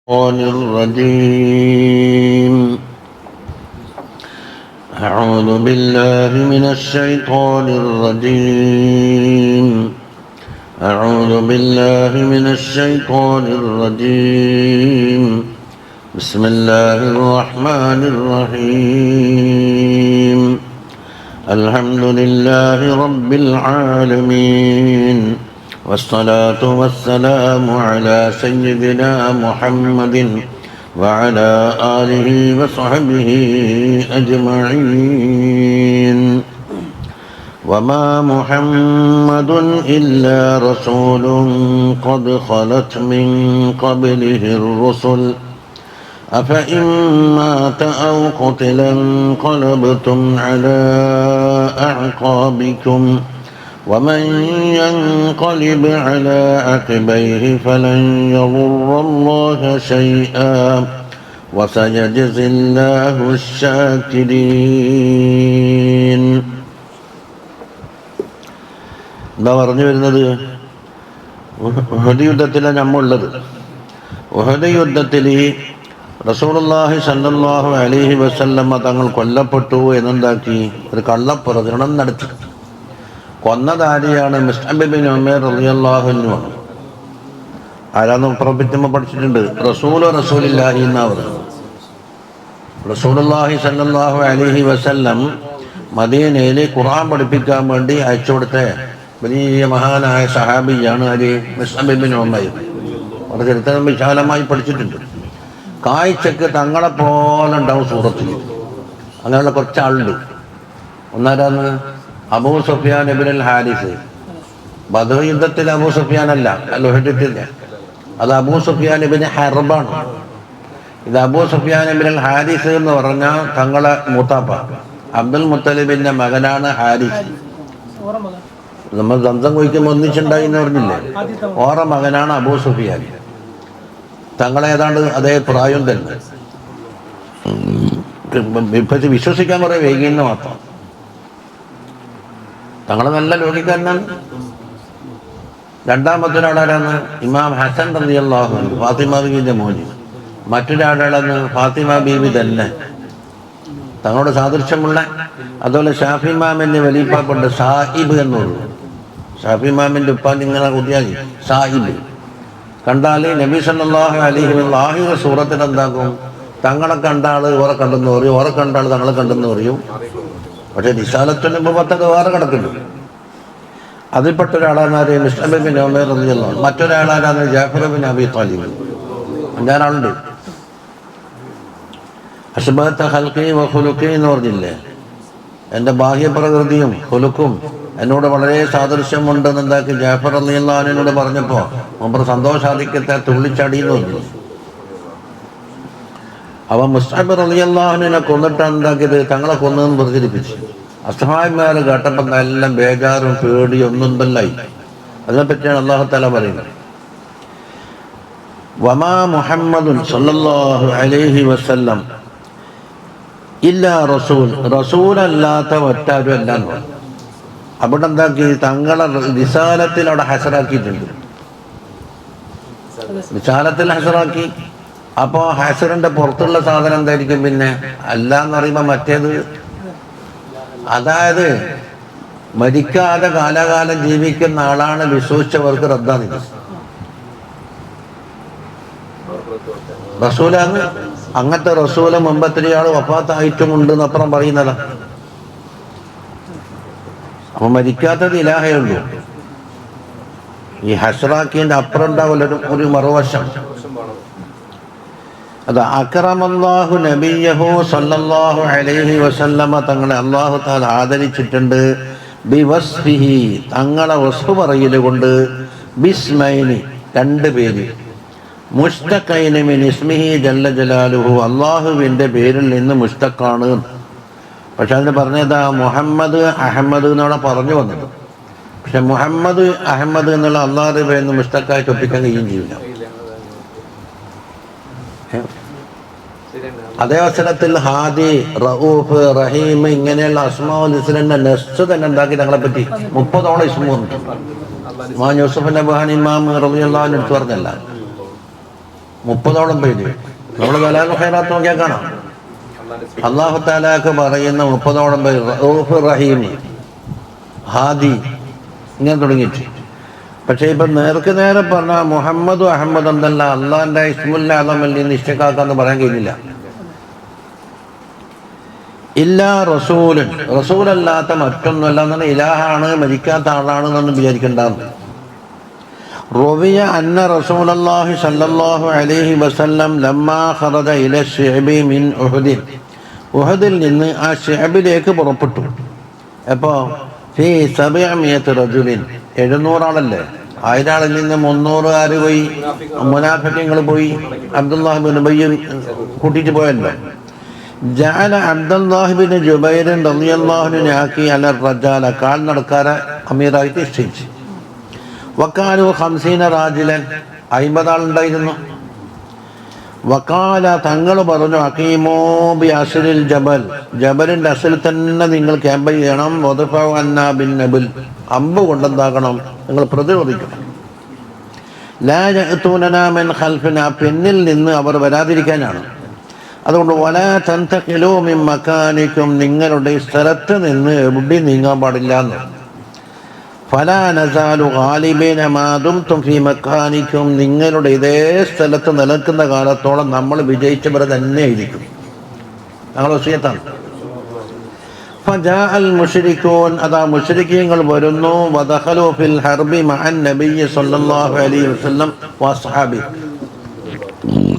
الشيطان الرجيم. أعوذ بالله من الشيطان الرجيم. أعوذ بالله من الشيطان الرجيم. بسم الله الرحمن الرحيم. الحمد لله رب العالمين، والصلاة والسلام على سيدنا محمد وعلى آله وصحبه أجمعين. وما محمد إلا رسول قد خلت من قبله الرسل أفإن مات أو قتل انقلبتم على أعقابكم ومن ينقلب على عقبيه فلن يضر الله شيئا وسيجزي الله الشاكرين. എന്താ പറഞ്ഞു വരുന്നത്? ഉഹദ് യുദ്ധത്തിലാണ് നമ്മളുള്ളത്. ഉഹദ് യുദ്ധത്തിൽ റസൂലുള്ളാഹി സ്വല്ലല്ലാഹു അലൈഹി വസല്ലമ തങ്ങൾ കൊല്ലപ്പെട്ടു എന്നുണ്ടാക്കി ഒരു കള്ളപ്രചരണം നടത്തി. കൊന്നതാരിയാണ് മുസ്അബ് ബിൻ ഉമൈർ റളിയല്ലാഹു അൻഹു. ആരാന്ന് പ്രഭുത്വം പഠിച്ചിട്ടുണ്ട്. റസൂലുള്ളാഹി എന്നാണ്. റസൂലുള്ളാഹി സ്വല്ലല്ലാഹു അലൈഹി വസല്ലം മദീനയിൽ ഖുർആൻ പഠിപ്പിക്കാൻ വേണ്ടി അയച്ചു കൊടുത്ത വലിയ മഹാനായ സഹാബിയാണ് ആര്? മുസ്അബ് ബിൻ ഉമൈർ. അവർ ചരിത്രം വിശാലമായി പഠിച്ചിട്ടുണ്ട്. കാഴ്ചക്ക് തങ്ങളെ പോലെ ഉണ്ടാവും സൂറത്തിൽ. അങ്ങനെയുള്ള കുറച്ചാളുണ്ട്. ഒന്നാരാന്ന്? അബൂ സുഫിയാൻ ഇബ്നുൽ ഹാരിസ്. ബദർ യുദ്ധത്തിൽ അബൂ സുഫിയാൻ അല്ല, ഉഹദില്ല. അത് അബൂ സുഫിയാൻ ഇബ്നു ഹർബാണ്. ഇത് അബൂ സുഫിയാൻ ഇബ്നുൽ ഹാരിസ് എന്ന് പറഞ്ഞാൽ തങ്ങളെ മൂത്താപ്പ അബ്ദുൽ മുത്തലിബിന്റെ മകനാണ് ഹാരിസ്. നമ്മൾ സംസം കുഴിക്കുമ്പോൾ ഒന്നിച്ചുണ്ടായി എന്ന് പറഞ്ഞില്ലേ? ഓറ മകനാണ് അബൂ സുഫിയാൻ. തങ്ങളെ ഏതാണ്ട് അതേ പ്രായം തന്നെ. വിശ്വസിക്കാൻ കുറെ വൈകിയെന്ന് മാത്രം. തങ്ങളെ നല്ല ലോകിക്കാരനാണ്. രണ്ടാമത്തെ ഒരാളാരാണ്? ഇമാം ഹസൻ റളിയല്ലാഹു അൻഹു, ഫാത്തിമ ബീവിന്റെ മോന്. മറ്റൊരാളാണ് ഫാത്തിമ ബീവി തന്നെ, തങ്ങളോട് സാദൃശ്യമുള്ള. അതുപോലെ ഷാഫി ഇമാമിന്റെ വലിയപ്പാപ്പുണ്ട് സാഹിബ് എന്നുള്ളൂ. ഷാഫി ഇമാമിന്റെ ഉപ്പാൻ ഇങ്ങനെ കുട്ടിയാക്കി സാഹിബ് കണ്ടാൽ നബി സല്ലല്ലാഹു അലൈഹി വസല്ലം ആഹിറ സൂറത്തിൽ എന്താക്കും? തങ്ങളെ കണ്ടാൾ ഓറെ കണ്ടെന്ന് പറയും, ഓറെ കണ്ടാൾ തങ്ങളെ കണ്ടെന്ന് പറയും. പക്ഷെ റിസാലത്തിന് മുമ്പത്തത് വേറെ കിടക്കുന്നുണ്ട്. അതിൽപ്പെട്ട ഒരാളാണ് മുസ്അബ് ബിൻ ഉമൈർ റളിയല്ലാഹു അൻഹു. മറ്റൊരാളാണ് ജഅഫർ ബിൻ അബീ ത്വാലിബ്. അഞ്ചാറാളുണ്ട്. അശ്ബഹത ഖൽഖി വ ഖുലുഖി എന്ന് പറഞ്ഞില്ലേ? എൻ്റെ ബാഹ്യപ്രകൃതിയും ഖുലുഖും എന്നോട് വളരെ സാദൃശ്യമുണ്ടെന്ന് എന്താക്കി ജഅഫർ റളിയല്ലാഹു അൻഹുവിനോട് പറഞ്ഞപ്പോൾ മുമ്പ് സന്തോഷാധിക്യത്തെ തുള്ളിച്ചാടിയെന്ന് പറഞ്ഞു. അവൻ മുസ്അബ് റളിയല്ലാഹു അൻഹുവിനെ കൊന്നിട്ടാണ് എന്താക്കിയത്? തങ്ങളെ കൊന്നതെന്ന് പ്രചരിപ്പിച്ചു. അസ്ഹാബിമാർ കേട്ടപ്പോൾ എല്ലാം ബേജാറും പേടിയും ഒന്നും തല്ലായി. അതിനെപ്പറ്റിയാണ് അല്ലാഹു തആല പറയുന്നത്. വമാ മുഹമ്മദുൻ സല്ലല്ലാഹു അലൈഹി വസല്ലം ഇല്ലാ റസൂൽ, റസൂലല്ലാത്ത ഒറ്റാരും അല്ല. അവിടെ എന്താക്കി? തങ്ങളെ റിസാലത്തിൽ അവിടെ ഹസറാക്കിയിട്ടുണ്ട്. റിസാലത്തിൽ ഹസറാക്കി. അപ്പോൾ ഹസറിന്റെ പുറത്തുള്ള സാധനം എന്തായിരിക്കും? പിന്നെ അല്ല എന്ന് പറയുമ്പോൾ മറ്റേത്, അതായത് മരിക്കാതെ കാലാകാലം ജീവിക്കുന്ന ആളാണ് വിശ്വസിച്ചവർക്ക് റദ്ദാണ്. റസൂലാണ്. അങ്ങനത്തെ റസൂല് മുമ്പത്തിരി ആൾ വഫാത്തായിട്ടുമുണ്ട് എന്നപ്പുറം പറയുന്നതാ. അപ്പൊ മരിക്കാത്തത് ഇലാഹേ ഉള്ളൂ. ഈ ഹസ്റാക്കിന്റെ അപ്പുറം ഉണ്ടാവില്ല ഒരു മറുവശം. അത് അക്രമല്ലാഹു നബിയഹു സല്ലല്ലാഹു അലൈഹി വസല്ലമ തങ്ങളെ അല്ലാഹു തആല ആദരിച്ചിട്ടുണ്ട്. ബിവസ്ഫിഹി, തങ്ങളെ വസ്ഫ് പറയല് കൊണ്ട്. ബിസ്മൈനി, രണ്ട് പേര്. മുസ്തഖൈനി മിൻ ഇസ്മിഹി ജല്ല ജലാലുഹു, അല്ലാഹുവിൻ്റെ പേരിൽ നിന്ന് മുസ്തഖാണ്. പക്ഷെ അതിന് പറഞ്ഞതാ മുഹമ്മദ് അഹമ്മദ് എന്നവിടെ പറഞ്ഞു വന്നത്. പക്ഷെ മുഹമ്മദ് അഹമ്മദ് എന്നുള്ള അള്ളാഹുവിന്റെ പേരിൽ നിന്ന് മുസ്തഖായിട്ട് ഒപ്പിക്കാൻ കഴിയുകയും ചെയ്യില്ല. അതേ അവസരത്തിൽ ഹാദി, റഊഫ്, റഹീം ഇങ്ങനെയുള്ള അസ്മാഉൽ ഹുസ്നന്റെ നെസ്റ്റ് തന്നെ ഉണ്ടാക്കി തങ്ങളെ പറ്റി 30 ഇസ്മു വന്നിട്ടുണ്ട്. യൂസുഫ് നബഹാനി ഇമാം റളിയല്ലാഹു അൻഹു എടുത്തു പറഞ്ഞല്ല. 30ഓളം പേര്. നമ്മൾ ദലാലുൽ ഖൈറാത്ത് നോക്കിയാൽ കാണാം. അല്ലാഹു തആലക്ക് പറയുന്ന 30ഓളം പേര്, റഊഫ് റഹീം, ഹാദി, ഇങ്ങനെ തുടങ്ങിയിട്ട്. പക്ഷേ ഇപ്പം നേർക്ക് നേരെ പറഞ്ഞാൽ മുഹമ്മദ് അഹമ്മദ് എന്നല്ല, അള്ളാഹിൻ്റെ ഇസ്മുൽ അഅ്ളമിൽ നിന്ന് ഇഷ്ടിഖാഖാന്ന് പറയാൻ കഴിയില്ല. ഇല്ലാ റസൂലുൻ, റസൂലല്ലാത്ത മറ്റൊന്നുമല്ല എന്നാണ്. ഇലാഹാണ്, മരിക്കാത്ത ആളാണ് എന്നൊന്നും വിചാരിക്കേണ്ടതെന്ന്. റുവിയ അന്ന റസൂലല്ലാഹി സല്ലല്ലാഹു അലൈഹി വസല്ലം ലമ്മാ ഖറജ ഇല ശിഅബി മിൻ ഉഹുദിൻ, ഉഹദിൽ നിന്ന് ആ ശിഅബിലേക്ക് പുറപ്പെട്ടു. അപ്പോൾ ഫീ 700 റജുലിൻ, 700 ആളല്ലേ, 1000 ആളിൽ നിന്ന് 300 ആര് പോയി? മുനാഫിഖീങ്ങൾ പോയി. അബ്ദുല്ലാഹ് ബിൻ ഉബയ്യ് കൂട്ടിയിട്ട് പോയല്ലോ. ജഅല അബ്ദുല്ലാഹ് ബിൻ ജുബൈർ റളിയല്ലാഹു അൻഹു ആക്കി അല റജാല, കാൽ നടക്കാരെ അമീറായിട്ട് നിശ്ചയിച്ചു. വക്കാലു 50 റാജിലൻ, 50 ആളുണ്ടായിരുന്നു. വക്കാല, തങ്ങൾ പറഞ്ഞു, അഖീമോ ബി അസ്ലിൽ ജബൽ, ജബലിൻ്റെ അസിൽ തന്നെ നിങ്ങൾ ക്യാമ്പ് ചെയ്യണം. വദഫഉ അന്നാ ബിൻ നബിൽ, അമ്പ് കൊണ്ടെന്താക്കണം, നിങ്ങൾ പ്രതിരോധിക്കണം. ലാ യഅ്തൂനനാ മിൻ ഖൽഫിനാ, പിന്നിൽ നിന്ന് അവർ വരാതിരിക്കാനാണ്. അതുകൊണ്ട് വലാ തൻതഖിലൂ മിൻ മകാനിക്കും, നിങ്ങളുടെ സ്ഥലത്ത് നിന്ന് എവിടെ നീങ്ങാൻ പാടില്ല എന്ന്. ഫലാ നസാലു ഗാലിബീന മാ ദുംതും ഫീ മക്കാനിക്കും, നിങ്ങളുടെ ഇതേ സ്ഥലത്ത് നിലനിൽക്കുന്ന കാലത്തോളം നമ്മൾ വിജയിച്ചവർ തന്നെ ആയിരിക്കും. ഞങ്ങൾ വസിയത്താണ്. ഫജാഅൽ മുശ്രികൂൻ, അതാ മുശ്രിക്കീങ്ങൾ വരുന്നു. വദഖലു ഫിൽ ഹർബി മഅൻ നബിയ്യി സ്വല്ലല്ലാഹു അലൈഹി വസല്ലം വസ്ഹാബി,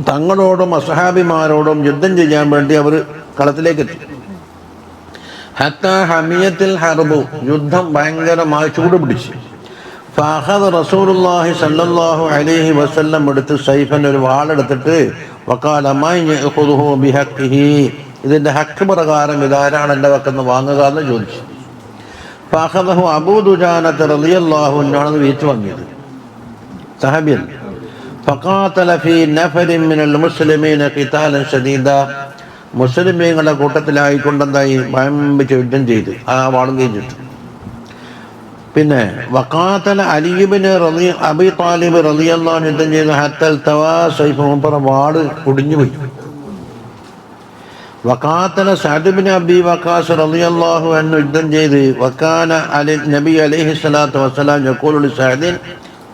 തങ്ങളോടും അസ്ഹാബിമാരോടും യുദ്ധം ചെയ്യാൻ വേണ്ടി അവർ കളത്തിലേക്ക് എത്തി. ഹത്താ ഹമിയത്തിൽ ഹർബു, യുദ്ധം ഭയങ്കരമായി ചൂടുപിടിച്ചു. ഫഅഖദ റസൂലുള്ളാഹി സ്വല്ലല്ലാഹു അലൈഹി വസല്ലം എടുത്ത് സൈഫൻ, ഒരു വാളെടുത്തിട്ട്, വഖാല മൻ യഖുദുഹു ബിഹഖിഹി, ഇതിൻ്റെ ഹക്ക് പ്രകാരം ഇതാരാണ് എൻ്റെ വക്കെന്ന് വാങ്ങുക എന്ന് ചോദിച്ചു. ഫഅഖദഹു അബൂ ദുജാനത റളിയല്ലാഹു അൻഹു ആണ് വീച്ചു വാങ്ങിയത്, സഹാബിയൻ. ഫഖാതല ഫീ നഫരിൻ മിനൽ മുസ്ലിമീന ഖിതാലൻ ശദീദ, മുസ്ലിമീങ്ങളുടെ കൂട്ടത്തിലായിക്കൊണ്ടെന്തായി വമ്പിച്ച് യുദ്ധം ചെയ്ത് ആ വാളും കഴിഞ്ഞിട്ട്. പിന്നെ വഖാതല അലിബിന് അബി താലിബ് റളിയല്ലാഹു അൻഹു യുദ്ധം ചെയ്തു. ഹത്തൽ തവാ സൈഫ്, വാള് കുടിഞ്ഞുപോയി. വഖാതല സഅദ് ബിൻ അബി വഖാസ് റളിയല്ലാഹു അൻഹു യുദ്ധം ചെയ്ത്. വകാന അലി നബി അലൈഹി സ്വലാത്തു വസ്സലാം യഖൂലു ലി സഅദിൻ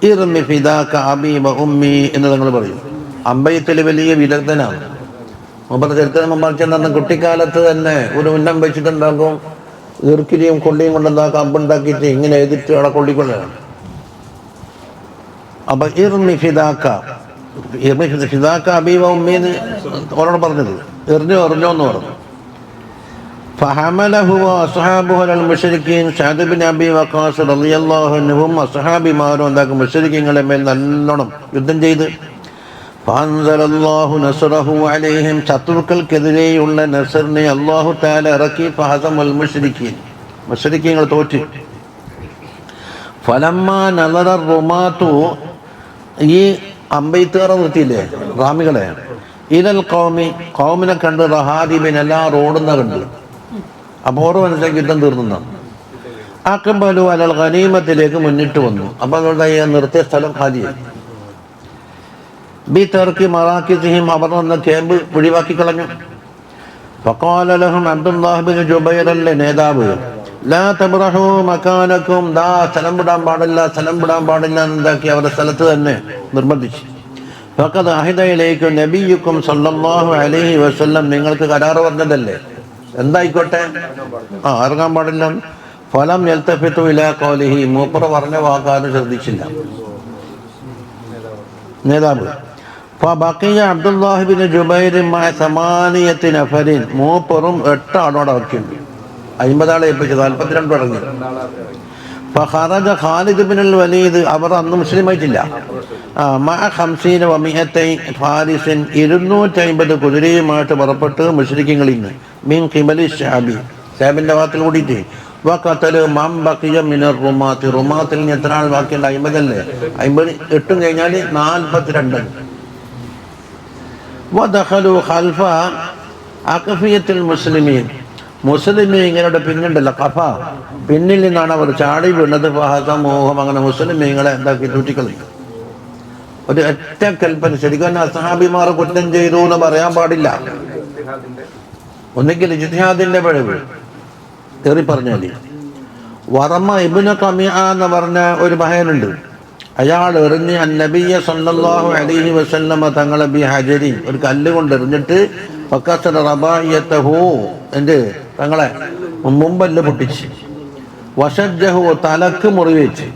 ഇർമി ഫിദാക അബി വ ഉമ്മി എന്ന് തങ്ങൾ പറയും. അമ്പയത്തിൽ വലിയ വിദഗ്ധനാണ്. മൂപ്പരുടെ ചരിത്രം മറിച്ചെന്നു കുട്ടിക്കാലത്ത് തന്നെ ഒരു ഉന്നം വെച്ചിട്ടുണ്ടാക്കും, ഈർക്കിരിയും കൊള്ളിയും കൊണ്ടുണ്ടാക്കും, അമ്പുണ്ടാക്കിയിട്ട് ഇങ്ങനെ എഴുതിട്ട് അവിടെ കൊള്ളിക്കൊള്ളാണ്. അപ്പൊ ഇർമി ഫിദാക്ക, ഫിദാക്ക അബി വ ഉമ്മീന്ന് അവരോട് പറഞ്ഞത്, എറിഞ്ഞോ എന്ന് പറഞ്ഞു. ഫഹമലഹു വഅസ്ഹാബുഹു അലൽ മുശ്രിക്കീൻ, സഅദ് ബിൻ അബി വഖാസ് റളിയല്ലാഹു അൻഹും അസ്ഹാബിമാരും എന്താക്കും, മുശ്രിക്കീങ്ങളെ മേൽ നല്ലോണം യുദ്ധം ചെയ്ത്. ഫഅൻസലല്ലാഹു നസ്റഹു അലൈഹിം, ശത്രുക്കൾക്കെതിരെയുള്ള നസ്റിനെ അല്ലാഹു തആല ഇറക്കി. ഫഹസമൽ മുശ്രിക്കീൻ, മുശ്രിക്കീങ്ങൾ തോറ്റ്. ഫലമ്മാ നളറ റുമാതു, ഈ അമ്പെയ്ത്തുകാരെ നിർത്തിയില്ലേ റാമികളെ, ഇലൽ ഖൗമി, ഖൗമിനെ കണ്ട്, റഹാദിബിൻ, എല്ലാ റോഡുന്ന കണ്ട്. അപ്പോൾ ഓരോ മനസ്സിലേക്ക് യുദ്ധം തീർന്നതാണ്. അഖ്ബലു അലൽ ഗനീമത്തിലേക്ക് മുന്നിട്ട് വന്നു. അപ്പോൾ അതുകൊണ്ട് നിർത്തിയ സ്ഥലം ഖാലിയായി. ബി തർക്കി മറാക്കിസിഹിം, അവർ വന്ന ക്യാമ്പ് ഒഴിവാക്കി കളഞ്ഞു. ഫഖാല ലഹും അബ്ദുല്ലാഹ് ബിൻ ജുബൈർ, അല്ലേ നേതാവ്, ലാ തബ്റഹു മകാനക്കും, ദാ സ്ഥലം വിടാൻ പാടില്ല, സ്ഥലം വിടാൻ പാടില്ല എന്താക്കി അവരുടെ സ്ഥലത്ത് തന്നെ നിർബന്ധിച്ചു. ഫഖദ് അഹിദ ഇലൈക്കും നബിയുക്കും സല്ലല്ലാഹു അലൈഹി വസല്ലം, നിങ്ങൾക്ക് കരാറ് പറഞ്ഞതല്ലേ, എന്തായിക്കോട്ടെ, ഇറങ്ങാൻ പാടില്ല. ഫലം യൽതഫിതു ഇലാ ഖൗലിഹി, മൂപ്പർ പറഞ്ഞ വാക്കാരും ശ്രദ്ധിച്ചില്ല നേതാവ്. ഫബഖിയ അബ്ദുല്ലാഹി ബിൻ ജുബൈർ മഅ 8 നഫരിൻ, മൂപ്പറും 8 ആളോട് അവർക്കുണ്ട്. 50 ആളെ ഏൽപ്പിച്ചു, 42 ഇറങ്ങി. ഫഖറജ ഖാലിദ് ബിൻ അൽ വലീദ്, അവർ അന്ന് മുസ്ലിം ആയിട്ടില്ല. മഅ 50 വ 100 ഫാരിസിൻ, 250 കുതിരയുമായിട്ട് പുറപ്പെട്ട് മുശ്രിക്കീങ്ങളിൽ നിന്ന്. മിൻ ഖിബലി ശഅബി, ശഅബിന്റെ ഭാഗത്തിൽ കൂടിയിട്ട്. വഖതല മൻ ബഖിയ മിനർ റുമാത്തി, റുമാത്തിൽ നിന്ന് എത്ര ആൾ ബാക്കിയുണ്ട്? 50 അല്ലേ, 50 8 കഴിഞ്ഞാൽ 42. വദഖലു ഖൽഫ അഖഫിയത്തുൽ മുസ്ലിമീൻ, മുസ്ലിമീങ്ങളുടെ പിന്നുണ്ടല്ലോ കഫ, പിന്നിൽ നിന്നാണ് അവർ ചാടി വീണത്. ഫഹസമൂഹം, അങ്ങനെ മുസ്ലിമീങ്ങളെ എന്താക്കി തൂറ്റിക്കളഞ്ഞു. ഒരു ഒറ്റ കൽപ്പന. ശരിക്കും അസ്ഹാബിമാർ കുറ്റം ചെയ്തു എന്ന് പറയാൻ പാടില്ല. ഒന്നുകിൽ ഇജ്തിഹാദിന്റെ പിഴവ് കയറി പറഞ്ഞാല്. വറമ ഇബ്നു ഖമിഅ എന്ന് പറഞ്ഞ ഒരു മഹനുണ്ട്. അയാൾ എറിഞ്ഞ് നബിയ സല്ലല്ലാഹു അലൈഹി വസല്ലമ തങ്ങളെ ബി ഹജരി, ഒരു കല്ല് കൊണ്ട് എറിഞ്ഞിട്ട് ഫക്കസറ റബായിയതഹു, എൻ്റെ തങ്ങളെ മുമ്പല്ല് പൊട്ടിച്ച്, വശജ്ജഹു തലക്ക് മുറിവേച്ച്.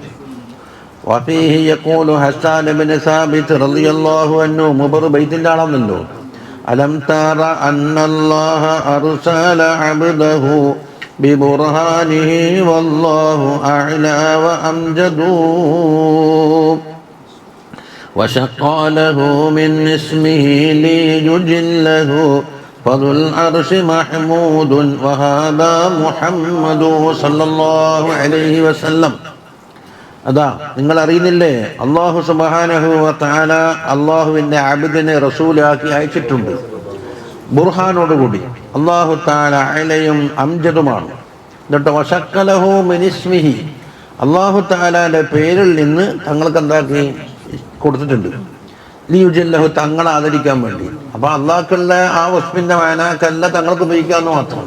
വഫീഹി യഖൂലു ഹസ്സാൻ ഇബ്നു സാബിത്ത് റളിയല്ലാഹു അൻഹു, മുബറു ബൈത്തിന്റെ ആളാണല്ലോ. അലം തറ അന്നല്ലാഹ അർസല അബ്ദഹു ബിബുർഹാനിഹി വല്ലാഹു അഅ്ലാ വഅംജദു വശഖ്ഖ ലഹു മിൻ ഇസ്മിഹി ലിയുജ്ല്ലഹു ഫദുൽ അർശി മഹ്മൂദുൻ വഹാദാ മുഹമ്മദു സല്ലല്ലാഹു അലൈഹി വസല്ലം. അതാ നിങ്ങൾ അറിയുന്നില്ലേ, അല്ലാഹു സുബ്ഹാനഹു വ തആല അല്ലാഹുവിൻ്റെ അബ്ദിനെ റസൂലാക്കി അയച്ചിട്ടുണ്ട്. ബുർഹാനോടുകൂടി അല്ലാഹു തആല അലയും അംജദുമാണ്. എന്നിട്ട് വശഖ്ഖ ലഹു മിൻ ഇസ്മിഹി, അല്ലാഹു തആലയുടെ പേരിൽ നിന്ന് തങ്ങൾക്ക് എന്താക്കി കൊടുത്തിട്ടുണ്ട്. ലിയുജ്ല്ലഹു, തങ്ങളെ ആദരിക്കാൻ വേണ്ടി. അപ്പൊ അള്ളാഹ്ക്കുള്ള ആ വസ്ഫിന്റെ മാനാക്കല്ല തങ്ങൾക്ക് ഉപയോഗിക്കാമെന്ന് മാത്രം.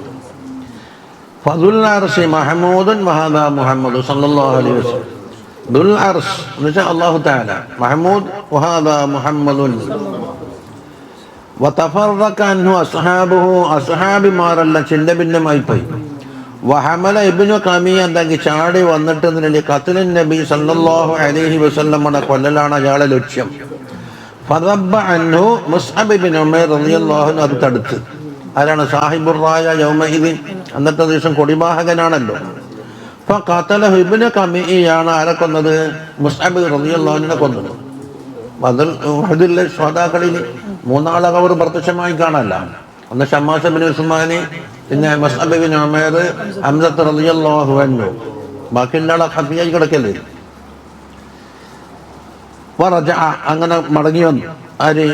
ഫദുൽ അർശി മഹ്മൂദുൻ വഹാദാ മുഹമ്മദ് സല്ലല്ലാഹു അലൈഹി വസല്ലം. ദുൽ അർശ് എന്ന് വെച്ചാൽ അല്ലാഹു തആല, മഹ്മൂദ് വഹാദാ മുഹമ്മദുൻ. വതഫറക അൻഹു അസ്ഹാബുഹു, അസ്ഹാബിമാരെല്ലാം ചില്ല ഭിന്നമായി പോയി. വഹമല ഇബ്നു ഖമിഅ എന്താക്കി ചാടി വന്നിട്ട് നിലയിൽ ഖത്ലുൻ നബി സല്ലല്ലാഹു അലൈഹി വസല്ലമയുടെ കൊല്ലലാണ് അയാളെ ലക്ഷ്യം. ഫദബ്ബ അൻഹു മുസ്അബ് ഇബ്നു ഉമൈർ റളിയല്ലാഹു അൻഹു അത് തടുത്ത്. ആരാണ്? സാഹിബുർ റായ യൗമഇദിൻ, അന്നത്തെ ദിവസം കൊടിവാഹകനാണല്ലോ. ഫഖതലഹു ഇബ്നു ഖമിഅയാണ് ആരെ കൊന്നത്? മുസ്അബ് റളിയല്ലാഹു അൻഹുവിനെ കൊന്നത്. ഉഹദിലെ ശ്വാതാക്കളിൽ മൂന്നാളെ അവർ പ്രത്യക്ഷമായി കാണാനല്ല. ഒന്ന് ഷമ്മാസ് ഇബ്നു ഉസ്മാൻ, പിന്നെ മുസ്അബ് ഇബ്നു ഉമൈർ, ഹംസത്ത് റളിയല്ലാഹു അൻഹു. ബാക്കിയുള്ള ആളെ ഖഫിയായി കിടക്കല്ലേ. വറജഅ, അങ്ങനെ മടങ്ങി വന്നു. ആര്?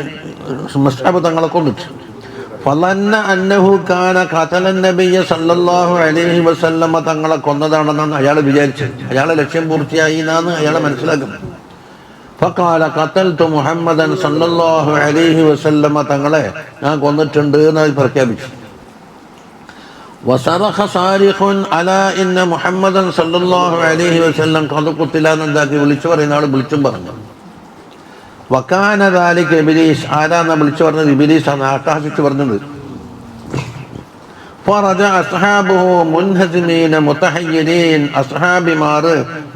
മുസ്അബ് തങ്ങളെ കൊന്നിട്ട്. ഫളന്ന അന്നഹു കാന ഖതല നബിയ സല്ലല്ലാഹു അലൈഹി വസല്ലമ തങ്ങളെ കൊന്നതാണെന്നാണ് അയാൾ വിചാരിച്ചത്. അയാളെ ലക്ഷ്യം പൂർത്തിയായി എന്നാണ് അയാളെ മനസ്സിലാക്കുന്നത്. ഫഖാല ഖതൽതു മുഹമ്മദൻ സല്ലല്ലാഹു അലൈഹി വസല്ലമ തങ്ങളെ ഞാൻ കൊന്നിട്ടുണ്ട് എന്ന് പ്രഖ്യാപിച്ചു. വസറഖ സാരിഖുൻ അലാ ഇന്ന മുഹമ്മദൻ സല്ലല്ലാഹു അലൈഹി വസല്ലം ഖദ് ഖുതില എന്നാക്കി വിളിച്ചു പറയുന്ന ആൾ വിളിച്ചും പറഞ്ഞു. വകാന ദാലിക ഇബ്ലീസ്, ആരാന്ന് വിളിച്ചു പറഞ്ഞത്? ഇബ്ലീസ് ആണ്, ആകാശിച്ച് പറഞ്ഞത്. ഫറജ അസ്ഹാബുഹു മുൻഹസിമീന മുതഹയ്യിരീൻ, അസ്ഹാബിമാർ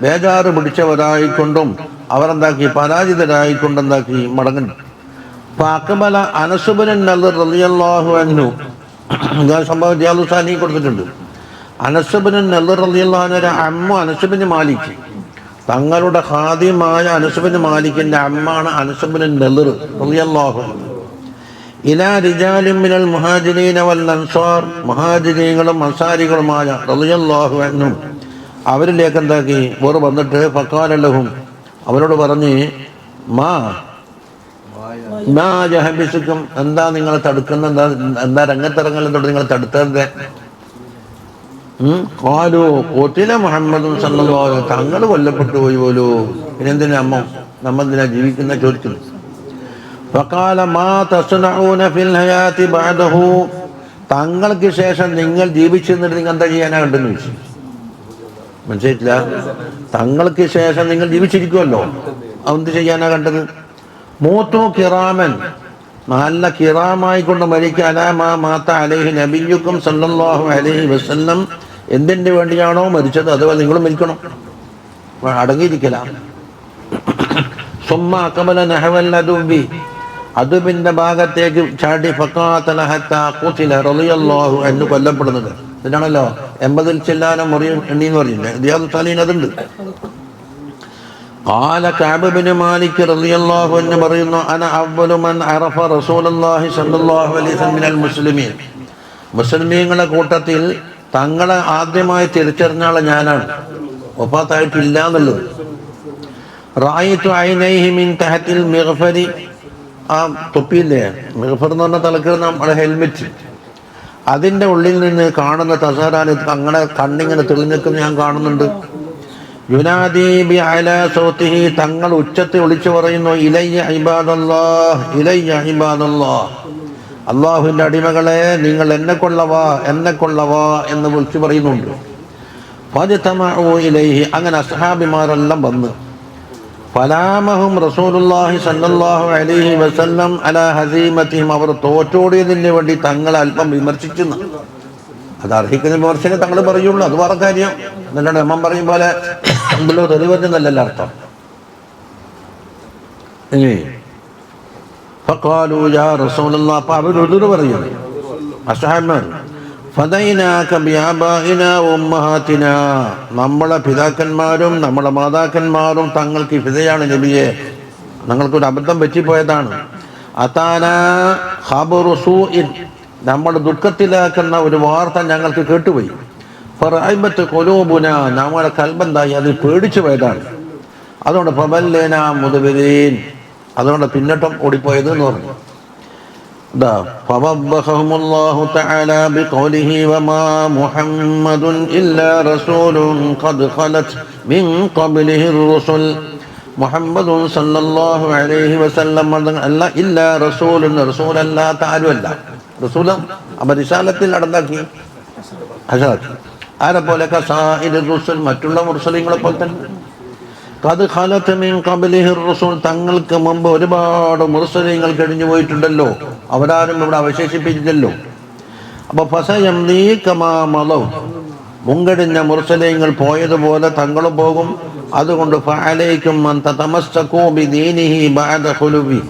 ബേജാറ് പിടിച്ചവരായിക്കൊണ്ടും അവരെന്താക്കി പരാജിതരായിക്കൊണ്ടെന്താക്കി മടങ്ങുന്നു. ഫഅഖബല അനസ് ഇബ്നു നളർ റളിയല്ലാഹു അൻഹു, ഞാൻ സംഭവം റിയാദുസ്സാലിഹീൻ കൊടുത്തിട്ടുണ്ട്. അനസ് ഇബ്നു നളർ റളിയല്ലാഹു അൻഹു അമ്മ അനസ് ഇബ്നു മാലിക്, തങ്ങളുടെ ഖാദിമായ അനസ് ഇബ്നു മാലിക്കിന്റെ അമ്മാണ് അനസ് ഇബ്നു നളർ റളിയല്ലാഹു അൻഹു. ഇലാ റിജാലിൻ മിനൽ മുഹാജിരീന വൽ അൻസാർ, മുഹാജിരീങ്ങളും അൻസാരികളുമായ റളിയല്ലാഹു അൻഹും അവരിലേക്ക് എന്താക്കി അവർ വന്നിട്ട് ഫഖാല ലഹും, അവരോട് പറഞ്ഞ് മാ ജഹബിസുക്കും, എന്താ നിങ്ങളെ തടുക്കുന്ന, എന്താ രംഗത്തിറങ്ങലും തൊട്ട് നിങ്ങൾ തടുത്തത്? ഖാലു ഖുതില മുഹമ്മദുൻ സല്ലല്ലാഹു അലൈഹി, തങ്ങൾ കൊല്ലപ്പെട്ടു പോയി പോലോ, പിന്നെന്തിനാ അമ്മ നമ്മളെന്തിനാ ജീവിക്കുന്ന ചോദിക്കുന്നു. ഫഖാല മാ തസ്നഊന ഫിൽ ഹയാതി ബഅദഹു, തങ്ങൾക്ക് ശേഷം നിങ്ങൾ ജീവിച്ചിരുന്നിട്ട് നിങ്ങൾ എന്താ ചെയ്യാനാ കണ്ടെന്ന് ചോദിച്ചു. മനസ്സിലായിട്ടില്ല? തങ്ങൾക്ക് ശേഷം നിങ്ങൾ ജീവിച്ചിരിക്കുമല്ലോ, അതെന്ത് ചെയ്യാനാ കണ്ടത്? മൂത്തു കിറാമൻ, നല്ല കിറാമായി കൊണ്ട് മരിക്കുക. അലാമാ മാത അലൈഹി നബിയുക്കും സല്ലല്ലാഹു അലൈഹി വസല്ലം, എന്തിൻ്റെ വേണ്ടിയാണോ മരിച്ചത് അതുപോലെ നിങ്ങളും മരിക്കണം, അടങ്ങിയിരിക്കല. സുമ്മ അഖബല നഹവൽ അദുബി, അദുബിന്റെ ഭാഗത്തേക്ക് ചാടി. ഫഖാതല ഹത്താ ഖുതില റളിയല്ലാഹു അൻഹു, കൊല്ലപ്പെടുന്നത്. ഇതിനാണല്ലോ 80 ചെല്ലാനം മുറിയും എണ്ണീന്ന് പറഞ്ഞില്ലേ, റിയാദുസ്സാലിഹീൻ അതുണ്ട്. ഖാല കഅബ് ഇബ്നു മാലിക് റളിയല്ലാഹു അൻഹു പറയുന്നു, അന അവ്വലു മൻ അറഫ റസൂലുള്ളാഹി സ്വല്ലല്ലാഹു അലൈഹി വസല്ലം മിനൽ മുസ്ലിമീൻ, മുസ്ലിമീങ്ങളുടെ കൂട്ടത്തിൽ തങ്ങളെ ആദ്യമായി തിരിച്ചറിഞ്ഞ ആളെ ഞാനാണ്, വഫാത്തായിട്ടില്ല എന്നുള്ളത്. റഅയ്തു ഐനൈഹി മിൻ തഹതിൽ മിഗ്ഫരി, ആ തൊപ്പിയില്ലേ മിഗ്ഫർ എന്ന് പറഞ്ഞ തലക്ക് നമ്മുടെ ഹെൽമെറ്റ്, അതിൻ്റെ ഉള്ളിൽ നിന്ന് കാണുന്ന തസറാന് തങ്ങളെ കണ്ണിങ്ങനെ തെളിഞ്ഞിരിക്കുന്ന ഞാൻ കാണുന്നുണ്ട്. യുനാദി ബിഅലാ സൗതിഹി തങ്ങൾ ഉച്ചത്തിൽ വിളിച്ചു പറയുന്നു ഇലയ്യ ഇബാദല്ലാഹ് ഇലയ്യ ഇബാദല്ലാഹ് അല്ലാഹുവിൻ്റെ അടിമകളെ നിങ്ങൾ എന്നെ കൊള്ളവാ എന്ന് വിളിച്ചു പറയുന്നുണ്ട്. ഫജ്തമഉ ഇലൈഹി അങ്ങനെ അസ്ഹാബിമാരെല്ലാം വന്ന് ഫലാമഹും റസൂലുള്ളാഹി സ്വല്ലല്ലാഹു അലൈഹി വസല്ലം അലാ ഹസീമതിഹിം അവർ തോറ്റോടിയതിന് വേണ്ടി തങ്ങളെ അല്പം വിമർശിക്കുന്നു. അത് അർഹിക്കുന്ന വിമർശനം തങ്ങൾ പറയുള്ളൂ, അത് വേറെ കാര്യം. എന്നല്ലാണ്ട് അമ്മ പറയും പോലെ എന്തല്ലോ തെളിവെന്നല്ലല്ലോ അർത്ഥം. ഫഖാലു യാ റസൂലല്ലാഹ് അപ്പോൾ അവർ ഉദുർ പറയുന്നു അസ്ഹാബിമാർ ഫദൈനാക ബിആബാഇനാ വഉമ്മഹാതിനാ നമ്മളെ പിതാക്കന്മാരും നമ്മളെ മാതാക്കന്മാരും തങ്ങൾക്ക് ഫിദയാണ് നബിയെ, ഞങ്ങൾക്കൊരു അബദ്ധം പറ്റിപ്പോയതാണ്. അതാനാ ഖബറു സൂഇൻ നമ്മൾ ദുഃഖത്തിലാക്കുന്ന ഒരു വാർത്ത ഞങ്ങൾക്ക് കേട്ടുപോയി. ഫറഅബത്ത് ഖുലൂബുനാ നമ്മുടെ കൽബെന്തായി അത് പേടിച്ചു പോയതാണ്. അതുകൊണ്ട് ഫബല്ലേന മുദ്ബിരീൻ അതുകൊണ്ട് പിന്നോട്ടം ഓടിപ്പോയത് എന്ന് പറഞ്ഞു. ഫവബ്ബഹുമുല്ലാഹു തആല ബിഖൗലിഹി വമാ മുഹമ്മദുൻ ഇല്ലാ റസൂലുൻ ഖദ് ഖലത് മിൻ ഖബ്ലിഹിർ റുസുൽ മുഹമ്മദുൻ സല്ലല്ലാഹു അലൈഹി വസല്ലം അല്ല ഇല്ലാ റസൂലുൻ റസൂലല്ലാത്ത ആരുമല്ല. റസൂലും അവർ റിസാലത്തിൽ നടന്നാക്കി ഹസാക്കി ആരെ പോലെ കസാഇദുർ റുസുൽ മറ്റുള്ള മുർസലീങ്ങളെ പോലെ തന്നെ. ഖദ് ഖലത് മിൻ ഖബ്ലിഹിർ റസൂൽ തങ്ങൾക്ക് മുമ്പ് ഒരുപാട് മുർസലീങ്ങൾ കഴിഞ്ഞു പോയിട്ടുണ്ടല്ലോ, അവരാരും ഇവിടെ അവശേഷിപ്പിച്ചില്ലല്ലോ. അപ്പോൾ ഫസയംലീ കമാ മളൗ മുൻകഴിഞ്ഞ മുർസലീങ്ങൾ പോയതുപോലെ തങ്ങളും പോകും. അതുകൊണ്ട് ഫഅലൈക്കും അൻ തതമസ്സകൂ ബിദീനിഹി ബഅദ ഖുലുബി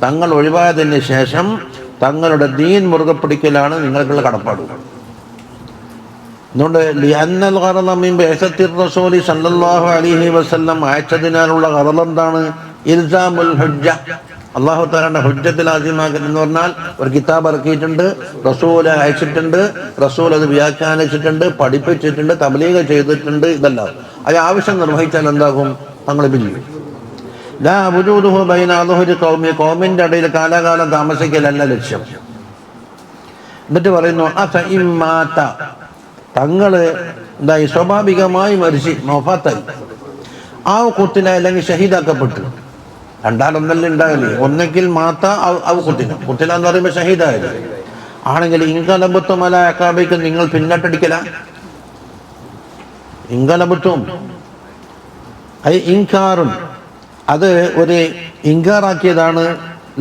തങ്ങൾ ഒഴിവായതിന് ശേഷം തങ്ങളുടെ ദീൻ മുറുകെ പിടിക്കലാണ് നിങ്ങൾക്കുള്ള കടപ്പാട്. അതുകൊണ്ട് ലിഅന്നൽ ഗറള മിൻ ബഅസത്തി റസൂലി സല്ലല്ലാഹു അലൈഹി വസല്ലം അയച്ചതിനാലുള്ള ഗറള എന്താണ്? ഇൽസാമുൽ ഹുജ്ജ അല്ലാഹു തആലയുടെ ഹുജ്ജത്തിൽ ആസിമാക്കൽ എന്ന് പറഞ്ഞാൽ ഒരു കിതാബ് ഇറക്കിയിട്ടുണ്ട്, റസൂൽ അയച്ചിട്ടുണ്ട്, റസൂൽ അത് വ്യാഖ്യാനിച്ചിട്ടുണ്ട്, പഠിപ്പിച്ചിട്ടുണ്ട്, തബ്ലീഗ് ചെയ്തിട്ടുണ്ട്. ഇതല്ല അത് ആവശ്യം നിർവഹിച്ചാൽ എന്താകും? തങ്ങൾ പിരിയും. ലാ വുജൂദുഹു ബൈന അദ്ഹുരി ഖൗമി ഖൗമിന്റെ ഇടയിൽ കാലാകാലം താമസിക്കലല്ല ലക്ഷ്യം. എന്നിട്ട് പറയുന്നു അഫഇമ്മാത തങ്ങള് എന്തായി സ്വാഭാവികമായി മരിച്ച് മൊഫാത്തായി ആ കുത്തിന അല്ലെങ്കിൽ ഷഹീദാക്കപ്പെട്ടു. രണ്ടാലൊന്നല്ലേ ഉണ്ടാകല്ലേ, ഒന്നെങ്കിൽ മാത്ത കുത്തിന എന്ന് പറയുമ്പോൾ ഷഹീദായത് ആണെങ്കിൽ ഇൻകലബത്തും അല അക്കാബയ്ക്ക് നിങ്ങൾ പിന്നോട്ടടിക്കല ഇൻകലബത്തും ഇൻകാറും അത് ഒരു ഇൻകാറാക്കിയതാണ്.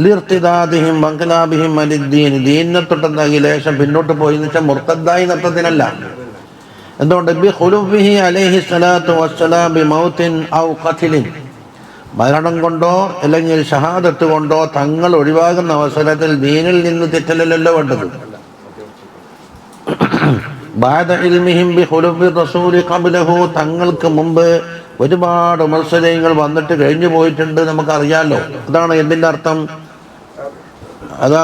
ലിർത്തിദാദിഹിം വൻകലാബിഹിം അലിദ്ദീൻ ദീനിനെ തൊട്ടെന്താക്കി ലേശം പിന്നോട്ട് പോയി എന്ന് വെച്ചാൽ മുർത്തദ്ദായി നർത്തത്തിനല്ല. എന്തുകൊണ്ട് ബി ഖുലുബിഹി അലൈഹി സ്വലാത്തു വസ്സലാം ബി മൗത്തിൻ ഔ ഖത്ലിൻ മരണം കൊണ്ടോ അല്ലെങ്കിൽ ഷഹാദത്ത് കൊണ്ടോ തങ്ങൾ ഒഴിവാകുന്ന അവസരത്തിൽ ദീനിൽ നിന്ന് തെറ്റലല്ലോ വേണ്ടത്. ബഅദ ഇൽമിഹിം ബി ഖുലുബി റസൂലി ഖബ്ലഹു തങ്ങൾക്ക് മുമ്പ് ഒരുപാട് മുർസലീങ്ങൾ വന്നിട്ട് കഴിഞ്ഞു പോയിട്ടുണ്ട്, നമുക്കറിയാലോ. അതാണ് എന്തിൻ്റെ അർത്ഥം? അതാ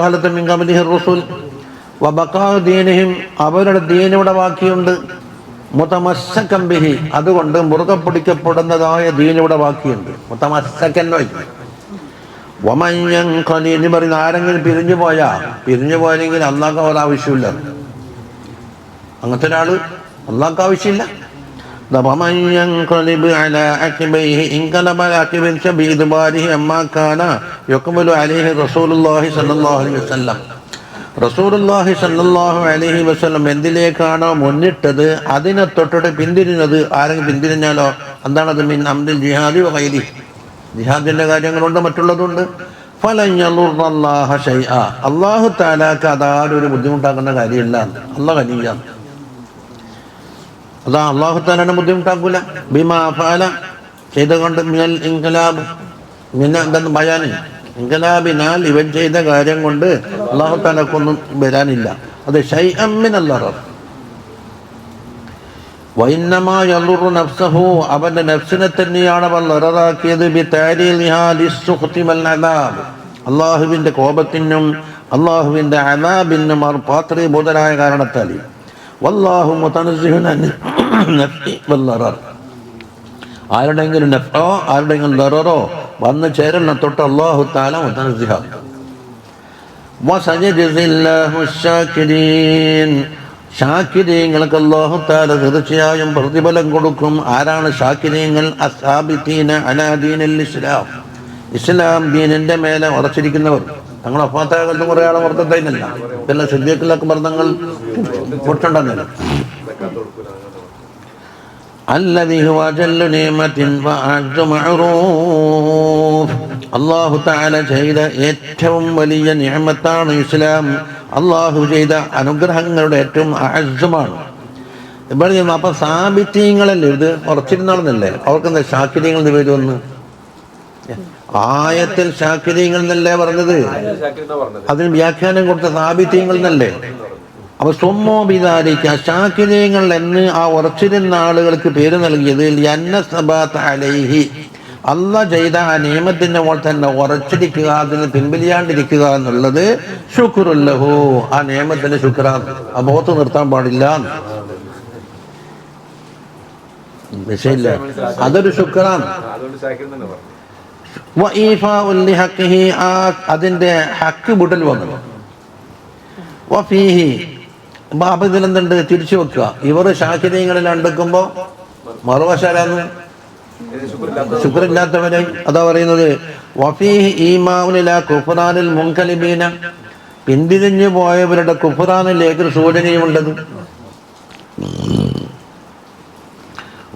കാലത്ത് മിൻ ഖബ്ലിഹി റസൂൽ വബഖാ ദീനിഹിം അവരുടെ ദീൻ ഇവിടെ ബാക്കിയുണ്ട്. മുതമസ്സകൻ ബിഹി അതുകൊണ്ട് മുറുകെ പിടിക്കപ്പെടുന്നതായ ദീൻ ഇവിടെ ബാക്കിയുണ്ട്. മുതമസ്സകൻ വമൻ യൻഖലി എന്ന് പറയുന്ന ആരെങ്കിലും പിരിഞ്ഞു പോയെങ്കിൽ അള്ളാഹ്ക്ക് അവർ ആവശ്യമില്ല. അങ്ങനത്തെ ഒരാള് അള്ളാഹ്ക്ക് ആവശ്യമില്ല. ومن ينقلب على عقبيه انقلب على عقب بإدباره عما كان يقبل عليه رسول الله صلى الله عليه وسلم റസൂലുള്ളാഹി സ്വല്ലല്ലാഹു അലൈഹി വസല്ലം എന്തിലേക്കാണോ മുന്നിട്ടത് അതിനെ തൊട്ടിട്ട് പിന്തിരിഞ്ഞത് ആരെങ്കിലും പിന്തിരിഞ്ഞാലോ എന്താണത്? മിൻ അംദിൽ ജിഹാദി വഗൈരി ജിഹാദിന്റെ കാര്യങ്ങളുണ്ട്, മറ്റുള്ളതുണ്ട്. ഫലൻ യളുറല്ലാഹ ശൈഅ അല്ലാഹു തആലാക്ക് അതാരും ഒരു ബുദ്ധിമുട്ടാക്കുന്ന കാര്യമില്ല. അല്ലാഹു ഖനിയാണ്, അതാ അല്ലാഹു തആലനെ ബുദ്ധിമുട്ടാക്കൂല. ബിമാ ഫഅല ചെയ്തുകൊണ്ട് മിനൽ ഇൻഖിലാബ് എന്തെന്ന് ബയാനി ഇൻഖിലാബിനാൽ ഇവൻ ചെയ്ത കാര്യം കൊണ്ട് അല്ലാഹു തആലക്കൊന്നും വരാനില്ല. അത് ശൈഅൻ മിനൽ ലറർ വഇന്നമാ യളുറു നഫ്സഹു അവന്റെ നഫ്സിനെ തന്നെയാണ് അവൻ ലററാക്കിയത്. ബിതഅലീലിഹാ ലിസ്സുഖ്തി വൽ അദാബ് അല്ലാഹുവിന്റെ കോപത്തിനും അല്ലാഹുവിന്റെ അദാബിനും അവർ പാത്രീഭൂതരായ കാരണത്താൽ. വല്ലാഹു മുതനസ്സിഹുൻ അൻ നഫ്ഇ വൽ ലറർ ആരുടെയെങ്കിലും നഫ്അോ ആരുടെയെങ്കിലും ലററോ വന്ന് ചേരുന്ന തൊട്ട് അല്ലാഹു തആല മുതനസ്സിഹ. വസയജ്സില്ലാഹു ശാകിരീൻ ഷാക്കിരീങ്ങൾക്ക് അല്ലാഹു തആല തീർച്ചയായും പ്രതിഫലം കൊടുക്കും. ആരാണ് ഷാക്കിരീങ്ങൾ? അസ്സാബിതീന അലാ ദീനിൽ ഇസ്ലാം, ഇസ്ലാം ദീനിന്റെ മേലെ ഉറച്ചിരിക്കുന്നവർ. തങ്ങൾ വഫാത്തായ കാലത്ത് കുറേ ആളെ മർദ്ദത്തിനല്ല, പിന്നെ സിദ്ദീഖുൽ അക്ബർ തങ്ങൾ കൊടുത്തുണ്ടെന്നില്ല. الذي هو أجل نعمة وأعز معروف. അല്ലാഹു തആല ചെയ്ത ഏറ്റവും വലിയ നിഅമത്താണ് ഇസ്ലാം. അല്ലാഹു ചെയ്ത അനുഗ്രഹങ്ങളുടെ ഏറ്റവും അഅസ്സുമാണ്. ഇവിടെ അപ്പം സാബിത്യങ്ങളല്ലേ, ഇത് ഉറച്ചിരുന്നാളെന്നല്ലേ, അവർക്കെന്താ ഷാക്കിര്യങ്ങൾ എന്ന് പേര് വന്ന്? ആയത്തിൽ ഷാക്കിര്യങ്ങൾ എന്നല്ലേ പറഞ്ഞത്, അതിന് വ്യാഖ്യാനം കൊടുത്ത സാബിത്യങ്ങൾ എന്നല്ലേ. അപ്പൊ സ്വമ്മോ ബിദാലിക, ഷാക്കിര്യങ്ങൾ എന്ന് ആ ഉറച്ചിരുന്ന ആളുകൾക്ക് പേര് നൽകിയത് അലൈഹി, അല്ല ചെയ്ത ആ നിയമത്തിന്റെ പോലെ തന്നെ ഉറച്ചിരിക്കുക, അതിന് പിൻവലിയാണ്ടിരിക്കുക എന്നുള്ളത് ശുക്റുല്ലഹു, ആ നിയമത്തിന് ശുക്രാണ്. ആ ബോധം നിർത്താൻ പാടില്ല, വിഷയമില്ല, അതൊരു ശുക്രാണ്. അതിന്റെ ഹക്ക് വിടൽ വന്നു. വഫീഹി, അപ്പൊ ഇതിലെന്തുണ്ട്? തിരിച്ചു വെക്കുക. ഇവർ ഷാക്കിര്യങ്ങളിൽ അടുക്കുമ്പോ മറുവശാരാന്ന് ശുക്രില്ലാത്തവരെ. അതാ പറയുന്നത് വഫീഹി ഈമാഉനിലാ കുഫ്റാനിൽ മുൻകലിബീന, പിന്തിരിഞ്ഞു പോയവരുടെ കുഫ്റാനിലേക്ക് സൂചനയുമുണ്ടത്.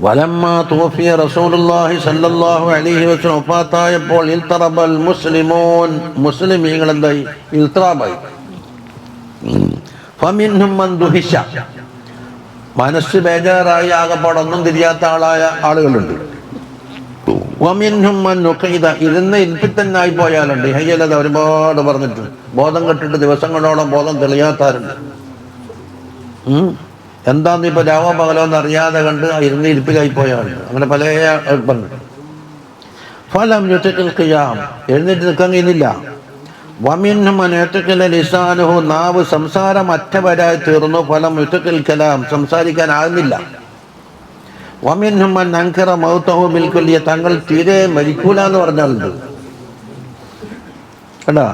വലമ്മാ തുവഫിയ റസൂലുള്ളാഹി സ്വല്ലല്ലാഹു അലൈഹി വസല്ലം വഫാത്തായപ്പോൾ ഇൽതറബൽ മുസ്ലിമൂൻ, മുസ്ലിമീങ്ങൾ എന്തായി? ഇൽതറാബായി. ഫമിൻഹും മൻ ദുഹിശ, മനസ്സ് ബേജാറായി ആകപ്പാടൊന്നും തിരിയാത്ത ആളുകളുണ്ട്. വമിൻഹും മൻ നുഖിദ, ഇരുന്ന് ഇൽപ്പിത്തന്നായി പോയാലുണ്ട്. ഹയ്യലത ഒരുപാട് പറഞ്ഞിട്ട് ബോധം കെട്ടിട്ട് ദിവസങ്ങളോളം ബോധം തെളിയാത്താറുണ്ട്. എന്താന്ന് ഇപ്പൊ രാവോ പകലോ എന്ന് അറിയാതെ കണ്ട് ഇരുന്ന് ഇരിപ്പിലായി പോയാളുണ്ട്. അങ്ങനെ പല പറഞ്ഞു. ഫലം യുതഖിൽ ഖിയാം, എഴുന്നേറ്റ് നിൽക്കാൻ കഴിയുന്നില്ല. വമിൻഹും മൻ യുതഖിൽ ലിസാനുഹു, നാവ് സംസാരം അറ്റവരായി തീർന്നു. ഫലം യുതഖിൽ കലാം, സംസാരിക്കാൻ ആകുന്നില്ല. വമിൻഹും മൻ അൻകറ മൗതഹു ബിൽകുല്ലിയ, തങ്ങൾ തീരെ മരിക്കൂല എന്ന് പറഞ്ഞാലുണ്ട്. കേട്ടാ,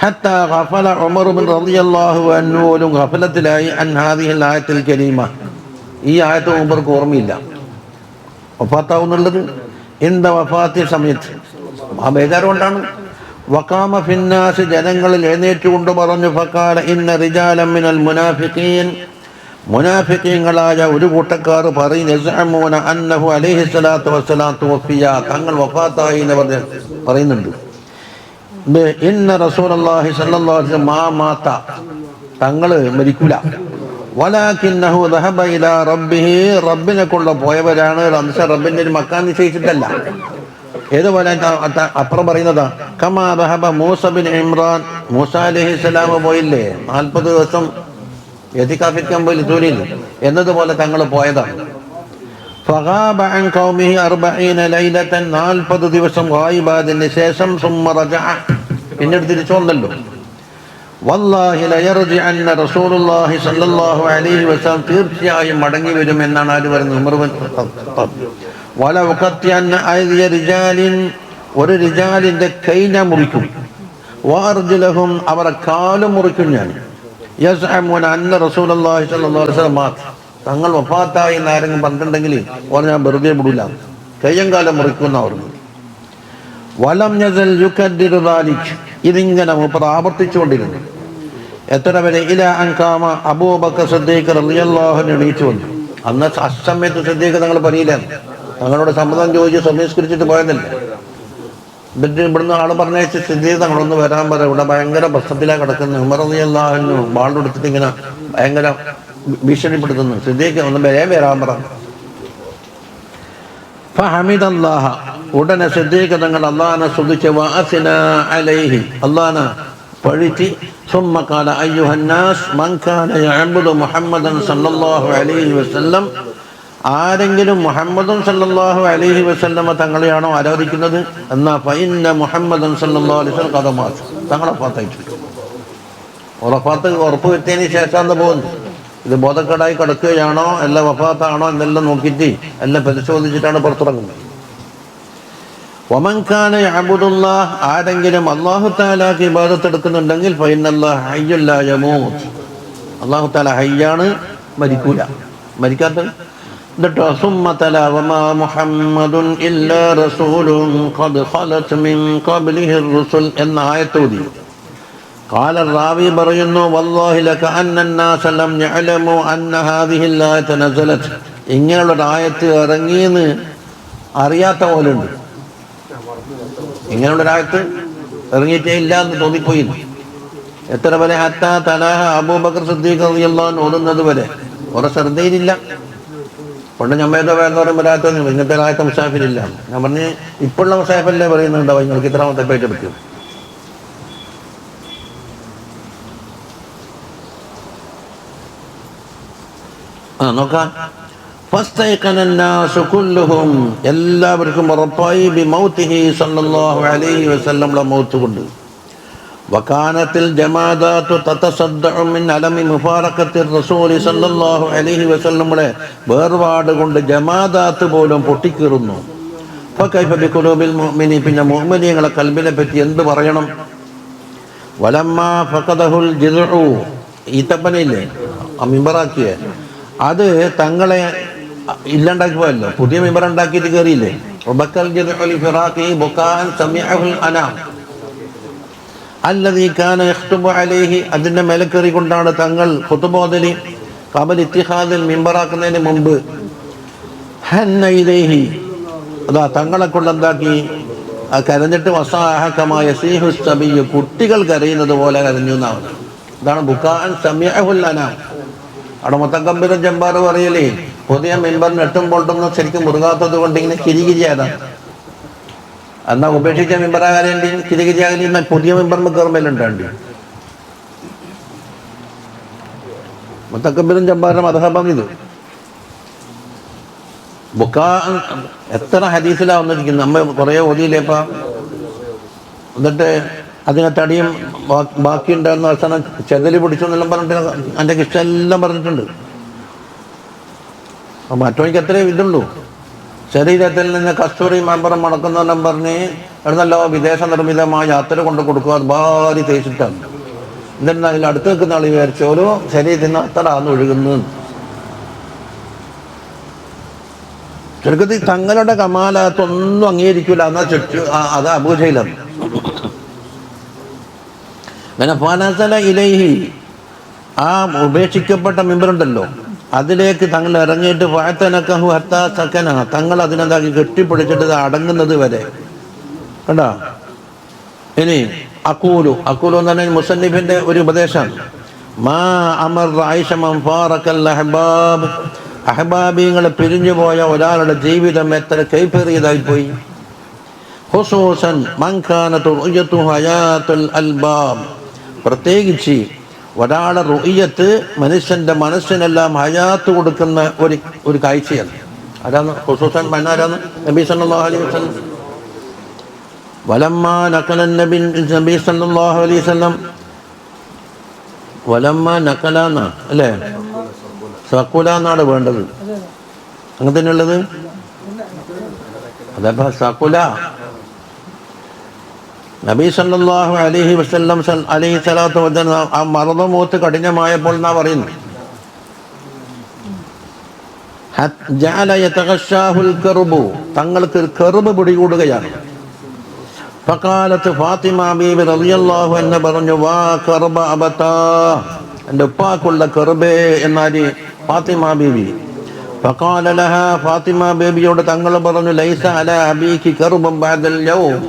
ഹത്താ ഗഫല ഉമർ ബിൻ റളിയല്ലാഹു അൻഹു, ഒരു ഗഫലത്തിലായി അൻ ഹാദിഹിൽ ആയത്തുൽ കരീമ, ഈ ആയത്ത് ഉമർക്ക് ഓർമ്മയില്ല വഫാത്താവുന്നുള്ളത്. ഇന്ദ വഫാത്തി സമയത്ത് ആ ബേജാറ് കൊണ്ടാണ്. വഖാമ ഫിന്നാസ്, ജനങ്ങളിൽ എഴുന്നേറ്റുകൊണ്ട് പറഞ്ഞു, ഫഖാല ഇന്ന റിജാലൻ മിനൽ മുനാഫിഖീൻ, മുനാഫിഖീങ്ങളായ ഒരു കൂട്ടക്കാർ പറയും, യസ്അമൂന അന്നഹു അലൈഹി സ്വലാത്തു വസ്സലാം തുവഫിയ, തങ്ങൾ വഫാത്തായി എന്ന് പറയുന്നുണ്ട്. ഇന്ന റസൂലുള്ളാഹി സ്വല്ലല്ലാഹു അലൈഹി വസല്ലം മാ മാത, തങ്ങള് മരിക്കൂല. വലാകിന്നഹു ദഹബ ഇലാ റബ്ബിഹി, റബ്ബിനെ കൊള്ള പോയവരാണ്. റബ്ബിന്റെ ഒരു മക്കാൻ നിശ്ചയിച്ചിട്ടല്ല. ഏതുപോലെ അപ്പുറം പറയുന്നതാ, കമാ ദഹബ മൂസ ബിൻ ഇമ്രാൻ, മൂസ അലൈഹിസ്സലാം പോയില്ലേ 40 ദിവസം എതികാഫിക്കാൻ പോയി ലിതൂനിൽ, എന്നതുപോലെ തങ്ങൾ പോയതാണ്. ഫഗാബ അൻ ഖൗമിഹി 40 ലൈലതൻ, 40 ദിവസം ഗായിബാദിന് ശേഷം സുമ്മ റജഅ, പിന്നീട് തിരിച്ചു വന്നല്ലോ. വല്ലാഹി ലയർജിഅന്ന റസൂലുള്ളാഹി സ്വല്ലല്ലാഹു അലൈഹി വസല്ലം, തീർച്ചയായും മടങ്ങി വരും എന്നാണ് ആര് പറയുന്നത്? Umar bin Khattab. വലൗ ഖത്തിഅന്ന അയ്ദിയ റിജാലിൻ, ഒരു റിജാലിന്റെ കൈ ഞാൻ മുറിക്കും. വഅർജുലഹും, അവരെ കാലും മുറിക്കും ഞാൻ. യസ്അമൂന അന്ന റസൂലുള്ളാഹി സ്വല്ലല്ലാഹു അലൈഹി വസല്ലം മാത്, തങ്ങൾ വഫാത്തായി എന്നാരെങ്കിലും പറഞ്ഞിട്ടുണ്ടെങ്കിൽ ഓനെ ഞാൻ വെറുതെ വിടൂല, കയ്യം കാലം മുറിക്കുന്ന പറഞ്ഞു. വലം യസൽ യുകദ്ദിറു ദാലിക്, ഇതിങ്ങനെ മൂപ്പർ ആവർത്തിച്ചുകൊണ്ടിരുന്നു. എത്ര വരെ? ഇല അൻകാമ അബൂബക്കർ സിദ്ദീഖ് റളിയല്ലാഹു അൻഹു എണീച്ചു വന്നു. അന്ന് അസമയത്ത് സിദ്ദീഖ് തങ്ങൾ പറയില്ലാന്ന്, തങ്ങളോട് സമ്മതം ചോദിച്ച് സംസ്കരിച്ചിട്ട് പോയതല്ലേ. എന്നിട്ട് ഇവിടുന്ന് ആള് പറഞ്ഞയച്ച് സിദ്ദീഖ് തങ്ങളൊന്ന് വരാൻ പറ, ഇവിടെ ഭയങ്കര പ്രശ്നത്തിലാണ് കിടക്കുന്നത്. ഉമർ റളിയല്ലാഹു അൻഹു വാളെടുത്തിട്ട് ഇങ്ങനെ ഭയങ്കര ഭീഷണിപ്പെടുത്തുന്നു. സിദ്ദീഖ് ഒന്ന് വരാൻ പറ. ഫഹമിദല്ലാഹ, ഉടനെ സിദ്ദീഖ് തങ്ങൾ അല്ലാഹനെ സ്തുതിച്ച്, വഅസ്ന അലൈഹി, അല്ലാഹനെ പഴിച്ച്. സുമ്മ ഖാല അയ്യുഹന്നാസ് മൻ കാന യഅബ്ദു മുഹമ്മദൻ സല്ലല്ലാഹു അലൈഹി വസല്ലം, ആരെങ്കിലും മുഹമ്മദൻ സല്ലല്ലാഹു അലൈഹി വസല്ലമ തങ്ങളെയാണോ ആരാധിക്കുന്നത്, എന്നാ ഫഇന്ന മുഹമ്മദൻ സല്ലല്ലാഹു അലൈഹി വസല്ലം ഖദ മാത, തങ്ങളെ വഫാത്തായിട്ടുണ്ട്. വഫാത്ത് ഉറപ്പ് വരുത്തിയതിന് ശേഷമാണ് പോകുന്നത്. ഇത് ബോധക്കേടായി കിടക്കുകയാണോ അല്ല വഫാത്താണോ എന്നെല്ലാം നോക്കിയിട്ട് എല്ലാം പരിശോധിച്ചിട്ടാണ് പുറത്തിറങ്ങുന്നത്. വമൻ കാന യഅബ്ദുല്ലാഹ്, ആരെങ്കിലും അല്ലാഹു തആലാക്ക് ഇബാദത്ത് എടുക്കുന്നുണ്ടെങ്കിൽ ഫഇന്നല്ലാഹ ഹയ്യുൻ ലാ യമൂത്ത്, അല്ലാഹു തആല ഹയ്യാണ്, മരിക്കൂല, മരിക്കാത്തത്. എന്നിട്ടോ സുമ്മ തല വമാ മുഹമ്മദുൻ ഇല്ലാ റസൂലുൻ ഖദ് ഖലത് മിൻ ഖബ്ലിഹി റുസുൽ എന്ന ആയത്തോതി. ഖാല റാവി പറയുന്നു വല്ലാഹി ലകഅന്ന അന്നാസ ലം യഅലമു അന്ന ഹാദിഹി ആയത നസലത്. ഇങ്ങനെയുള്ള ആയത്ത് ഇറങ്ങിയെന്ന് അറിയാത്ത പോലുണ്ട്. ഇങ്ങനെയുള്ളൊരായത്ത് ഇറങ്ങിയിട്ടേ ഇല്ല എന്ന് തോന്നിപ്പോയി. എത്ര വരെ ഹത്താ തലാഹ അബൂബക്കർ സിദ്ദീഖ് റളിയല്ലാഹു അൻഹു ഓതുന്നത് വരെ ഓരോ ശ്രദ്ധയിലില്ല. പണ്ട് ഞമ്മേതോ വേറെ വരാത്ത ഇങ്ങനത്തെ ആയത്ത മുസാഫിലില്ല. ഞാൻ പറഞ്ഞ് ഇപ്പോഴുള്ള മുസാഫല്ലേ പറയുന്നുണ്ടോ നിങ്ങൾക്ക് ഇത്രാമത്തെ പേറ്റ് പറ്റും. നോക്കാം. എല്ലാവർക്കും ഉറപ്പായി ബിമൗതിഹി സല്ലല്ലാഹു അലൈഹി വസല്ലം മൗത്ത് കൊണ്ട്. വകാനത്തിൽ ജമാഅത്തു തതസദ്ദഉ മിൻ അലമി മുഫാറഖത്തി റസൂലി സല്ലല്ലാഹു അലൈഹി വസല്ലമയുടെ വേർപാട് കൊണ്ട് ജമാഅത്ത് പോലും പൊട്ടിക്കീറുന്നു. ഫകൈഫ ബിഖുലൂബിൽ മുഅ്മിനി, പിന്നെ മുഅ്മിനീങ്ങളുടെ കൽബിനെ പറ്റി എന്ത് പറയണം? വലമ്മാ ഫഖദഹുൽ ജിദ്ഉ, ഈത്തപ്പനയില്ലേ ആ മിമ്പറാക്കിയ അത് തങ്ങളെ ഇല്ലാണ്ടാക്കി പോയല്ലോ, പുതിയ മിമ്പർ ഉണ്ടാക്കിയിട്ട് കയറിയില്ലേ. വബക്കൽ ജിദ്ഉ ലിഫിറാഖി ബുകാഅൻ സമിഅഹുൽ അനാം അല്ലദീ കാന യഖ്തുബു അലൈഹി, അതിൻ്റെ മേലക്കറി കൊണ്ടാണ് തങ്ങൾ ഖുതുബ ഓതലി. ഖബൽ ഇത്തിഖാദിൽ മിമ്പറാക്കുന്നതിന് മുമ്പ് ഹന്ന ഇലൈഹി, അതാ തങ്ങളെ കൊണ്ട് എന്താക്കി കരഞ്ഞിട്ട് വസാഹകമായ സീഹു സബിയ്യ്, കുട്ടികൾ കരയുന്നത് പോലെ കരഞ്ഞു എന്നാണ്. ഇതാണ് ബുകാഅൻ സമിഅഹുൽ അനാം. അവിടെ മുത്തക്കബ്ബിറും ജബ്ബാർ പറയലേ പുതിയ മിമ്പറിന് 8 ബോൾട്ടൊന്നും ശരിക്കും മുറുകാത്തത് കൊണ്ട് ഇങ്ങനെ കിരികിരിയാതാണ്. എന്നാ ഉപേക്ഷിച്ച മെമ്പറാകാരേണ്ടി കിരികിരിയാകലി പുതിയ മെമ്പറിന് കയറുമ്പോഴുണ്ടാണ്ട്. മുത്തക്കബ്ബിറും ജബ്ബാറിന്റെ മദ്ഹബാണ് ഇത്. എത്ര ഹദീസിലാണ് വന്നിരിക്കുന്നത്. നമ്മൾ കുറേ ഓതിയില്ലേപ്പ. എന്നിട്ട് അതിനെ തടിയും ബാക്കിയുണ്ടായിരുന്ന അവസാനം ചെതല് പിടിച്ചു എന്നെല്ലാം പറഞ്ഞിട്ട് എൻ്റെ ഇഷ്ടമെല്ലാം പറഞ്ഞിട്ടുണ്ട്. അപ്പം മറ്റോനിക്ക് എത്രയേ ഇതുള്ളൂ. ശരീരത്തിൽ നിന്ന് കസ്തൂരി മെമ്പറും മണക്കുന്നെല്ലാം പറഞ്ഞ് എഴുന്നല്ലോ വിദേശ നിർമ്മിതമായ യാത്ര കൊണ്ട് കൊടുക്കുക, അത് ഭാരി തേച്ചിട്ടാണ്. എന്നിട്ട് അതിൽ അടുത്ത് നിൽക്കുന്ന ആൾ വിചാരിച്ചോലോ ശരീരത്തിൽ നിന്ന് അത്ര ആന്ന് ഒഴുകുന്നു. ചുരുക്കത്തിൽ തങ്ങളുടെ കമാലത്തൊന്നും അംഗീകരിക്കില്ല. എന്നാൽ അത് അബൂജഹലാണ്. അങ്ങനെ ഫനസല ഇലൈഹി, ആ ഉപേക്ഷിക്കപ്പെട്ട മെമ്പറുണ്ടല്ലോ അതിലേക്ക് തങ്ങൾ ഇറങ്ങിയിട്ട് ഫഅതനകഹു ഹത്താ സകന, തങ്ങൾ അതിനെന്താക്കി കെട്ടിപ്പിടിച്ചിട്ട് അടങ്ങുന്നത് വരെ കണ്ടാ. ഇനി അഖൂലു എന്ന് പറഞ്ഞാൽ മുസന്നിഫിന്റെ ഒരു ഉപദേശമാണ്. മാ അമർ ആയിഷ മൻ ഫാറഖൽ അഹ്ബാബ്, അഹ്ബാബികളെ പിരിഞ്ഞു പോയ ഒരാളുടെ ജീവിതം എത്ര കൈപ്പേറിയതായിപ്പോയി. ഖുസൂസൻ മൻ കാനതു റുയതു ഹയാത്തുൽ അൽബാബ്, പ്രത്യേകിച്ച് ഒരാളെ റുഇയത്ത് മനുഷ്യന്റെ മനസ്സിനെല്ലാം ഹയാത്ത് കൊടുക്കുന്ന ഒരു കാഴ്ചയാണ്. ആരാണ് ഖുസൂസൻ? മന്നാരാണ്? നബി സല്ലല്ലാഹു അലൈഹി വസല്ലം. വലമ്മാ നഖല നബി സല്ലല്ലാഹു അലൈഹി വസല്ലം, വലമ്മാ നഖലാന അല്ലേ, സഖുല എന്നാണ് വേണ്ടത്. അങ്ങനെ തന്നെയുള്ളത്. അതപ്പോ സഖുല നബി സല്ലല്ലാഹു അലൈഹി വസല്ലം അലൈഹി സ്വലാത്തു വസ്സലാം ആ മറന്നുമൂത്ത് കഠിനമായപ്പോൾ എന്നാ പറയുന്നു ജഅല യതഗശാഹുൽ കർബു, തങ്ങൾക്ക് കർബ് പിടികൂടുകയാണ്. ഫഖാലത്ത് ഫാത്തിമ ബീബി റളിയല്ലാഹു അൻഹ പറഞ്ഞു വാ കർബ അബതാ, എൻ്റെ ഉപ്പാക്കുള്ള കർബേ എന്നാല് ഫാത്തിമ ബീബി. ഫഖാല ലഹ, ഫാത്തിമ ബീബിയോട് തങ്ങൾ പറഞ്ഞു ലൈസ അലാ അബീകി കർബുൻ ബഅദൽ യൗം,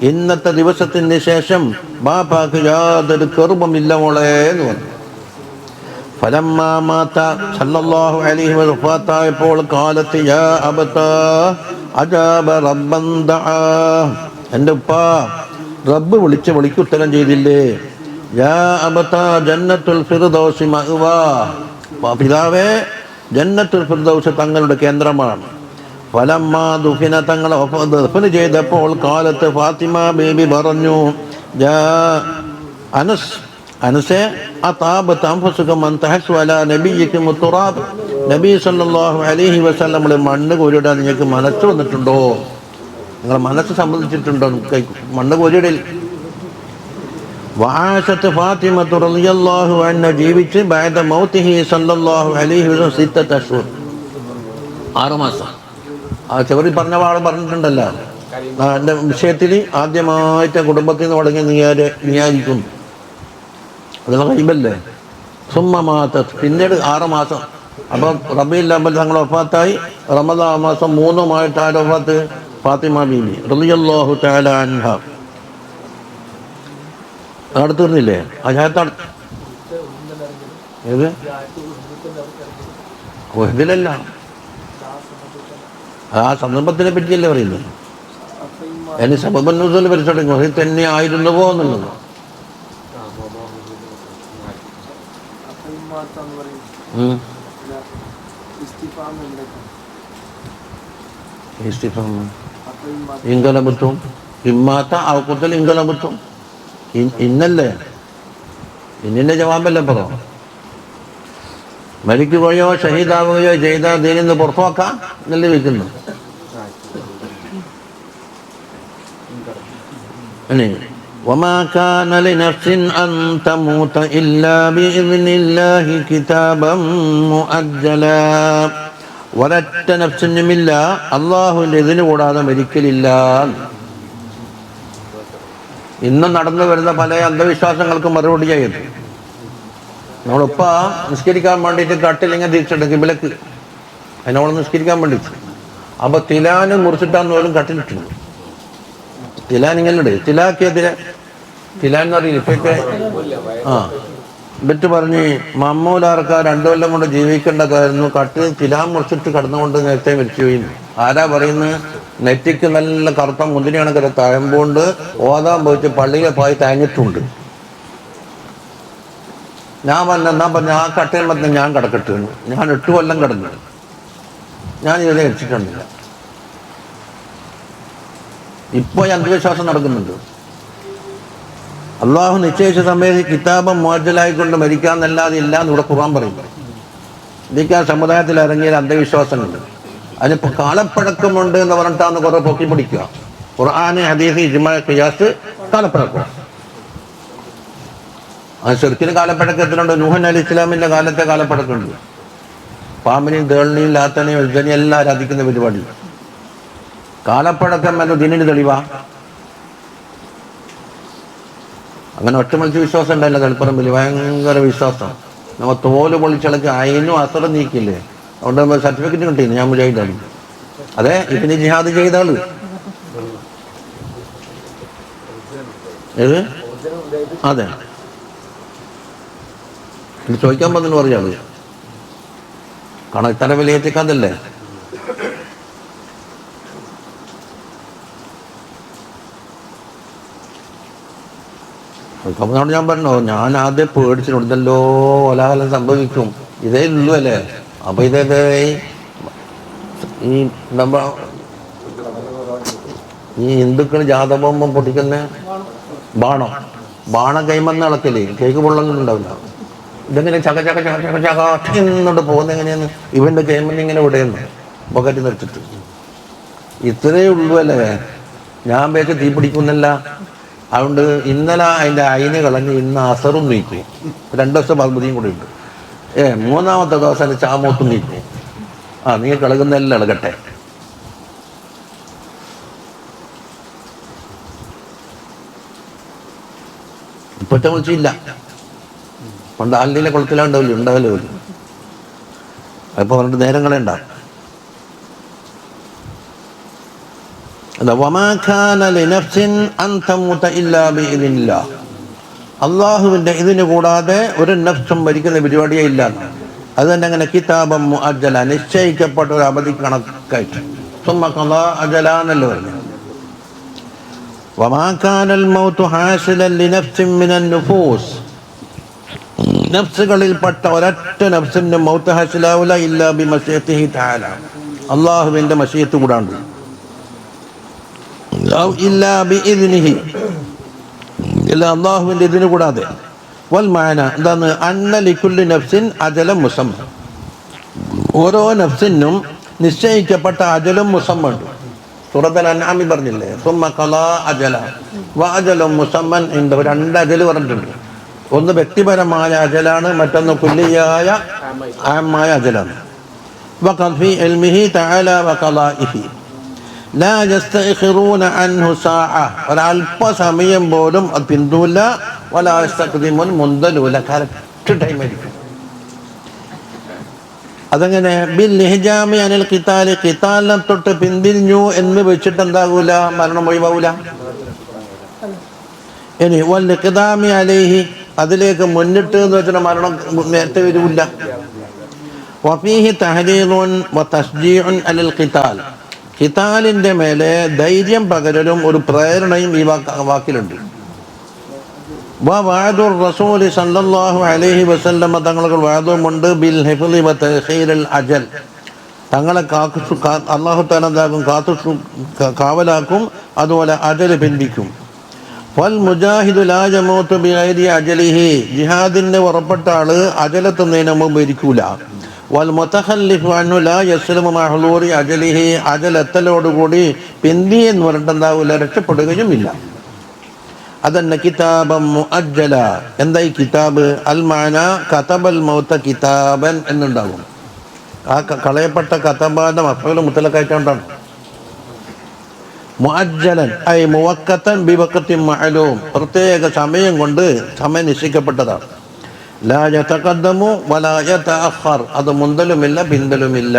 ഇന്നത്തെ ദിവസത്തിന് ശേഷം ബാപ്പാക്ക് യാതൊരു കർബുമില്ല മോളെ എന്ന് പറഞ്ഞു. ഫലമ്മാ മാത സല്ലല്ലാഹു അലൈഹി വസല്ലം ഖാലത്ത് യാ അബതാ അജാബ റബ്ബൻ ദആ, എൻ്റെ ഉപ്പ റബ്ബ് വിളിക്ക് ഉത്തരം ചെയ്തില്ലേ. യാ അബതാ ജന്നത്തുൽ ഫിർദൗസി മഅവാ, പിതാവേ ജന്നത്തുൽ ഫിർദൗസ് തങ്ങളുടെ കേന്ദ്രമാണ്. ഫലമ്മാ ദുഫിന, തങ്ങളെ ദഫന ചെയ്തപ്പോൾ കാലത്ത് ഫാത്തിമ ബേബി പറഞ്ഞു യാ അനസ്, അനസേ അതാബത അൻഫുസുകും അൻ തഹസ്സു അലാ നബിയിക്കും തുറാബ്, നബി സല്ലല്ലാഹു അലൈഹി വസല്ലമയുടെ മണ്ണ് കോരിയിടാൻ നിങ്ങൾക്ക് മനസ്സ് വന്നിട്ടുണ്ടോ? നിങ്ങളെ മനസ്സ് സംബന്ധിച്ചിട്ടുണ്ടോ? മണ്ണ് കോരിയിടൽ വആശത്ത് ഫാത്തിമത്തു റളിയല്ലാഹു അൻഹ ജീവിച്ച് ബഅദ മൗതിഹി സല്ലല്ലാഹു അലൈഹി വസല്ലം 6 അശ്ഹുർ, 6 മാസം. ആ ചെവറി പറഞ്ഞ ആൾ പറഞ്ഞിട്ടുണ്ടല്ലോ, എൻ്റെ വിഷയത്തിൽ ആദ്യമായിട്ട് കുടുംബത്തിൽ നിന്ന് തുടങ്ങി നീയായിരിക്കും, അതെല്ലാം കഴിയുമ്പല്ലേ. സുമ്മമാത്തത്, പിന്നീട് 6 മാസം. അപ്പം റബീഉൽ അവ്വൽ തങ്ങൾ വഫാത്തായി. റമദാൻ മാസം 3 ആര് വഫാത്ത്? ഫാത്തിമ ബീവി റളിയല്ലാഹു തആല അൻഹ. അടുത്ത് തീർന്നില്ലേ? അജാത്താണ് ഏത് ഇതിലല്ല, ആ സന്ദർഭത്തിനെ പറ്റിയല്ലേ പറയുന്നത്. അതിന് സബബുൻ നുസൂൽ പരിശോധിക്കും, അത് തന്നെ ആയിരുന്നുവോ എന്നുള്ളത്. ഇങ്കലബുത്തും ഇമ്മാത്ത അവക്കുത്തൽ ഇങ്കലബുത്തും ഇന്നല്ലേ, ഇന്നിൻ്റെ ജവാബല്ലേ പറ. മരിക്കുകയോ ഷഹീദാവുകയോ ചെയ്താൽ ദീനിൽ നിന്ന് പുറത്തുവെക്കാം എന്നല്ലേ വയ്ക്കുന്നു. وما كان لنفس أن تموت إلا بإذن الله كتابا مؤجلا. ഒരൊറ്റ നഫ്സിനുമില്ല അള്ളാഹുവിൻ്റെ ഇതിന് കൂടാതെ മരിക്കലില്ല. ഇന്ന് നടന്നു വരുന്ന പല അന്ധവിശ്വാസങ്ങൾക്കും മറുപടി ചെയ്യുന്നു. നമ്മളിപ്പ നിസ്കരിക്കാൻ വേണ്ടിയിട്ട് കട്ടിലിങ്ങനെ തിരിച്ചിട്ട് കിബിലക്ക് അതിനോട് നിസ്കരിക്കാൻ വേണ്ടിയിട്ട്, അപ്പോൾ തിലാന് മുറിച്ചിട്ടാന്ന് പോലും കട്ടിലിട്ടുണ്ട്. തിലാൻ ഇങ്ങനെ തിലാക്കിയതിന് തിലാൻ എന്ന് അറിയില്ല ഇപ്പൊക്കെ. എന്നിട്ട് പറഞ്ഞ് മമ്മൂലാർക്കാർ 2 കൊല്ലം കൊണ്ട് ജീവിക്കേണ്ടതായിരുന്നു, കട്ടിൽ തിലാൻ മുറിച്ചിട്ട് കടന്നുകൊണ്ട് നേരത്തെ മരിച്ചു പോയി. ആരാ പറയുന്നത്? നെറ്റിക്ക് നല്ല കറുത്ത മുന്തിരി കണക്കിന് തഴമ്പുകൊണ്ട് ഓതാൻ പോയിട്ട് പള്ളിയിലെ പോയി തേങ്ങിട്ടുണ്ട്. ഞാൻ എന്നാ പറഞ്ഞ ആ കട്ടയിൽ മൊത്തം ഞാൻ കിടക്കട്ടെ, ഞാൻ 8 കൊല്ലം കിടന്നു, ഞാൻ ഇതിനെ വെച്ചിട്ടുണ്ടില്ല. ഇപ്പോൾ ഈ അന്ധവിശ്വാസം നടക്കുന്നുണ്ട്. അള്ളാഹു നിശ്ചയിച്ച സമയത്ത് കിതാബം മുഅജ്ജലായിക്കൊണ്ട് മരിക്കാന്നല്ലാതെ ഇല്ല എന്ന് ഇവിടെ ഖുർആൻ പറയും. ഇതൊക്കെ ആ സമുദായത്തിൽ ഇറങ്ങിയ അന്ധവിശ്വാസങ്ങളുണ്ട്. അതിനിപ്പോൾ കാലപ്പഴക്കമുണ്ട് എന്ന് പറഞ്ഞിട്ടാണ് കുറെ പൊക്കി പിടിക്കുക. ഖുർആന്, ഹദീസ്, ഇജ്മാ, ഖിയാസ് കാലപ്പഴക്കം. ആ ശിർക്കിന് കാലപ്പഴക്കത്തിലുണ്ട്. നൂഹ് അലൈഹി ഇസ്ലാമിൻ്റെ കാലത്തെ കാലപ്പഴക്കമുണ്ട്. പാമ്പിനെയും തേളിനെയും ലാത്തനെയും ഉജ്ജനെയും എല്ലാം ആരാധിക്കുന്ന പരിപാടി. കാലപ്പഴക്കം എന്ന ദിനിന് തെളിവാ. അങ്ങനെ ഒറ്റമത്സ്യ വിശ്വാസം ഉണ്ടല്ലോ തളിപ്പറമ്പിൽ, ഭയങ്കര വിശ്വാസം. നമ്മൾ തോല് പൊളിച്ചിളക്ക് അതിനും അസർ നീക്കില്ലേ, അതുകൊണ്ട് സർട്ടിഫിക്കറ്റ് കിട്ടിയില്ല ഞാൻ മുജാഹിദാണ്. അതെ, ഇതിന് ജിഹാദ് ചെയ്ത ആള്. ഏത്? അതെ, ഇത് ചോദിക്കാൻ പറഞ്ഞു പറയാള്. കാരണം ഇത്ര വിലയെത്തിക്കാതല്ലേ. അതുകൊണ്ട് ഞാൻ പറഞ്ഞോ, ഞാൻ ആദ്യം പേടിച്ചിട്ടുണ്ടല്ലോ ഒലാകാലം സംഭവിക്കും, ഇതേ ഉള്ളൂ അല്ലേ. അപ്പൊ ഇതേ ഈ ഹിന്ദുക്കൾ ജാതബോംബം പൊട്ടിക്കുന്ന ബാണം കൈമന്ന് ഇളക്കല്, കേക്ക് പൊള്ളൊന്നും ഉണ്ടാവില്ല. ഇതെങ്ങനെ ചക ചക ചക ചക ചകാന്നോട്ട് പോകുന്ന എങ്ങനെയാന്ന് ഇവന്റെ കൈമന്ന് ഇങ്ങനെ വിടയുന്നു പൊക്കറ്റ് നിർത്തിട്ട്. ഇത്രയേ ഉള്ളൂ അല്ലേ. ഞാൻ പേച്ച് തീ പിടിക്കുന്നല്ല. അതുകൊണ്ട് ഇന്നലെ അതിൻ്റെ അയിന് കളഞ്ഞ് ഇന്ന് അസറും നീക്കും. 2 ദിവസം പകുതിയും കൂടി ഉണ്ട്. 3ാമത്തെ ദിവസം ചാമോത്തും നീക്കും. നീ കളകുന്നെല്ലാം ഇളകട്ടെ. ഇപ്പോഴത്തെ വിളിച്ചില്ല. പണ്ട് ആലിലെ കുളത്തിലുണ്ടാവില്ല, ഉണ്ടാവില്ല പോലും. അപ്പോൾ പറഞ്ഞിട്ട് നേരങ്ങളെ ഉണ്ടാവും. അള്ളാഹുവിൻ്റെ ഇതിന് കൂടാതെ ഒരു നഫ്സും മരിക്കുന്ന പരിപാടിയേ ഇല്ല. അത് തന്നെ അങ്ങനെ കിതാബം മുഅജ്ജല, നിശ്ചയിക്കപ്പെട്ട ഒരു അവധി കണക്കായിട്ട്. സുമ്മ ഖളാ അജല എന്നല്ലേ പറഞ്ഞു. വമാ കാനൽ മൗതു ഹാസിലൻ ലിനഫ്സിൻ മിനൻ നുഫൂസ്, നഫ്സുകളിൽപ്പെട്ട ഒരൊറ്റ നഫ്സിന്റെ മൗത്ത് ഹാസിലാവില്ല ഇല്ലാ ബിമശിയത്തിഹി തആല, അള്ളാഹുവിൻ്റെ മശിയത്ത് കൂടാണ്ട്. ഇല്ലാ ബിഇദ്നിഹി, ഇല്ല അള്ളാഹുവിൻ്റെ ഇതിന് കൂടാതെ. വൽ മഅന എന്താണ്? അന്ന ലികുല്ലി നഫ്സിൻ അജലൻ മുസമ്മ, ഓരോ നഫ്സിനും നിശ്ചയിക്കപ്പെട്ട അജലും മുസമ്മ ഉണ്ട്. സൂറത്തുൽ അൻആമിൽ പറഞ്ഞില്ലേ, സുമ്മ ഖളാ അജല വ അജലുൻ മുസമ്മൻ ഇൻദഹു. രണ്ട് അജല് പറഞ്ഞിട്ടുണ്ട്. ഒന്ന് വ്യക്തിപരമായ അജലാണ്, മറ്റൊന്ന് കുല്ലിയായ ആമായ അജലാണ്. വഖദ് ഫീ ഇൽമിഹി തആല വഖളാഇഹി ലാ യസ്തഅഖിറൂന അൻഹു സാഅ. ഒരല്പ സമയം പോലും അത് പിന്തൂല. വലാ യസ്തഖ്ദിമുൻ മുന്തലൂല. കറക്റ്റ് ടൈം ആയിരിക്കും. അതങ്ങനെ ബിൽ ഇഹ്ജാമി അനിൽ ഖിതാലി, ഖിതാലിനെ തൊട്ട് പിന്തിരിഞ്ഞു എന്ന് വെച്ചിട്ട് എന്താകൂല, മരണം ഒഴിവാകൂല. ഇനി വൽ ഇഖ്ദാമി അലൈഹി, അതിലേക്ക് മുന്നിട്ട് എന്ന് വെച്ചിട്ട് മരണം നേരത്തെ വരില്ല. വഫീഹി തഹ്ദീറുൻ വതശ്ജീഉൻ അലൽ ഖിതാൽ, ഖിതാലിന്റെ മേലെ ധൈര്യം പകരലും ഒരു പ്രേരണയും ഈ വാക്കിലുണ്ട്. വഅദുർ റസൂൽ സല്ലല്ലാഹു അലൈഹി വസല്ലം, തങ്ങൾക്ക് വാദവുമുണ്ട് ബിൽ ഹിഫ്ളി വതഖീറിൽ അജൽ, തങ്ങളെ അല്ലാഹു തആല എന്താക്കും, കാവലാക്കും, അതുപോലെ അജൽ പിന്തിക്കും. വൽ മുജാഹിദു ലാ യമൂതു ബിഗൈരി അജലിഹി, ജിഹാദിന് ഉറപ്പെട്ട ആള് അജലെത്തുന്നതിന് മുമ്പ് മരിക്കൂല. വൽ മുതഖല്ലിഫു അൻഹു ലാ യസ്ലമു മഹ്ലൂരി അജലിഹി, അജലെത്തലോടുകൂടി പിന്തി എന്ന് പറഞ്ഞിട്ട് എന്താവില്ല, രക്ഷപ്പെടുകയും ഇല്ല. അതന്നെ കിതാബൻ മുഅജ്ജല. എന്താ ഈ കിതാബ്? അൽ മാന കതബൽ മൗത കിതാബൻ എന്നുണ്ടാകും. ആ കളയപ്പെട്ട കതബാന്റെ മഫ്ഊൽ മുത്തലക്കായിട്ടാണ്. മുഅജ്ജലൻ ഐ മുവക്കത്തൻ ബിവഖത്തിൻ മഅലൂം, പ്രത്യേക സമയം കൊണ്ട് സമയം നിശ്ചയിക്കപ്പെട്ടതാണ്. ലാ യതഖദ്ദമു വലാ യതഅഖർ, അത് മുന്തലുമില്ല പിന്തലുമില്ല.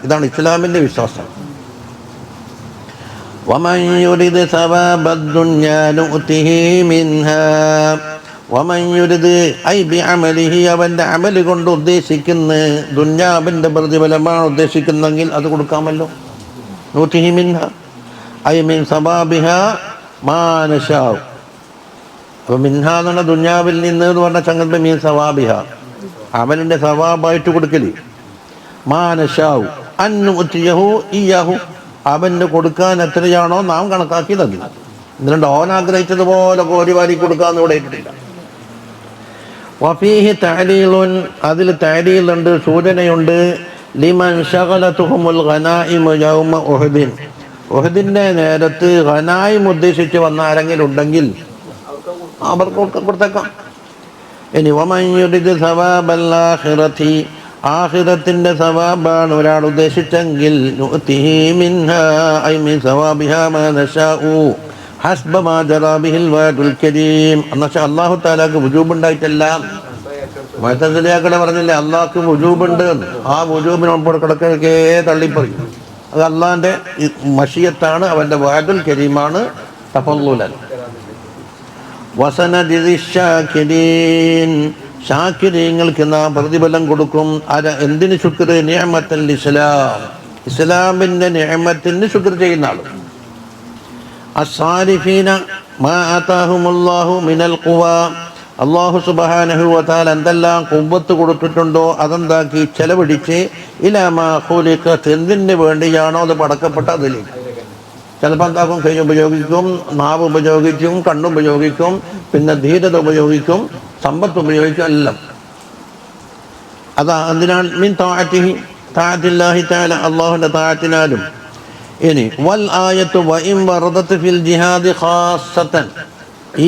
ഇതാണ് ഇസ്ലാമിന്റെ വിശ്വാസം. വമൻ യുരിദ് സവാബദ് ദുനിയാ നുഅതിഹി മിൻഹാ, വമൻ യുരിദ് ഐ ബിഅമലിഹി, അവന്റെ അമൽ കൊണ്ട് ഉദ്ദേശിക്കുന്ന ദുനിയാവിന്റെ പ്രതിഫലമാണ് ഉദ്ദേശിക്കുന്നെങ്കിൽ അത് കൊടുക്കാമല്ലോ. നുഅതിഹി മിൻഹാ ഐ മിൻ സവാബിഹാ മാ നശാഉ. അപ്പോൾ മിൻഹ എന്ന് പറഞ്ഞാൽ ദുനിയാവിൽ നിന്ന് എന്ന് പറഞ്ഞ സങ്കല്പം മീൻ സവാബിഹ, അമലിന്റെ സവാബായിട്ട് കൊടുക്കല്. മാ നശാഉ അൻ നുഅതിയഹു ഇയ്യാഹു, അവന് കൊടുക്കാൻ എത്രയാണോ നാം കണക്കാക്കിയത്. എന്നിട്ട് ഓൻ ആഗ്രഹിച്ചതുപോലെ കോരിവാരി കൊടുക്കാന്ന് ഇവിടെ ഇട്ടിട്ടില്ല. വഫീഹി തഅലീലുൻ, അതിൽ തഅലീലുണ്ട്, സൂചനയുണ്ട്. ലിമൻ ശഗലതുഹുമുൽ ഗനായിമു യൗമ ഉഹദിൻ, ഉഹദിന്റെ നേരത്ത് ഗനായിം ഉദ്ദേശിച്ച് വന്ന ആരെങ്കിലും ഉണ്ടെങ്കിൽ അവർക്ക് കൊടുത്തേക്കാം. ഇനി വമൻ യുരിദ് സവാബൽ ആഖിറതി, ആഖിറത്തിന്റെ സവാബാണ് ഒരാൾ ഉദ്ദേശിച്ചെങ്കിൽ നുഅതിഹി മിൻഹാ ഐ മിൻ സവാബിഹാ മാ നശാഉ ഹസ്ബ മാ ജറാ ബിഹിൽ വഅദുൽ കരീം. എന്നുവെച്ചാൽ അല്ലാഹു തആലക്ക് വുജൂബ് ഉണ്ടായിട്ടല്ല. മുഅ്തസിലിയാക്കളെ പറഞ്ഞില്ലേ അല്ലാഹുക്ക് വുജൂബുണ്ട്, ആ വുജൂബിനോട് കിടക്കേ തള്ളിപ്പറയും. അത് അള്ളാഹിന്റെ മഷിയത്താണ്, അവന്റെ വഅദുൽ കരീമാണ്. തഫള്ളുലൻ വസനജിദി ശാകിരീൻ, ശാകിരീങ്ങൾക്ക് നാം പ്രതിഫലം കൊടുക്കും. എന്തിന് ശുക്ർ? നിഅമത്തുൽ ഇസ്ലാം, ഇസ്ലാമിന്റെ നിഅമത്തിന് ശുക്ർ ചെയ്യുന്ന ആൾ. അസ്സാരിഫീന മാ ആതാഹുമുല്ലാഹു മിനൽ ഖുവാ, അല്ലാഹു സുബ്ഹാനഹു വ തആല എന്തെല്ലാം ഖുവ്വത്ത് കൊടുത്തിട്ടുണ്ടോ അതെന്താക്കി ചെലവഴിച്ച് ഇലാ മാ ഖുലിഖത്, എന്തിന് വേണ്ടിയാണോ അത് പടക്കപ്പെട്ട അതിലേക്ക്. ചിലപ്പോൾ എന്താക്കും, കൈ ഉപയോഗിക്കും, നാവ് ഉപയോഗിക്കും, കണ്ണുപയോഗിക്കും, പിന്നെ ധീരത ഉപയോഗിക്കും, സമ്പത്ത് ഉപയോഗിക്കും, എല്ലാം. അതാ എന്തിനാണ്? മിൻ തആതിഹി, തആത്തില്ലാഹി തആല, അല്ലാഹുവിന്റെ തആത്തിനാലും. ഇനി വൽ ആയത്തു വഇൻ വറദത് ഫിൽ ജിഹാദി ഖാസ്സതൻ,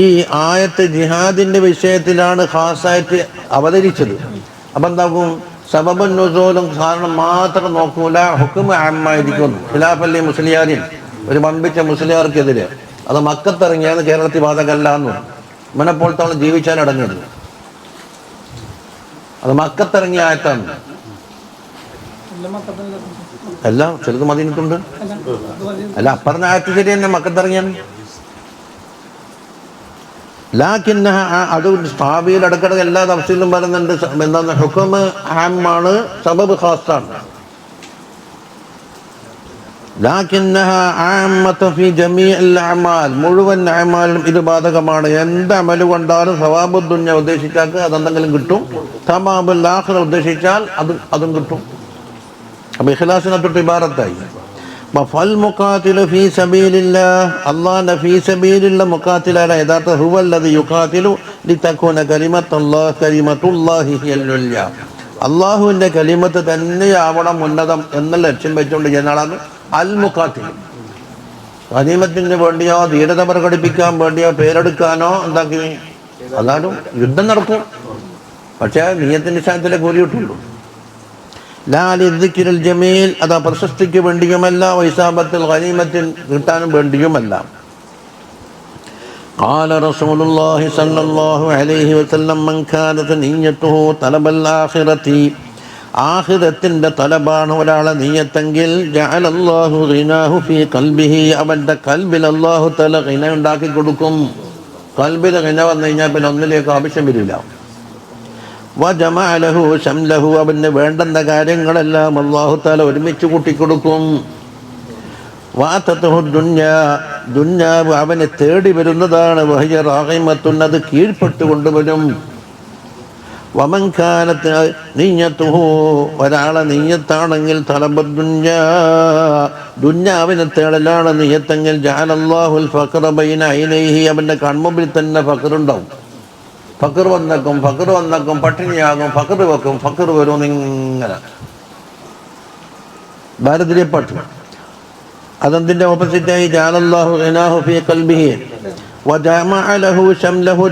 ഈ ആയത്ത് ജിഹാദിന്റെ വിഷയത്തിലാണ് ഖാസായിട്ട് അവതരിച്ചത്. അപ്പം എന്താക്കും, സബബുൻ നുസൂലും കാരണം മാത്രം നോക്കൂല, ഹുക്മ് ആമ്മായിരിക്കും. ഖിലാഫല്ലി മുസ്ലിയാരിൻ, ഒരു വമ്പിച്ച മുസ്ലിയാർക്കെതിരെ അത് മക്കത്തിറങ്ങിയാണ് കേരളത്തിൽ ബാധകല്ല എന്ന്. ഇവനെപ്പോലത്തോളം ജീവിച്ചാൽ അടങ്ങരുത്. അത് മക്കത്തിറങ്ങിയ ആയത്താണ്. എല്ലാം ചിലത് മദീനത്തുണ്ട്. അല്ല, അപ്പറഞ്ഞ ആയത്ത് ശരി തന്നെ, മക്കത്തിറങ്ങിയാണ്. ലാക്കിന്ന അത് സ്ഥാപിയിൽ അടക്കട എല്ലാ തഫ്സീലും പറയുന്നുണ്ട്. എന്താണ്? ഹുക്മ് ആമാണ്, സബബ് ഖാസാണ്. മുഴുവൻ അമാലും ഇത് ബാധകമാണ്. എന്ത് അമല് കൊണ്ടാലും സവാബു ദുനിയ ഉദ്ദേശിച്ചാൽ അതെന്തെങ്കിലും കിട്ടും, സവാബുൽ ആഖിറ ഉദ്ദേശിച്ചാൽ അതും കിട്ടും. അപ്പൊ ഇഖ്ലാസിനെ തൊട്ട് ഇബാറത്തായി. ഫൽ മുഖാതിലു ഫീ സബീലില്ലാഹ്, അല്ലാഹുവിന്റെ ഫീ സബീലില്ല മുഖാതിലാണ് യഥാർത്ഥ ഹുവല്ലദി യുഖാതിലു ലിതകൂന കലിമത്തുല്ലാഹി ഹിയൽ ഉല്യ, അല്ലാഹുവിന്റെ കലിമത്ത് തന്നെയാവണം ഉന്നതം എന്ന ലക്ഷ്യം വെച്ചുകൊണ്ട് ചെയ്യുന്ന ആളാണ് അൽ മുഖാതിൽ. ഗനീമത്തിന് വേണ്ടിയോ ധീരത പ്രകടിപ്പിക്കാൻ വേണ്ടിയോ പേരെടുക്കാനോ എന്താക്കി അതാലും യുദ്ധം നടക്കും, പക്ഷേ നീയത്തിന്റെ സ്ഥാനത്തിലെ കൂലി കിട്ടുള്ളൂ. ലാലിദ്ദിക്കിൽ ജമീൽ, അതാ പ്രശസ്തിക്ക് വേണ്ടിയുമല്ല, വൈസാബത്തിൽ ഗനീമത്തിൽ കിട്ടാനും വേണ്ടിയുമല്ല. قال رسول الله صلى الله عليه وسلم من كانت نيته طلب الآخرة, ആഖിറത്തിന്റെ തലബാണ് ഒരാളെ നീയത്തെങ്കിൽ ജഅലല്ലാഹു ഗിനാഹു ഫീ ഖൽബിഹി, അവന്റെ കൽബിൽ അല്ലാഹു തആല ഗിന ഉണ്ടാക്കി കൊടുക്കും. കൽബിൽ ഗിന വന്നു കഴിഞ്ഞാൽ പിന്നെ ഒന്നിലേക്ക് ആവശ്യം വരില്ല. വജമഅ ലഹു ശംലഹു, അവന് വേണ്ടുന്ന കാര്യങ്ങളെല്ലാം അല്ലാഹു തആല ഒരുമിച്ച് കൂട്ടിക്കൊടുക്കും. വഅതതഹു ദുനിയാ, ദുനിയാവ് അവനെ തേടി വരുന്നതാണ്. വഹിയ റാഗിമത്തുൻ, അത് കീഴ്പ്പെട്ട് കൊണ്ടുവരും. വമൻ കാനത്ത് നിയ്യത്തുഹു, ഒരാളെ നിയ്യത്താണെങ്കിൽ തലബദ് ദുനിയാ, ദുനിയാവിനെ തേടലാണ് നിയ്യത്തെങ്കിൽ ജഅലല്ലാഹുൽ ഫഖറ ബൈന ഐനൈഹി, അവൻ്റെ കൺമുമ്പിൽ തന്നെ ഫഖറുണ്ടാവും. ഫഖർ വന്നേക്കും, പട്ടിണിയാകും, ഫഖർ വെക്കും, ഫഖർ വരും, ഇങ്ങനെ ദാരിദ്ര്യപ്പെട്ടു. അതെന്തിൻ്റെ ഓപ്പോസിറ്റായി ജഅലല്ലാഹു ഗിനാഹു ഫീ ഖൽബിഹി വജമഅ ലഹു ശംലഹു,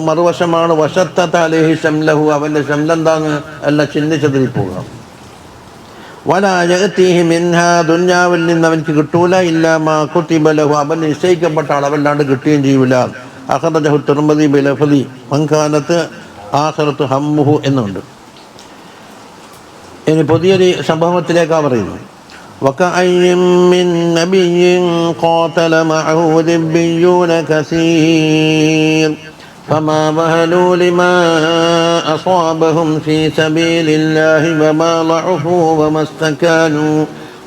മറുവശമാണ് വശത്തത അലൈഹി ശംലഹു, അവൻ്റെ ശംലെന്താണ് എല്ലാം ചിന്നിച്ചതിൽ പോകണം. വലാ യഅതീഹി മിൻഹാ, ദുനിയാവിൽ നിന്ന് അവൻക്ക് കിട്ടൂല ഇല്ലാ മാ കുതിബ ലഹു, അവൻ നിശ്ചയിക്കപ്പെട്ട അളവല്ലാണ്ട് കിട്ടുകയും ചെയ്യൂല. അഖറജഹു തിർമിദി ബിലഫ്ളി മൻ കാനത്ത് ആഖിറത്തു ഹമ്മുഹു എന്നുണ്ട്. ഇനി പുതിയൊരു സംഭവത്തിലേക്കാണ് പറയുന്നത്. وكأي من نبي قاتل معه ربيون كثير فما وهنوا لما أصابهم في سبيل الله وما ضعفوا وما استكانوا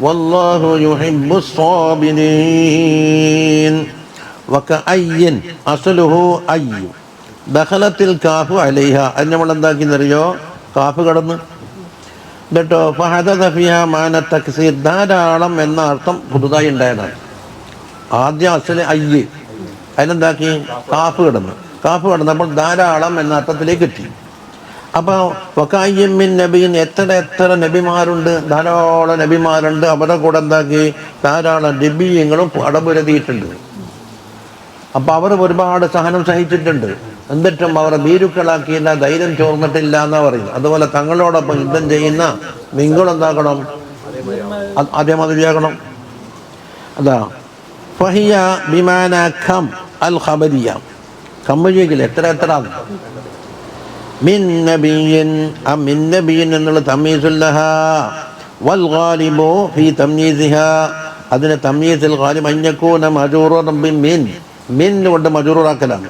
والله يحب الصابرين. وكأي أصله أي دخلت الكاف عليها, അതിന് നമ്മൾ എന്താക്കിയെന്നറിയോ, കാഫ് കടന്ന് കേട്ടോ. ഫഹദസ ഫിഹാ മാന തക്സീർ, ധാരാളം എന്ന അർത്ഥം പുതുതായി ഉണ്ടായതാണ്. ആദ്യം അസ്ല് അയ്യ്, അതിനെന്താക്കി കാഫ് കിടന്നപ്പോൾ ധാരാളം എന്ന അർത്ഥത്തിലേക്ക് എത്തി. അപ്പോൾ വകഅയ്യിൻ മിൻ നബിയിൻ, എത്ര നബിമാരുണ്ട്, ധാരാളം നബിമാരുണ്ട്. അവരുടെ കൂടെ എന്താക്കി ധാരാളം നബിയങ്ങളും അടപുരതിയിട്ടുണ്ട്. അപ്പോൾ അവർ ഒരുപാട് സഹനം സഹിച്ചിട്ടുണ്ട്. എന്നിട്ടും അവരെ ഭീരുക്കളാക്കിയില്ല, ധൈര്യം ചോർന്നിട്ടില്ല എന്നാ പറയുന്നത്. അതുപോലെ തങ്ങളോടൊപ്പം യുദ്ധം ചെയ്യുന്ന നിങ്ങളെന്താക്കണം, അതേമാതിരിയാകണം. അതാ ഫഹിയ ബിമാന ഖം അൽ ഖബരിയ, ഖബരിയയിൽ എത്ര മിൻ നബിയിൻ, ആ മിൻ നബിയിൻ എന്നുള്ള തമീസുല്ലഹാ വൽ ഗാലിബു ഫീ തംയീസിഹാ, അതിനെ തംയീസിൽ ഗാലിബ് അൻ യകൂന മജറൂറൻ മിൻ കൊണ്ട് മജറൂറാക്കലാണ്.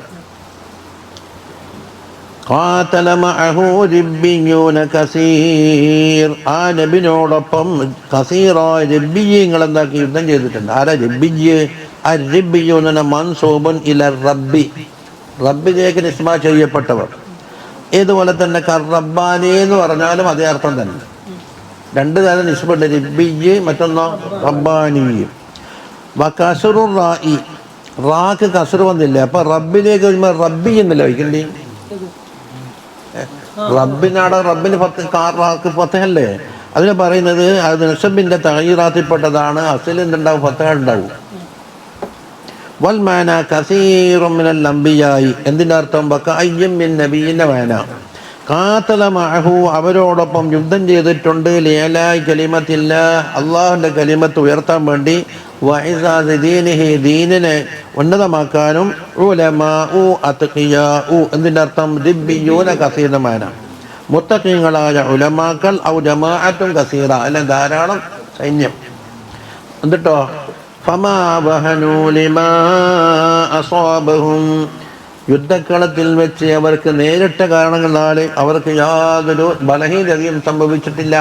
ഖാതല മഅഹു റിബ്ബിയൂന കസീർ, ആ നബിയോടൊപ്പം കസീറായ റിബ്ബിയങ്ങൾ എന്താക്കി യുദ്ധം ചെയ്തിട്ടുണ്ട്. ആരാ റിബ്ബിയ്? അർ-റിബ്ബിയൂന മൻസൂബുൻ ഇല റബ്ബി, റബ്ബിലേക്ക് നിസ്ബ ചെയ്യപ്പെട്ടവർ. ഇതുപോലെ തന്നെ റബ്ബാനി എന്ന് പറഞ്ഞാലും അതേ അർത്ഥം തന്നെ. രണ്ട് തരം നിസ്ബുണ്ട്, റിബ്ബിയ് മറ്റൊന്നോ റബ്ബാനി. വകസ്റു റാഇ, റാക്ക് കസ്ർ വന്നില്ല, അപ്പൊ റബ്ബിലേക്ക് വരുമ്പോൾ റബ്ബി എന്നല്ല വയ്ക്കണ്ടേ. റബ്ബിനാണ്, റബ്ബിന് ഫത്തഹല്ലേ. അതിന് പറയുന്നത് അത് നസബിന്റെ തഗയീറാത്തിൽപ്പെട്ടതാണ്. അസ്ലിൽ എന്തുണ്ടാവും, ഫത്തഹ ഉണ്ടാവും. വൽ മാന കസീറും മിനൽ അംബിയായി, എന്തിൻ്റെ അർത്ഥം വകഅയ്യിൻ മിൻ നബിയിൻ്റെ മാന ഖാതല മഅഹു, അവരോടൊപ്പം യുദ്ധം ചെയ്തിട്ടുണ്ട്. ലിഅലാഇ കലിമത്തില്ലാഹ്, അള്ളാഹുവിൻ്റെ കലിമത്ത് ഉയർത്താൻ വേണ്ടി. വഇസാസ് ദീനിഹി, ദീനിനെ ഉന്നതമാക്കാനും. ഉലമാഉ അത്ഖിയാഉ, എന്തിൻ്റെ അർത്ഥം റിബ്ബിയൂന കസീറമാന, മുത്തഖീങ്ങളായ ഉലമാക്കൾ. ഔ ജമാഅത്തും കസീറ, അല്ല ധാരാളം സൈന്യം. എന്നിട്ടോ ഫമാ വഹനൂ ലിമാ അസാബഹും, യുദ്ധക്കളത്തിൽ വെച്ച് അവർക്ക് നേരിട്ട കാരണങ്ങളാൽ അവർക്ക് യാതൊരു ബലഹീനതയും സംഭവിച്ചിട്ടില്ല.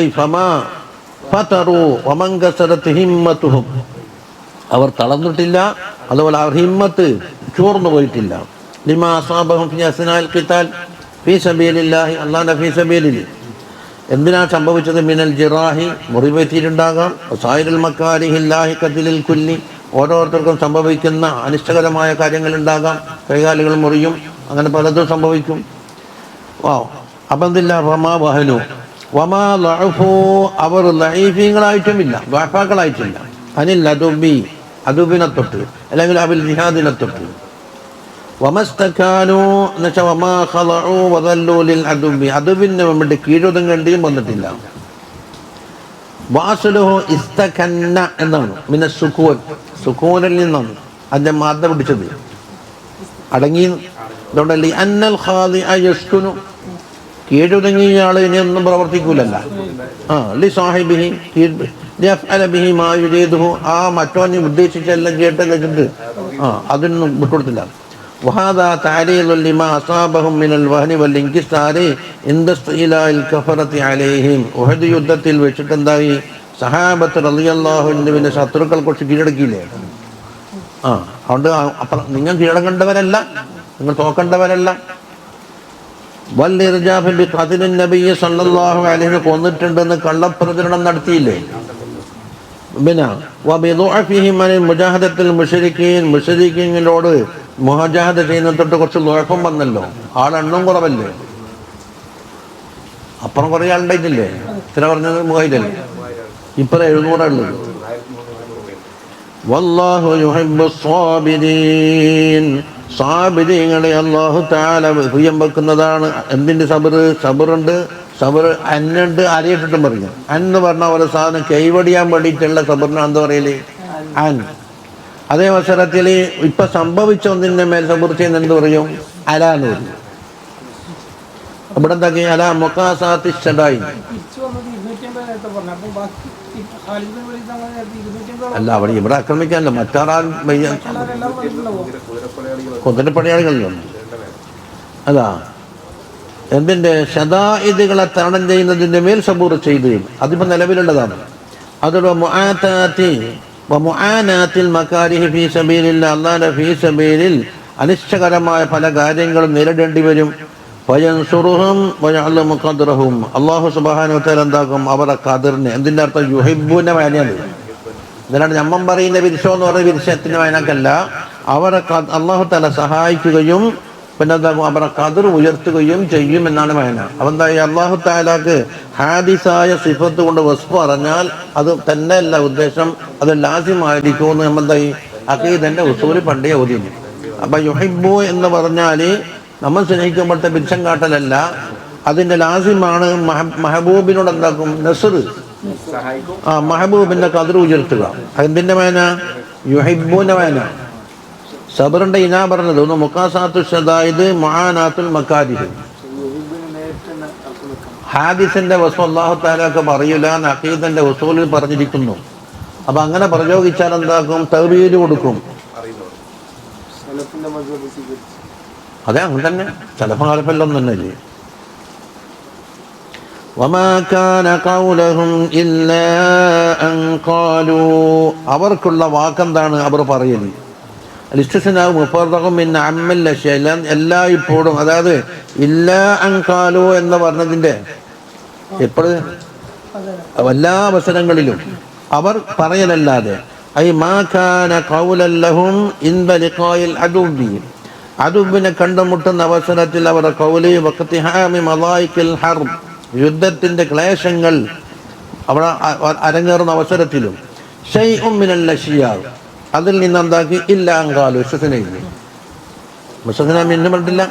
ഐ ഫമാ ഫതറു വമൻകസറത് ഹിമ്മത്തുഹും, അവർ തളർന്നിട്ടില്ല, അതുപോലെ അവർ ഹിമ്മത്ത് ചോർന്നു പോയിട്ടില്ല. ലിമാ അസാബഹും ഫി അസ്നാൽ ഖിതാൽ ഫീ സബീലില്ലാഹി, അല്ലാഹുവിന്റെ ഫീ സബീലിൽ. എന്തിനാ സംഭവിച്ചത്? മിനൽ ജിറാഹി, മുറിവേറ്റിയിട്ടുണ്ടാകാം. സായിറുൽ മക്കാരിഹിൽ ലാഹിഖത്തിൽ കുല്ലി, ഓരോരുത്തർക്കും സംഭവിക്കുന്ന അനിഷ്ടകരമായ കാര്യങ്ങളുണ്ടാകാം. കൈകാലുകൾ മുറിയും, അങ്ങനെ പലതും സംഭവിക്കും. അപ്പം എന്തില്ല, ഫമാ വഹനു, വമാ ലഅഫു അവർ ലഈഫീങ്ങളായിട്ടുമില്ല, ദുഅഫാക്കളായിട്ടില്ല. അനിൽ അദുബി അദുബിനെ തൊട്ട് അല്ലെങ്കിൽ അബിൽ ജിഹാദിനെ തൊട്ട്. വമസ്തകാനു എന്നുവെച്ചാൽ വമാ ഖളഉ വദല്ലു ലിൽ അദുബി അദുബിന് വേണ്ടി കീഴൊതുങ്ങേണ്ടിയും വന്നിട്ടില്ല. വാസുലുഹു ഇസ്തകന്ന എന്നാണ് മിന സുകൂൻ, സുകൂനിൽ നിന്നാണ് അതിന്റെ മാദ്ദ പിടിച്ചത്, അടങ്ങി. അതുകൊണ്ടല്ലേ അന്നൽ ഖാദിഅ യസ്കുനു കീഴൊതുങ്ങിയ ആൾ ഇനി ഒന്നും പ്രവർത്തിക്കൂലല്ല. ലി സാഹിബിഹി ലിയഫ്അല ബിഹി മാ യുരീദുഹു ആ മറ്റോനെ ഉദ്ദേശിച്ചെല്ലാം കേട്ടല്ലിട്ട് അതൊന്നും വിട്ടുകൊടുത്തില്ല. വഹാദാ തഅലീലു ലിമാ അസാബഹും മിനൽ വഹനി വൽ ഇൻകിസാരി ഇൻദ ഇസ്തിലാഇൽ കഫറതി അലൈഹിം. ഉഹദ് യുദ്ധത്തിൽ വെച്ചിട്ട് എന്തായി, സഹാബത്ത് റളിയല്ലാഹു അൻഹുവിനെ ശത്രുക്കൾ കുറച്ച് കീഴടക്കിയില്ലേ. അതുകൊണ്ട് അപ്പം നിങ്ങൾ കീഴടങ്ങേണ്ടവരല്ല, നിങ്ങൾ തോക്കേണ്ടവരല്ല. വല്ലിർജാഫി ബിഖത്ലിൻ നബിയ്യ സല്ലല്ലാഹു അലൈഹി വസല്ലം കൊന്നിട്ടുണ്ടെന്ന് കള്ളപ്രചരണം നടത്തിയില്ലേ. പിന്നെ വബിദുഅഫിഹിം അനിൽ മുജാഹദത്തിൽ മുശ്രിക്കീൻ മുശ്രിക്കീങ്ങളോട് മുജാഹദ ചെയ്യുന്ന തൊട്ട് കുറച്ച് ലോഹം വന്നല്ലോ, ആളെണ്ണം കുറവല്ലേ. അപ്പുറം കുറേ ആളുണ്ടായിട്ടില്ലേ, ചില പറഞ്ഞത് 3000, ഇപ്പം 700 ഉള്ളത്. വല്ലാഹു യുഹിബ്ബുസ് സാബിരീൻ സാബിരീങ്ങളെ അല്ലാഹു തആല പ്രിയം വെക്കുന്നതാണ്. എന്തിൻ്റെ സബർ? സബറുണ്ട്, സബർ അന്നുണ്ട്, അരിയിട്ടിട്ടും പറയും. അന്ന് പറഞ്ഞ ഒരു സാധനം കൈവടിയാൻ വേണ്ടിയിട്ടുള്ള സബറിനാണ് എന്താ പറയല്, അൻ. അതേ അവസരത്തിൽ ഇപ്പൊ സംഭവിച്ച ഒന്നിൻ്റെ മേൽ സബർ ചെയ്യുന്ന എന്ത് പറയും, അല എന്ന് പറയും. ഇവിടെ എന്താക്കി അല മുഖാസാത്തി ഷഡായി അല്ല, അവിടെ ഇവിടെ ആക്രമിക്കാനല്ല, മറ്റാറാൻ കുതിരപ്പടയാളികളിലുണ്ട്. അതാ എന്തിൻ്റെ ഷദായിദുകളെ തരണം ചെയ്യുന്നതിൻ്റെ മേൽ സബൂർ ചെയ്ത്, അതിപ്പോൾ നിലവിലുള്ളതാണ്. അതോടെ മുആനാത്തിൽ മകാരിഹി ഫീ സബീലില്ലാഹ് അല്ലാഹുവിന്റെ ഫീ സബീലിൽ അനിഷ്ടകരമായ പല കാര്യങ്ങളും നേരിടേണ്ടി വരും. വയൻസുറുഹും വയഅലമു ഖദ്റഹും അല്ലാഹു സുബ്ഹാനഹു വ തആല എന്താക്കും അവരുടെ ഖദറിനെ. എന്തിൻ്റെ അർത്ഥം? യുഹിബ്ബുന വയനാണ്. ഇതിലാണ് ഞമ്മൻ പറയുന്ന വിരിശം എന്ന് പറയുന്ന വിരിശത്തിന് വയനക്കല്ല. അവരെ അല്ലാഹു തആല സഹായിക്കുകയും പിന്നെ എന്താകും അവരുടെ ഖദർ ഉയർത്തുകയും ചെയ്യും എന്നാണ് വയന. അപ്പം എന്താ ഈ അല്ലാഹു തആലക്ക് ഹാദിസായ സിഫത്ത് കൊണ്ട് വസ്ഫ് പറഞ്ഞാൽ അത് തന്നെയല്ല ഉദ്ദേശം, അത് ലാസിമായിരിക്കുമെന്ന് നമ്മളെന്തായി അഖീദന്റെ ഉസൂൽ പണ്ടേ ഓതിയില്ല. അപ്പം യുഹിബ്ബു എന്ന് പറഞ്ഞാൽ നമ്മൾ സ്നേഹിക്കുമ്പോഴത്തെ ബിരിശം കാട്ടലല്ല, അതിൻ്റെ ലാസിമാണ് മെഹബൂബിനോട് എന്താക്കും നസ്ർ, മെഹബൂബിന്റെ ഖദർ ഉയർത്തുക. എന്തിൻ്റെ വേന? യുഹിബ്ബുന വേന. സബറിന്റെ ഇനാ പറഞ്ഞത് ഒന്ന് മുഖാസാത്തു ഷദായിദ് മുആനാത്തുൽ മകാരിഹ്. ഹാദിസിന്റെ വസ്ഫ് അല്ലാഹു തആലക്ക് പറയൂല എന്ന് അഖീദന്റെ ഉസൂലിൽ പറഞ്ഞിരിക്കുന്നു. അപ്പൊ അങ്ങനെ പ്രയോഗിച്ചാൽ എന്താക്കും? തൗബീൽ കൊടുക്കും. അതെ, അങ്ങനെ തന്നെ സലഫ് ഖലഫല്ലൊന്നും തന്നെ ഇല്ലേ. വമാ കാന ഖൗലഹും ഇല്ലാ അൻ ഖാലൂ അവർക്കുള്ള വാക്കെന്താണ് അവർ പറയല്. എല്ലാ ഇപ്പോഴും അതായത് ഇല്ലാ അൻ ഖാലൂ എന്ന് പറഞ്ഞതിൻ്റെ എപ്പോഴും എല്ലാ അവസരങ്ങളിലും അവർ പറയലല്ലാതെ ഐ മാ കാന ഖൗലൻ ലഹും ഇൻദ ലിഖായിൽ അദുബി അദുബിനെ കണ്ടുമുട്ടുന്ന അവസരത്തിൽ അവരുടെ ഖൗലി വഖതിഹാമി മളായിക്കിൽ ഹർബ് യുദ്ധത്തിന്റെ ക്ലേശങ്ങൾ അവിടെ അരങ്ങേറുന്ന അവസരത്തിലും ഷൈഉം മിനൽ അശ്യാ അതിൽ നിന്ന് എന്താക്കി ഇല്ല അങ്കാലു വിശ്വസനയില്ല. വിശ്വസന പിന്നെ പറഞ്ഞിട്ടില്ല.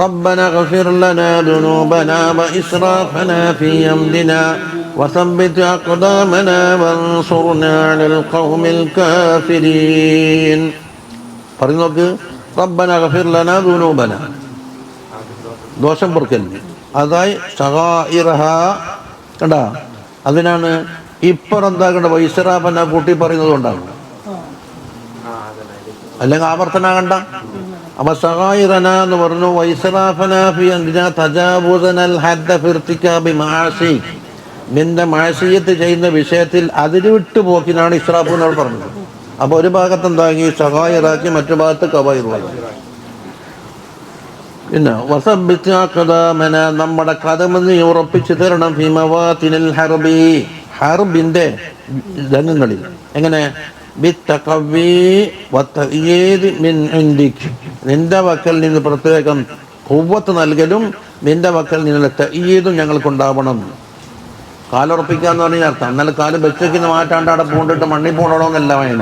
ربنا اغفر لنا ذنوبنا وإسرافنا في أمرنا وثبت أقدامنا وانصرنا على القوم الكافرين. പറഞ്ഞു നോക്ക്, റബ്ബന ഗഫിർ ലനാ ദുനൂബന, ദോഷം പൊറുക്കലിന്. അതായി സഗായിറഹ കണ്ട, അതിനാണ് ഇപ്പർ എന്താകേണ്ട വൈസറാഫന കൂട്ടി പറയുന്നത് കൊണ്ടാണ്, അല്ലെങ്കിൽ ആവർത്തനാകണ്ട. അപ്പൊ സഗായിറന എന്ന് പറഞ്ഞു വൈസറാഫന ഫി അംരിനാ തജാവുസനൽ ഹദ്ദ ഫി ഇർതികാബി മആസി, നിന്റെ മാസിയത്ത് ചെയ്യുന്ന വിഷയത്തിൽ അതിര് വിട്ടു പോക്കിനാണ് ഇസ്രാഫ് എന്നോട് പറഞ്ഞത്. അപ്പൊ ഒരു ഭാഗത്ത് എന്താക്കി സഗായിറാക്കി, മറ്റു ഭാഗത്ത് കബായിറാക്കി. പിന്നെ വസബ്ബിത് അഖദാമന, നമ്മുടെ കദമെന്ന് ഉറപ്പിച്ചു തരണം ഫി മവാതിനിൽ ഹർബി, ഹർബിന്റെ രംഗങ്ങളിൽ. എങ്ങനെ? ബിത്തഖവി വതഅയീദ് മിൻ ഇൻദിക്, നിന്റെ വക്കൽ നിന്ന് പ്രത്യേകം ഖുവ്വത്ത് നൽകലും നിന്റെ പക്കൽ നിന്നുള്ള തഈദും ഞങ്ങൾക്കുണ്ടാവണം. കാലുറപ്പിക്കാന്ന് പറഞ്ഞ അർത്ഥം. എന്നാലും കാല് വെച്ചേക്കുന്ന മാറ്റാണ്ട് അവിടെ പൂണ്ടിട്ട് മണ്ണി പൂണ്ടോന്നല്ല വേന.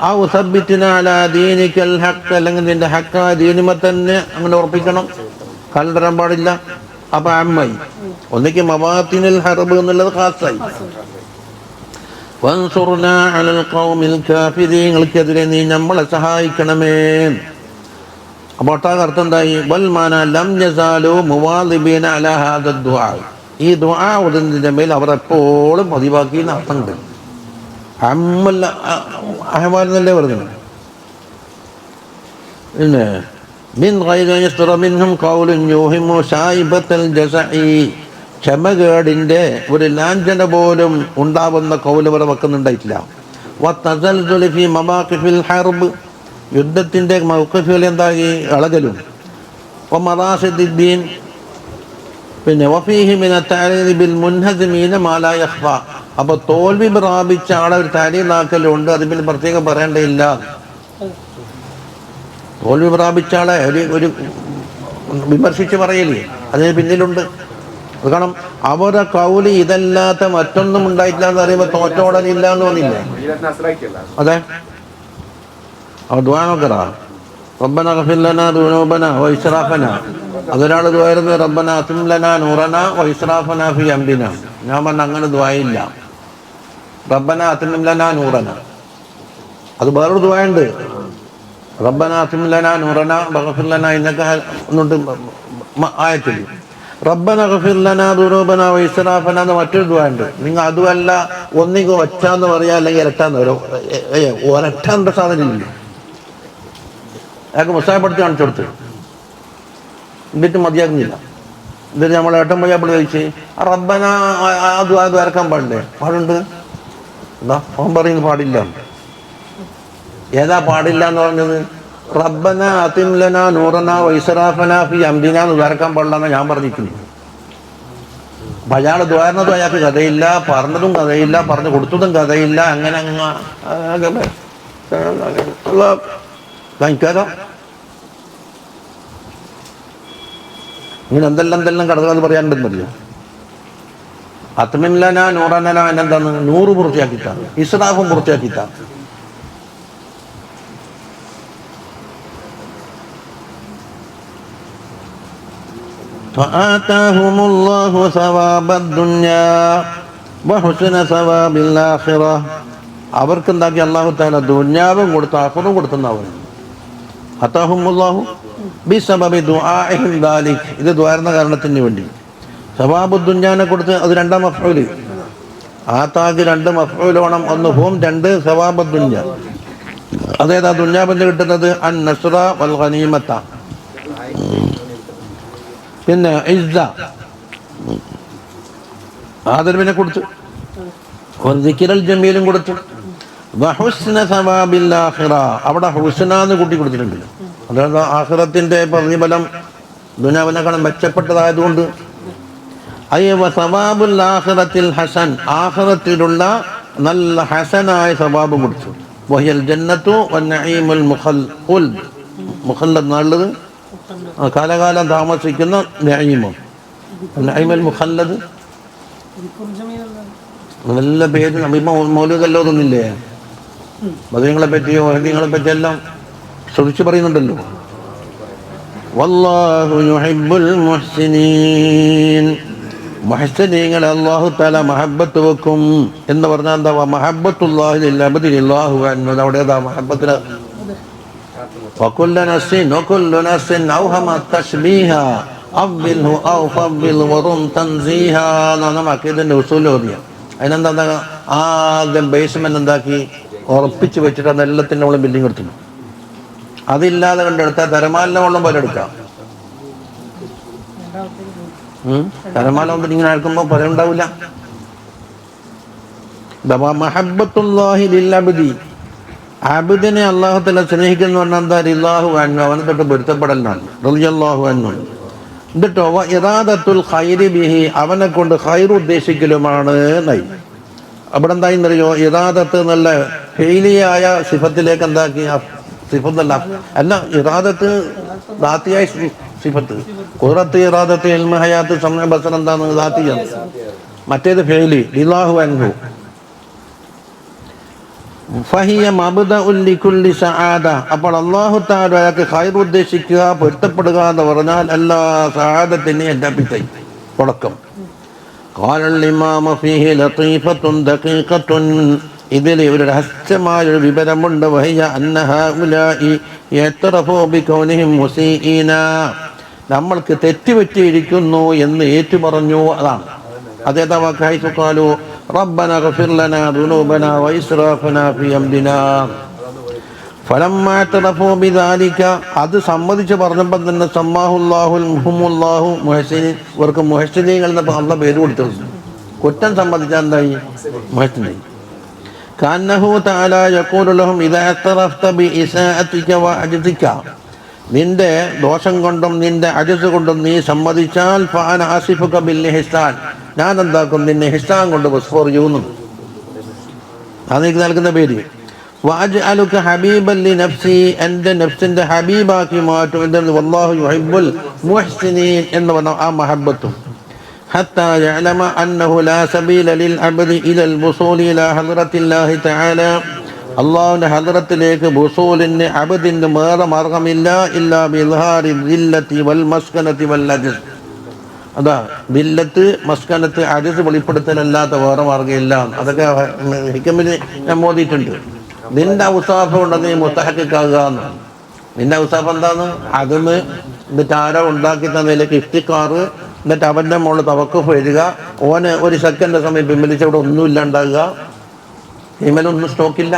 ആ ഉസബിത്തിന അലാ ദീനിക്കൽ ഹഖ്, അല്ലെങ്കിൽ നിന്റെ ഹക്കായ ദീനിമ തന്നെ അങ്ങനെ ഉറപ്പിക്കണം, കാലിടരാൻ പാടില്ല. അപ്പൊ അമ്മായി ഒന്നിക്ക് മവാത്തിനുൽ ഹർബ് എന്നുള്ളത് ഖാസായി. വൻസുർനാ അലൽ ഖൗമിൽ കാഫിരീങ്ങൾക്കെതിരെ നീ നമ്മളെ സഹായിക്കണമേ. അപ്പോൾ ഒട്ടാകെ അർത്ഥം എന്തായി? വൽ മാന ലം യസാലു മുവാദിബീന അലാ ഹാദ ദുആ, ഈ ദുആ ഓതുന്നതിന്റെ മേൽ അവർ എപ്പോഴും പതിവാക്കി അർത്ഥമുണ്ട്. അമ്മല്ല അഹ്വാനെന്നല്ലേ പറഞ്ഞത്. പിന്നെ മിൻ ഗൈരി യസ്റ മിൻഹും ഖൗലുൻ യൂഹിമു ശായിബത്തൽ ജസഇ, ക്ഷമകേടിന്റെ ഒരു ലാഞ്ചന പോലും ഉണ്ടാവുന്ന കൗല് അവർ വെക്കുന്നുണ്ടായിട്ടില്ല. വതസൽസുലി ഫീ മവാഖിഫിൽ ഹർബ്, യുദ്ധത്തിന്റെ മൗഖിഫുകൾ എന്തായി ഇളകലും. വമറാസിദ്ദീൻ, പിന്നെ വഫീഹി മിന തഅരീദ് ബിൽ മുൻഹസിമീന മാ ലാ യഖ്ഫ, അപ്പോൾ തോൽവി പ്രാപിച്ച ആളെ ഒരു താരീലാക്കലുണ്ട്, അത് പിന്നെ പ്രത്യേകം പറയേണ്ടതില്ല. തോൽവി പ്രാപിച്ച ആളെ ഒരു വിമർശിച്ച് പറയല്ലേ, അതിന് പിന്നിലുണ്ട്. അത് കാരണം അവരുടെ കൗലി ഇതല്ലാത്ത മറ്റൊന്നും ഉണ്ടായിട്ടില്ല എന്ന് പറയുമ്പോൾ തോറ്റോടനില്ല എന്ന് തോന്നില്ലേ? അതെ, അവർ ദുആ നോക്കറാ, റബ്ബന ഗഫിർ ലനാ ദുനൂബനാ വ ഇസ്റാഫനാ. അതൊരാൾ ദുആയിരുന്നു, റബ്ബന അതിം ലനാ നൂറനാ വ ഇസ്റാഫനാ ഫീ അംരിനാ. ഞാൻ പറഞ്ഞ അങ്ങനെ ദുആയില്ല, റബ്ബന അതിം ലനാ നൂറനാ. അത് വേറൊരു ദുആയുണ്ട്, റബ്ബന അതിം ലനാ നൂറനാ വഗ്ഫിർ ലനാ ഇന്നക എന്നുണ്ട് ആയത്തിൽ. റബ്ബന ഗഫിർ ലനാ ദുനൂബനാ വ ഇസ്റാഫനാ എന്ന് മറ്റൊരു ദുആയുണ്ട്. നിങ്ങൾ അതുമല്ല ഒന്നിക്ക് ഒച്ചാന്ന് പറയാ, അല്ലെങ്കിൽ ഇരട്ടാന്ന് വരും. ഒരട്ടാന്റെ സാധനം ഇല്ല. അയാൾക്ക് മുസാഫപ്പെടുത്തി കാണിച്ചു കൊടുത്ത് എന്നിട്ട് മതിയാക്കുന്നില്ല. എന്നിട്ട് നമ്മൾ ഏട്ടൻ പയ്യാപ്പിളി കഴിച്ച് റബ്ബന അത് വരക്കാൻ പാടില്ലേ? പാടുണ്ട്. എന്താ അവൻ പറയുന്നത് പാടില്ല. ഏതാ പാടില്ല എന്ന് പറഞ്ഞത്? റബ്ബന അതിം ലനാ നൂറനാ വ ഇസ്റാഫനാ ഫീ അംരിനാ എന്ന് വരക്കാൻ പാടില്ല എന്നാണ് ഞാൻ പറഞ്ഞിരിക്കുന്നു. അപ്പം അയാൾ ദ്വാരണതും അയാൾക്ക് കഥയില്ല, പറഞ്ഞതും കഥയില്ല, പറഞ്ഞു കൊടുത്തതും കഥയില്ല. അങ്ങനെ വാങ്ങിക്കാലോ. ഇങ്ങനെ എന്തെല്ലാം കടകൾ പറയാനുണ്ടെന്നറിയോ? അത്മിൻലന നൂറനന എന്നെന്താണ്? 100 പൂർത്തിയാക്കിത്താണ്, ഇസ്റാഫും പൂർത്തിയാക്കിത്താണ്. فآتاهم الله ثواب الدنيا وحسن ثواب الآخرة. അവർക്ക് എന്താക്കി അല്ലാഹു തആല ദുനിയാവും കൊടുത്തു ആഖിറവും കൊടുത്തെന്നാണ്. അതാഹുമുല്ലാഹു ബിസബബി ദുആഇഹിം ദാലിക്, ഇത് ദ്വാരണ കാരണത്തിന് വേണ്ടി സവാബു ദുനിയാനെ കൊടുത്ത്. അത് രണ്ടാം മഫ്ഊൽ. ആതാക്ക് 2 മഫ്ഊൽ വേണം, 1 ഹും, 2 സവാബു ദുനിയ. അതേതാ ദുനിയാവിന് കിട്ടുന്നത്? അൻ നസ്റ വൽ ഗനീമത, പിന്നെ ഇസ്സ ആദരവിനെ കൊടുത്തു, ദിക്റൽ ജമീലും കൊടുത്തു, വഹുസ്ന സവാബിൽ ആഖിറ, അവിടെ ഹുസ്നാന്ന് കൂട്ടി കൊടുത്തിട്ടുണ്ട്. അതായത് ആഖിറത്തിന്റെ പ്രതിഫലം ദുനിയാവിനെക്കാളും മെച്ചപ്പെട്ടതായതുകൊണ്ട്. അയ്യ സവാബുൽ ആഖിറത്തിൽ ഹസൻ, ആഖിറത്തിലുള്ള നല്ല ഹസനായ സവാബ് കൊടുത്തു. വഹിയൽ ജന്നത്തു വന്നഈമുൽ മുഖല്ലദ്, മുഖല്ലദ് നല്ലത് കാലകാലം താമസിക്കുന്ന നഈമും. നഈമുൽ മുഖല്ലദ് നല്ല പേര്. നമ്മിപ്പോൾ മൗലൂദല്ലോ ഒന്നുമില്ലേ? ബദരീങ്ങളെ പറ്റിയോ ഹദീങ്ങളെ പറ്റിയെല്ലാം ശ്രദ്ധിച്ച് പറയുന്നുണ്ടല്ലോ. വല്ലാഹു യുഹിബ്ബുൽ മുഹ്സിനീൻ, മുഹ്സിനീങ്ങളെ അല്ലാഹു തആല മഹബ്ബത്ത് വെക്കും എന്ന് പറഞ്ഞാൽ എന്താ? മഹബ്ബത്തുല്ലാഹി ലിൽ അബ്ദി അല്ലാഹു അൻഹു. അവിടെ ഏതാ മഹബ്ബത്തിന്? വകുല്ലു നഫ്സിൻ വകുല്ലു നഫ്സിൻ ഔഹമ തശ്ബീഹ അവ്വിൽഹു ഔ ഫവ്വിൽ വറും തൻസീഹ എന്നാണ് മക്കീദിന്റെ ഉസൂൽ ഓതിയ. അതിനെന്താ? ആദ്യം ബേസ്മെന്റ് എന്താക്കി ഉറപ്പിച്ച് വെച്ചിട്ട് അത് എല്ലാത്തിൻ്റെ മുകളിൽ ബിൽഡിംഗ് എടുത്തു. അതില്ലാതെ കണ്ടെടുത്താൽ തിരമാലിൻ്റെ വെള്ളം പോലെ എടുക്കാം. തിരമാല കൊണ്ട് ഇങ്ങനെ എടുക്കുമ്പോൾ പോലെ ഉണ്ടാവില്ല. മഹബ്ബത്തുല്ലാഹി ലിൽ അബ്ദി, അബ്ദിനെ അല്ലാഹു തആല സ്നേഹിക്കുന്ന പറഞ്ഞാൽ എന്താ? റിളാഹു അൻഹു, അവനെ തൊട്ട് പൊരുത്തപ്പെടലാണ്, റളിയല്ലാഹു അൻഹു. എന്നിട്ടോ ഇറാദത്തുൽ ഖൈരി ബിഹി, അവനെ കൊണ്ട് ഖൈർ ഉദ്ദേശിക്കലുമാണ് നൈ. അവിടെ എന്തായിന്നറിയോ? ഇറാദത്ത് നല്ല ഫെയിലിയായ സിഫത്തിലേക്ക് എന്താക്കി? സിഫത്തല്ല, അല്ല, ഇറാദത്ത് ദാത്തിയായി സിഫത്ത്. ഖുദ്റത്ത്, ഇറാദത്ത്, ഇൽമ്, ഹയാത്ത്, സമഅ, ബസർ എന്താണ്? ദാത്തിയാണ്. മറ്റേത് ഫിഅലി, ലില്ലാഹു അൻഹു. ഫഹിയ മബ്ദഉൻ ലികുല്ലി സആദ. അപ്പോൾ അല്ലാഹു തആല അയാൾക്ക് ഖൈർ ഉദ്ദേശിക്കുക, പൊരുത്തപ്പെടുക എന്ന് പറഞ്ഞാൽ എല്ലാ സആദത്തിനെയും എല്ലാപ്പിച്ചായി തുടക്കം. ഖാലൽ ഇമാമു ഫീഹി ലതീഫത്തുൻ ദഖീഖത്തുൻ. ഇതിൽ ഒരു രഹസ്യമായൊരു വിവരമുണ്ട്. വഹിയ അന്ന ഹഉലാഇ യഅ്തറഫു ബികൗനിഹിം മുസീഈന. നമ്മൾക്ക് തെറ്റുപറ്റിയിരിക്കുന്നു എന്ന് ഏറ്റുപറഞ്ഞു. അതാണ് അതേതാ വാക്ക്? ഹൈസു ഖാലു റബ്ബന ഗഫിർ ലനാ ദുനൂബന വഇസ്റാഫന ഫീ അംരിനാ ഫലമ്മാ അഅ്തറഫു ബിദാലിക. അത് സമ്മതിച്ച് പറഞ്ഞപ്പോൾ തന്നെ സമ്മാഹുല്ലാഹുൽ മുഹമ്മുല്ലാഹു മുഹ്സിനീൻ. ഇവർക്ക് മുഹ്സിനീങ്ങൾ എന്ന അള്ളാഹ് പേര് കൊടുത്തിട്ടുണ്ട്. കുറ്റം സമ്മതിച്ചാൽ എന്തായി? മുഹ്സിനീൻ. കാന്നഹു തആല യഖൂലു ലഹും ഇദാ അഅ്തറഫ്ത ബിഇസാഅതിക വഅജ്ദിക. നിന്റെ ദോഷം കൊണ്ടും നിന്റെ അജസ് കൊണ്ടും നീ സമ്മതിച്ചാൽ ഫഅന ആസിഫുക ബിൽ ഇഹ്സാൻ. ഞാൻ എന്താക്കും? നിന്നെ ഇഹ്സാൻ കൊണ്ട് വസ്ഫോർ ചെയ്യുന്നു. അത് എനിക്ക് നൽകുന്ന പേര്. വഅജ്അലുക ഹബീബൻ ലിനഫ്സി. എൻ്റെ നഫ്സിൻ്റെ ഹബീബാക്കി മാറ്റും. എന്താണ്? വല്ലാഹു യുഹിബ്ബുൽ മുഹ്സിനീൻ എന്ന് പറഞ്ഞ ആ മഹബ്ബത്തും. ഹത്താ യഅലമ അന്നഹു ലാ സബീല ലിൽ അബ്ദി ഇലൽ വുസൂലി ഇലാ ഹദ്റത്തില്ലാഹി തആല. അള്ളാഹുവിൻ്റെ ഹദ്റത്തിലേക്ക് വുസൂലിന് അബ്ദിന് വേറെ മാർഗമില്ല. ഇല്ലാ ബിഇൽഹാരി ദില്ലത്തി വൽ മസ്കനത്തി വൽ അജ്സ്. അതാ ദില്ലത്ത്, മസ്കനത്ത്, അജ്സ് വെളിപ്പെടുത്തലല്ലാത്ത വേറെ മാർഗ്ഗമില്ല. അതൊക്കെ ഹിക്കമിൽ ഞാൻ മോദിയിട്ടുണ്ട്. നിന്റെ ഔസാഫ് കൊണ്ട് നീ മുസ്തഹഖാകുക എന്ന്. നിന്റെ ഔസാഫ് എന്താന്ന്? അകമ്, എന്നിട്ട് ആരോ ഉണ്ടാക്കി തന്നതിലേക്ക് ഇഫ്തിഖാറ്, എന്നിട്ട് അവൻ്റെ മുകളിൽ തവക്കുഫ് എഴുതുക. ഓന് ഒരു സെക്കൻഡ് സമയം പിൻവലിച്ച് അവിടെ ഒന്നുമില്ല ഉണ്ടാകുക. ഇവനൊന്നും സ്റ്റോക്കില്ല.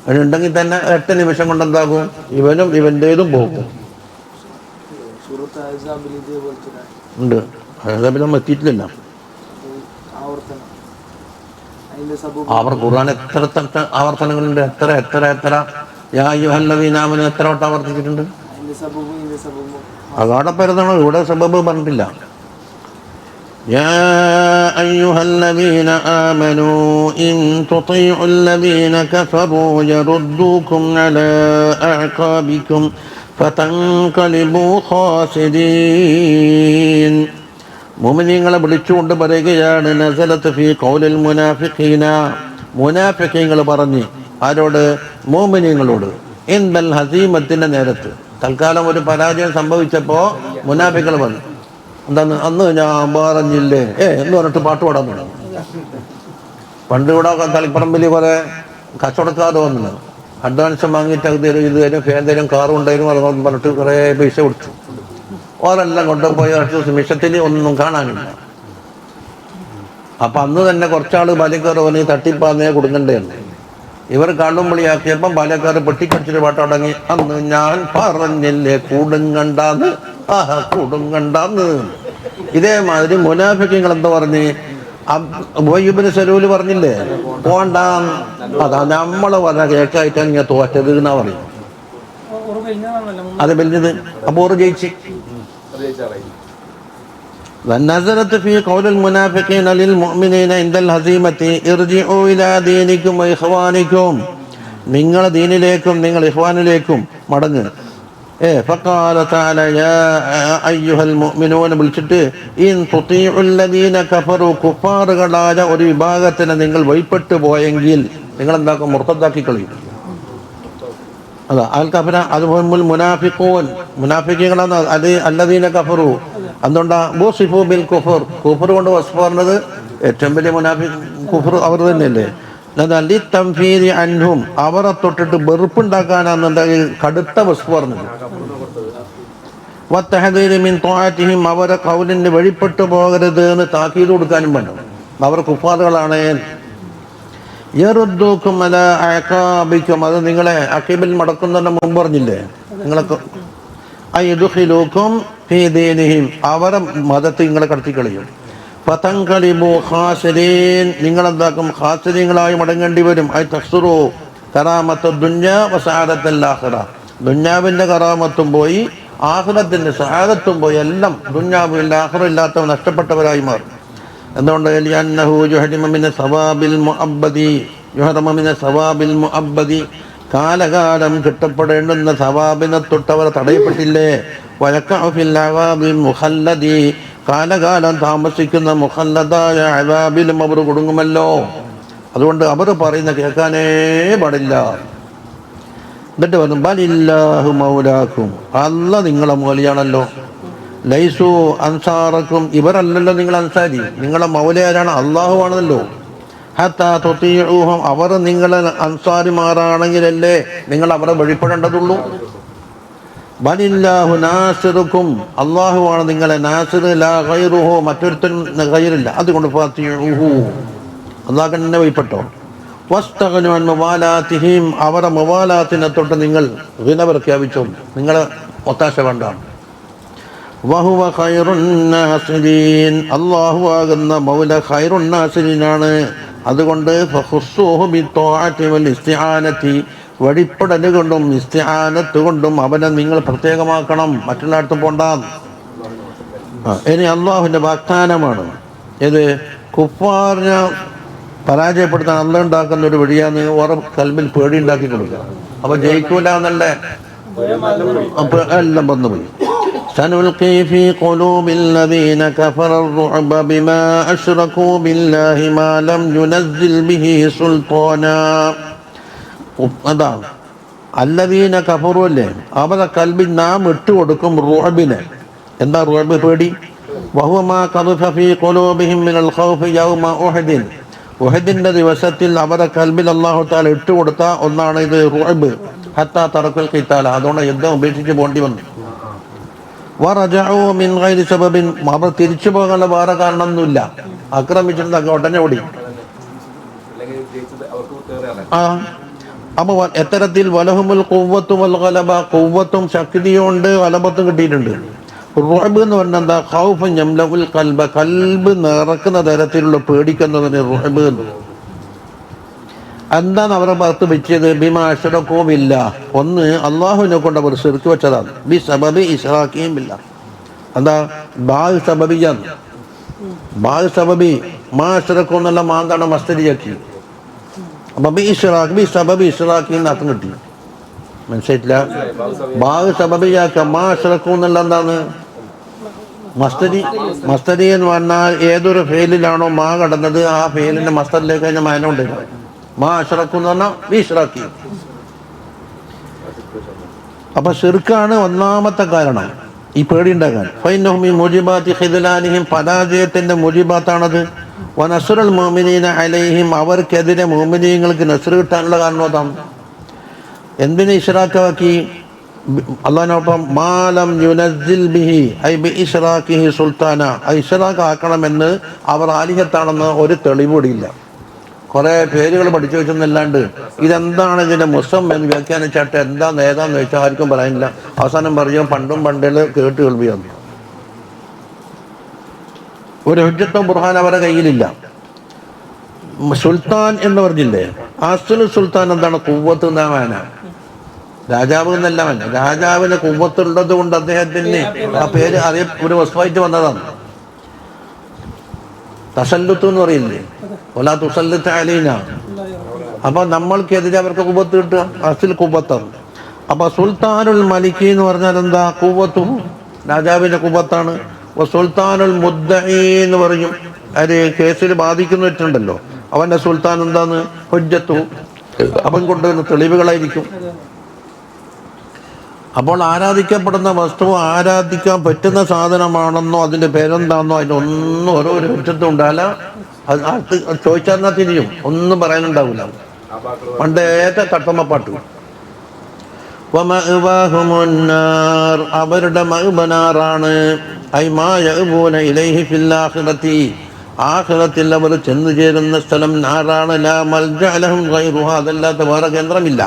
അവനുണ്ടെങ്കിൽ തന്നെ 8 നിമിഷം കൊണ്ട് എന്താകും? ഇവനും ഇവൻ്റേതും പോകും. ഉണ്ട്. അഹ്സാബിൽ എത്തിയിട്ടില്ല. അവർ ഖുർആൻ എത്ര ആവർത്തനങ്ങളുണ്ട്? എത്ര എത്ര എത്ര യാ അയ്യുഹല്ലദീന ആമനൂ എത്ര വട്ടം ആവർത്തിച്ചിട്ടുണ്ട്? അതാടെ പേരുന്നാണ്. ഇവിടെ സബബ് പറഞ്ഞിട്ടില്ല. യാ അയ്യുഹല്ലദീന ആമനൂ ഇൻ തുതീഉല്ലദീന കഫറൂ യറുദ്ദൂകും അലാ അഅഖാബികും ഫതൻഖലിബൂ ഖാസിരീൻ. മുഅ്മിനീങ്ങളെ വിളിച്ചുകൊണ്ട് പറയുകയാണ്. നസലത്ത് ഫീ ഖൗലിൽ മുനാഫിഖീന. മുനാഫിഖീങ്ങൾ പറഞ്ഞ് ആരോട്? മുഅ്മിനീങ്ങളോട്. ഇൻദൽ ഹസീമത്തിന്റെ നേരത്ത്, തൽക്കാലം ഒരു പരാജയം സംഭവിച്ചപ്പോൾ മുനാഫിഖുകൾ പറഞ്ഞു, എന്താന്ന്? അന്ന് ഞാൻ പറഞ്ഞില്ലേ എന്ന് പറഞ്ഞിട്ട് പാട്ട് പാടാൻ തുടങ്ങി. പണ്ട് ഇവിടെ തളിപ്പറമ്പിൽ കുറെ കച്ചവടക്കാർ വന്നു. അഡ്വാൻസ് വാങ്ങിയിട്ട് അത് തരും, ഇത് തരും, ഫാൻ തരും, കാറും ഉണ്ടായിരുന്നു. അതുകൊണ്ട് പറഞ്ഞിട്ട് കുറേ പൈസ കൊടുത്തു. ഓരെല്ലാം കൊണ്ടുപോയി നിമിഷത്തിൽ ഒന്നും കാണാനില്ല. അപ്പം അന്ന് തന്നെ കുറച്ചാൾ ബാല്യക്കാർ വന്ന് തട്ടിപ്പാന്നേ കൊടുക്കണ്ടേന്ന്. ഇവർ കാളുംപളിയാക്കിയപ്പം ബാല്യക്കാർ പെട്ടിക്കടിച്ചിട്ട് പാട്ട് തുടങ്ങി. അന്ന് ഞാൻ പറഞ്ഞില്ലേ കൂടുങ്കണ്ടാന്ന്, ആഹാ കൂടുങ്കണ്ടാന്ന്. ഇതേമാതിരി മുനാഫിഖുകൾ എന്താ പറഞ്ഞ്? ഉബയ്യ് സലൂല് പറഞ്ഞില്ലേ പോണ്ടാന്ന്. അതാ നമ്മളെ പറഞ്ഞ കേക്കായിട്ടാണ് ഇങ്ങനെ തോറ്റത് എന്നാ പറയും. അത് വലിയത്. അപ്പോൾ ഓറ് ജയിച്ച്. ونزلت في قول المنافقين للمؤمنين عند الهزيمة ارجعوا إلى دينكم وإخوانكم. നിങ്ങളെ ദീനിലേക്കും നിങ്ങൾ ഇഖ്വാനിലേക്കും മടങ്ങ്. فقال تعالى يا أيها المؤمنون വിളിച്ചിട്ട് ഇൻ തുതീഉൽ ലദീന കഫറു. കുഫാറുകളായ ഒരു വിഭാഗത്തിന് നിങ്ങൾ വഴിപ്പെട്ടു പോയെങ്കിൽ നിങ്ങൾ എന്താക്കും? മുർത്തദാക്കി കളയും. അതാ അൽ കഫറ. അതുപോലെ മുനാഫിഖൂൻ, മുനാഫിഖീങ്ങളാണ്. അത് അല്ലദീന കഫറു. അതുകൊണ്ടാ ബുസിഫു ബിൽ കുഫർ. കുഫർ കൊണ്ട് വസ്ഫ് പറഞ്ഞത് ഏറ്റവും വലിയ മുനാഫിഖ് കുഫർ അവർ തന്നെയല്ലേ. ലിത്തംഫീരി അൻഹും, അവരെ തൊട്ടിട്ട് വെറുപ്പുണ്ടാക്കാനാണെന്നുണ്ടെങ്കിൽ കടുത്ത വസ്ഫ് പറഞ്ഞത്. വത്തഹദീരി മിൻ ത്വാഅതിഹിം, അവരെ ഖൗലിന് വഴിപ്പെട്ടു പോകരുത് എന്ന് താക്കീത് കൊടുക്കാനും വേണം. അവർ കുഫാറുകളാണ്. യറുദ്ദൂകും അലാ അഅഖാബികും, അത് നിങ്ങളെ അഖീബിൽ മടക്കുന്നതിന് മുമ്പ് പറഞ്ഞില്ലേ, നിങ്ങളൊക്കെ അയ്യുദ്ഖിലൂകും ഫീ ദീനിഹിം, അവരെ മതത്തിൽ നിങ്ങളെ കടത്തിക്കളയും. ഫതൻഖലിബൂ ഖാസിരീൻ, നിങ്ങളെന്താക്കും? ഖാസിരീങ്ങളായി മടങ്ങേണ്ടി വരും. ഐ തഖ്സുറൂ കറാമത്ത ദുനിയ വസഅദത്തൽ ആഖിറ. ദുനിയാവിൻ്റെ കറാമത്തും പോയി, ആഖിറത്തിൻ്റെ സഅദത്തും പോയി. എല്ലാം ദുനിയാവിൽ ആഖിറ ഇല്ലാത്തവർ നഷ്ടപ്പെട്ടവരായി മാറും. എന്തുകൊണ്ട്? ലിഅന്നഹു യുഹരിമു മിന സവാബിൽ മുഅബ്ബദി, യുഹറമു മിന സവാബിൽ മുഅബ്ബദി. കാലകാലം കിട്ടപ്പെടേണ്ടുന്ന സവാബിനെ തൊട്ടവർ തടയപ്പെട്ടില്ലേ? മുഖല്ലദി, കാലകാലം താമസിക്കുന്ന മുഖല്ലദായ അദാബിലും അവർ കുടുങ്ങുമല്ലോ. അതുകൊണ്ട് അവർ പറയുന്ന കേൾക്കാനേ പാടില്ല. എന്നിട്ട് പറഞ്ഞു ബലില്ലാഹു മൗലാക്കും, അല്ല നിങ്ങളെ മൗലിയാണല്ലോ. ലൈസു അൻസാറക്കും, ഇവരല്ലല്ലോ നിങ്ങൾ അൻസാരി, നിങ്ങളെ മൗലയാരാണ്? അള്ളാഹു ആണല്ലോ. ഹത്താ തുതീഉഹും, അവർ നിങ്ങളെ അൻസാരിമാരാണെങ്കിലല്ലേ നിങ്ങൾ അവരെ വഴിപ്പെടേണ്ടതുള്ളൂ. ബലില്ലാഹു നാസിറുക്കും, അള്ളാഹുവാണ് നിങ്ങളെ നാസിർ, ലാ ഗൈറുഹു, മറ്റൊരുത്തൻ ഗൈറില്ല. അതുകൊണ്ട് ഫാത്തിഉഹു, അള്ളാഹു തന്നെ വഴിപ്പെട്ടോ. വസ്തഗ്നു അൻ മുവാലാതിഹിം, അവരെ മുവാലാത്തിനെ തൊട്ട് നിങ്ങൾ ഗിന പ്രഖ്യാപിച്ചോ, നിങ്ങളെ ഒത്താശ വേണ്ട. വഹുവ ഖൈറുൻ നാസിരീൻ, അള്ളാഹു ആകുന്ന മൗല ഖൈറുൻ നാസിരീനാണ്. അതുകൊണ്ട് ഫഖുസ്സുഹു ബിത്വാഅതി വൽ ഇസ്തിആനതി, വഴിപ്പെടൽ കൊണ്ടും ഇസ്തിആനത്ത് കൊണ്ടും അവനെ നിങ്ങൾ പ്രത്യേകമാക്കണം, മറ്റുള്ളയിടത്തും പോണ്ട. ഇനി അള്ളാഹുവിൻ്റെ വാഗ്ദാനമാണ്. ഇത് കുഫാറിനെ പരാജയപ്പെടുത്താൻ അള്ള ഉണ്ടാക്കുന്ന ഒരു വഴിയാന്ന് ഓരോ കൽബിൽ പേടി ഉണ്ടാക്കി കൊടുക്കുക. അപ്പൊ ജയിക്കൂല എന്നല്ലേ എല്ലാം വന്നുപോയി. سنلقي في قلوب الذين كفروا الرعب بما أشركوا بالله ما لم ينزل به سلطانا. അതാണ് അല്ലദീന കഫറു അല്ലേ, അവരുടെ കൽബിൽ നാം ഇട്ടുകൊടുക്കും റുഅബിനെ. എന്താ റുഅബ്? പേടി. വഹുവ മാ ഖദഫ ഫീ ഖുലൂബിഹിം മിനൽ ഖൗഫി യൗമ ഉഹദിൻ, ഉഹദിന്റെ ദിവസത്തിൽ അവരുടെ കൽബിൽ അല്ലാഹു തആല ഇട്ടുകൊടുത്ത ഒന്നാണ് ഇത് റുഅബ്. ഹത്താ തറക്കുൽ ഖിതാല, അതുകൊണ്ട് യുദ്ധം ഉപേക്ഷിച്ച് പോണ്ടി വന്നു. വറജഉ മിൻ ഗൈരി സബബിൻ, അവർ തിരിച്ചു പോകാനുള്ള വേറെ കാരണമൊന്നുമില്ല. ആക്രമിച്ചിട്ടുണ്ടെങ്കിൽ ഉടനെ ഓടി. അപ്പൊ എത്തരത്തിൽ വലഹുമുൽ ഖുവ്വത്തു വൽ ഗലബ, ഖുവ്വത്തും ശക്തിയുണ്ട്, ഗലബത്തും കിട്ടിയിട്ടുണ്ട്. റുഅബ് എന്ന് പറഞ്ഞാൽ എന്താ? ഖൗഫുൻ യംലഉൽ ഖൽബ, കൽബ് നിറക്കുന്ന തരത്തിലുള്ള പേടിക്കുന്നതിന് റുഅബ്. എന്താണ് അവരുടെ ഭാഗത്ത് വെച്ചത്? ബിമാ അശ്റകൂ ബില്ലാഹ്, ഒന്ന് അള്ളാഹുവിനെ കൊണ്ട് അവർ ശിർക്ക് വെച്ചതാണ്. ബി സബബി ഇശ്റാഖിഹിം ബില്ലാഹ്, എന്താ? ബാഗ് സബബിയാണ്. ബാഗ് സബബി മാ അശ്റകൂ എന്നുള്ള മാന്താണ് മസ്തരിയാക്കി. അപ്പൊ ബി ഇശ്റാഖ്, ബി സബബി ഇശ്റാഖിഹിം എന്നർത്ഥം കിട്ടി. മനസ്സിലായിട്ടില്ല? ബാഗ് സബബിയാക്ക, മാ അശ്റകൂ എന്നുള്ള എന്താണ്? മസ്തരി. മസ്തരി എന്ന് പറഞ്ഞാൽ ഏതൊരു ഫെയിലിലാണോ മാ കടന്നത് ആ ഫെയിലിന്റെ മസ്തറിലേക്ക് കഴിഞ്ഞ മാനം ഉണ്ട്. മാ അശ്റകൂ എന്ന് പറഞ്ഞാൽ ബി ഇശ്റാഖിഹിം. അപ്പൊ ശിർക്കാണ് ഒന്നാമത്തെ കാരണം ഈ പേടി ഉണ്ടാകാൻ. ഫൈന്നഹും മിൻ മുജിബാതി ഖിദ്ലാനിഹിം, പരാജയത്തിന്റെ മുജിബാത്താണത്. വനസ്റുൽ മുഅ്മിനീന അലൈഹിം, അവർക്കെതിരെ മുഅ്മിനീങ്ങൾക്ക് നസ്ർ കിട്ടാനുള്ള കാരണം അതാണ്. എന്തിനെ ഇശ്റാഖാക്കി? അള്ളാഹിനൊപ്പം മാലം യുനസ്സിൽ ബിഹി ഐ ബി ഇശ്റാഖിഹി സുൽത്താന, ഇശ്റാഖ് ആക്കണമെന്ന് അവർ ആലിഹത്താണെന്ന് ഒരു തെളിവുകൂടിയില്ല. കുറെ പേരുകൾ പഠിച്ചു വെച്ചെന്നല്ലാണ്ട് ഇതെന്താണ് ഇതിന്റെ മുസം എന്ന് വ്യാഖ്യാനിച്ചാട്ട് ഏതാന്ന് വെച്ചാൽ ആർക്കും പറയാനില്ല. അവസാനം പറയും പണ്ടും പണ്ടിൽ കേട്ട് കേൾവിയാണ്. ഒരു ഹുജ്ജത്തും ബുർഹാൻ അവരുടെ കയ്യിലില്ല. സുൽത്താൻ എന്ന് പറഞ്ഞില്ലേ, അസ്ലു സുൽത്താൻ എന്താണ്? ഖുവ്വത്ത് എന്നാണ്. രാജാവ് എന്നല്ല. രാജാവിന് ഖുവ്വത്തുള്ളത് കൊണ്ട് അദ്ദേഹത്തിന് ആ പേര് ഒരു വസ്തുവായിട്ട് വന്നതാണ്. തസല്ലുത്ത് എന്ന് പറയില്ലേ, വലാ തുസല്ലിത്ത് അലൈന. അപ്പൊ നമ്മൾക്കെതിരെ അവർക്ക് ഖുവ്വത്ത് കിട്ടുക, അസ്ൽ ഖുവ്വത്താണ്. അപ്പൊ സുൽത്താനുൽ മലിക്കി എന്ന് പറഞ്ഞാൽ എന്താ? ഖുവ്വത്തും രാജാവിന്റെ ഖുവ്വത്താണ്. സുൽത്താനുൽ മുദ്ദഈ എന്ന് പറയും, അത് കേസിൽ ബാധിക്കുന്ന വെച്ചിട്ടുണ്ടല്ലോ, അവന്റെ സുൽത്താൻ എന്താന്ന്? ഹുജ്ജത്തു, അവൻ കൊണ്ടുവരുന്ന തെളിവുകളായിരിക്കും. അപ്പോൾ ആരാധിക്കപ്പെടുന്ന വസ്തു ആരാധിക്കാൻ പറ്റുന്ന സാധനമാണെന്നോ അതിന്റെ പേരെന്താണെന്നോ അതിനൊന്നും ഓരോ ഹുജ്ജത്തും ഉണ്ടാവില്ല. അത് ചോദിച്ചാൽ തിരിയും, ഒന്നും പറയാനുണ്ടാവില്ല. പണ്ടേത്തെ തട്ടമ്മപ്പാട്ട്. അവരുടെ മഅ്ബനാറാണ്. ആഖിറത്തിൽ അവർ ചെന്നു ചേരുന്ന സ്ഥലം നാറാണ്. ലാ മൽജഅ ലഹും ഗൈറുഹാ, അതല്ലാത്ത വേറെ കേന്ദ്രമില്ല.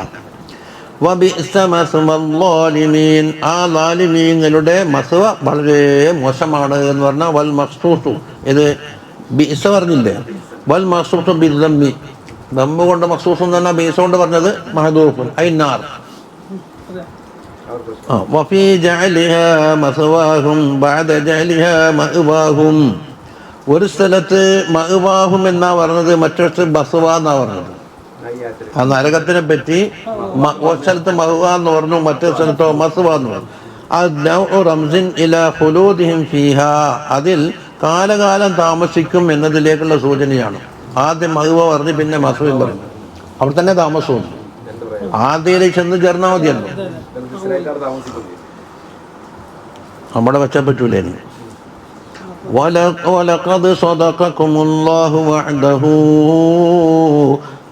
വബിഅസ മസ്വൽ ളാലിമീൻ, ആ ളാലിമീങ്ങളുടെ മസ്വ വളരെ മോശമാണ് എന്ന് പറഞ്ഞാൽ വൽ മഖ്സൂസു, ഇത് ബിഅസ പറഞ്ഞില്ലേ, വൽ മഖ്സൂസു ബിദ്ദമ്മി, ദമ്മ് കൊണ്ട് മഖ്സൂസ് എന്ന് പറഞ്ഞാൽ ബിഅസ കൊണ്ട് പറഞ്ഞത് മഹദൂഫുൻ ഐനാർ. വഫീ ജഅലിഹാ മസ്വാഹും ബഅദ ജഅലിഹാ മഅവാഹും, ഒരു സ്ഥലത്ത് മഅവാഹും എന്നാ പറഞ്ഞത്, മറ്റൊരു ബസ്വ എന്നാ പറഞ്ഞത്. ആ നരകത്തിനെ പറ്റി ഒരു സ്ഥലത്ത് മഹുവ എന്ന് പറഞ്ഞു, മറ്റൊരു സ്ഥലത്തോ മസുവ എന്ന് പറഞ്ഞു. അതിൽ കാലകാലം താമസിക്കും എന്നതിലേക്കുള്ള സൂചനയാണ്. ആദ്യം മഹുവ പറഞ്ഞു, പിന്നെ മസുവയും പറഞ്ഞു. അവിടെ തന്നെ താമസവും ആദ്യയിലേക്ക് ചെന്ന് ചേർന്നാൽ മതിയല്ലോ. നമ്മുടെ വെച്ചാൽ പറ്റൂലേ.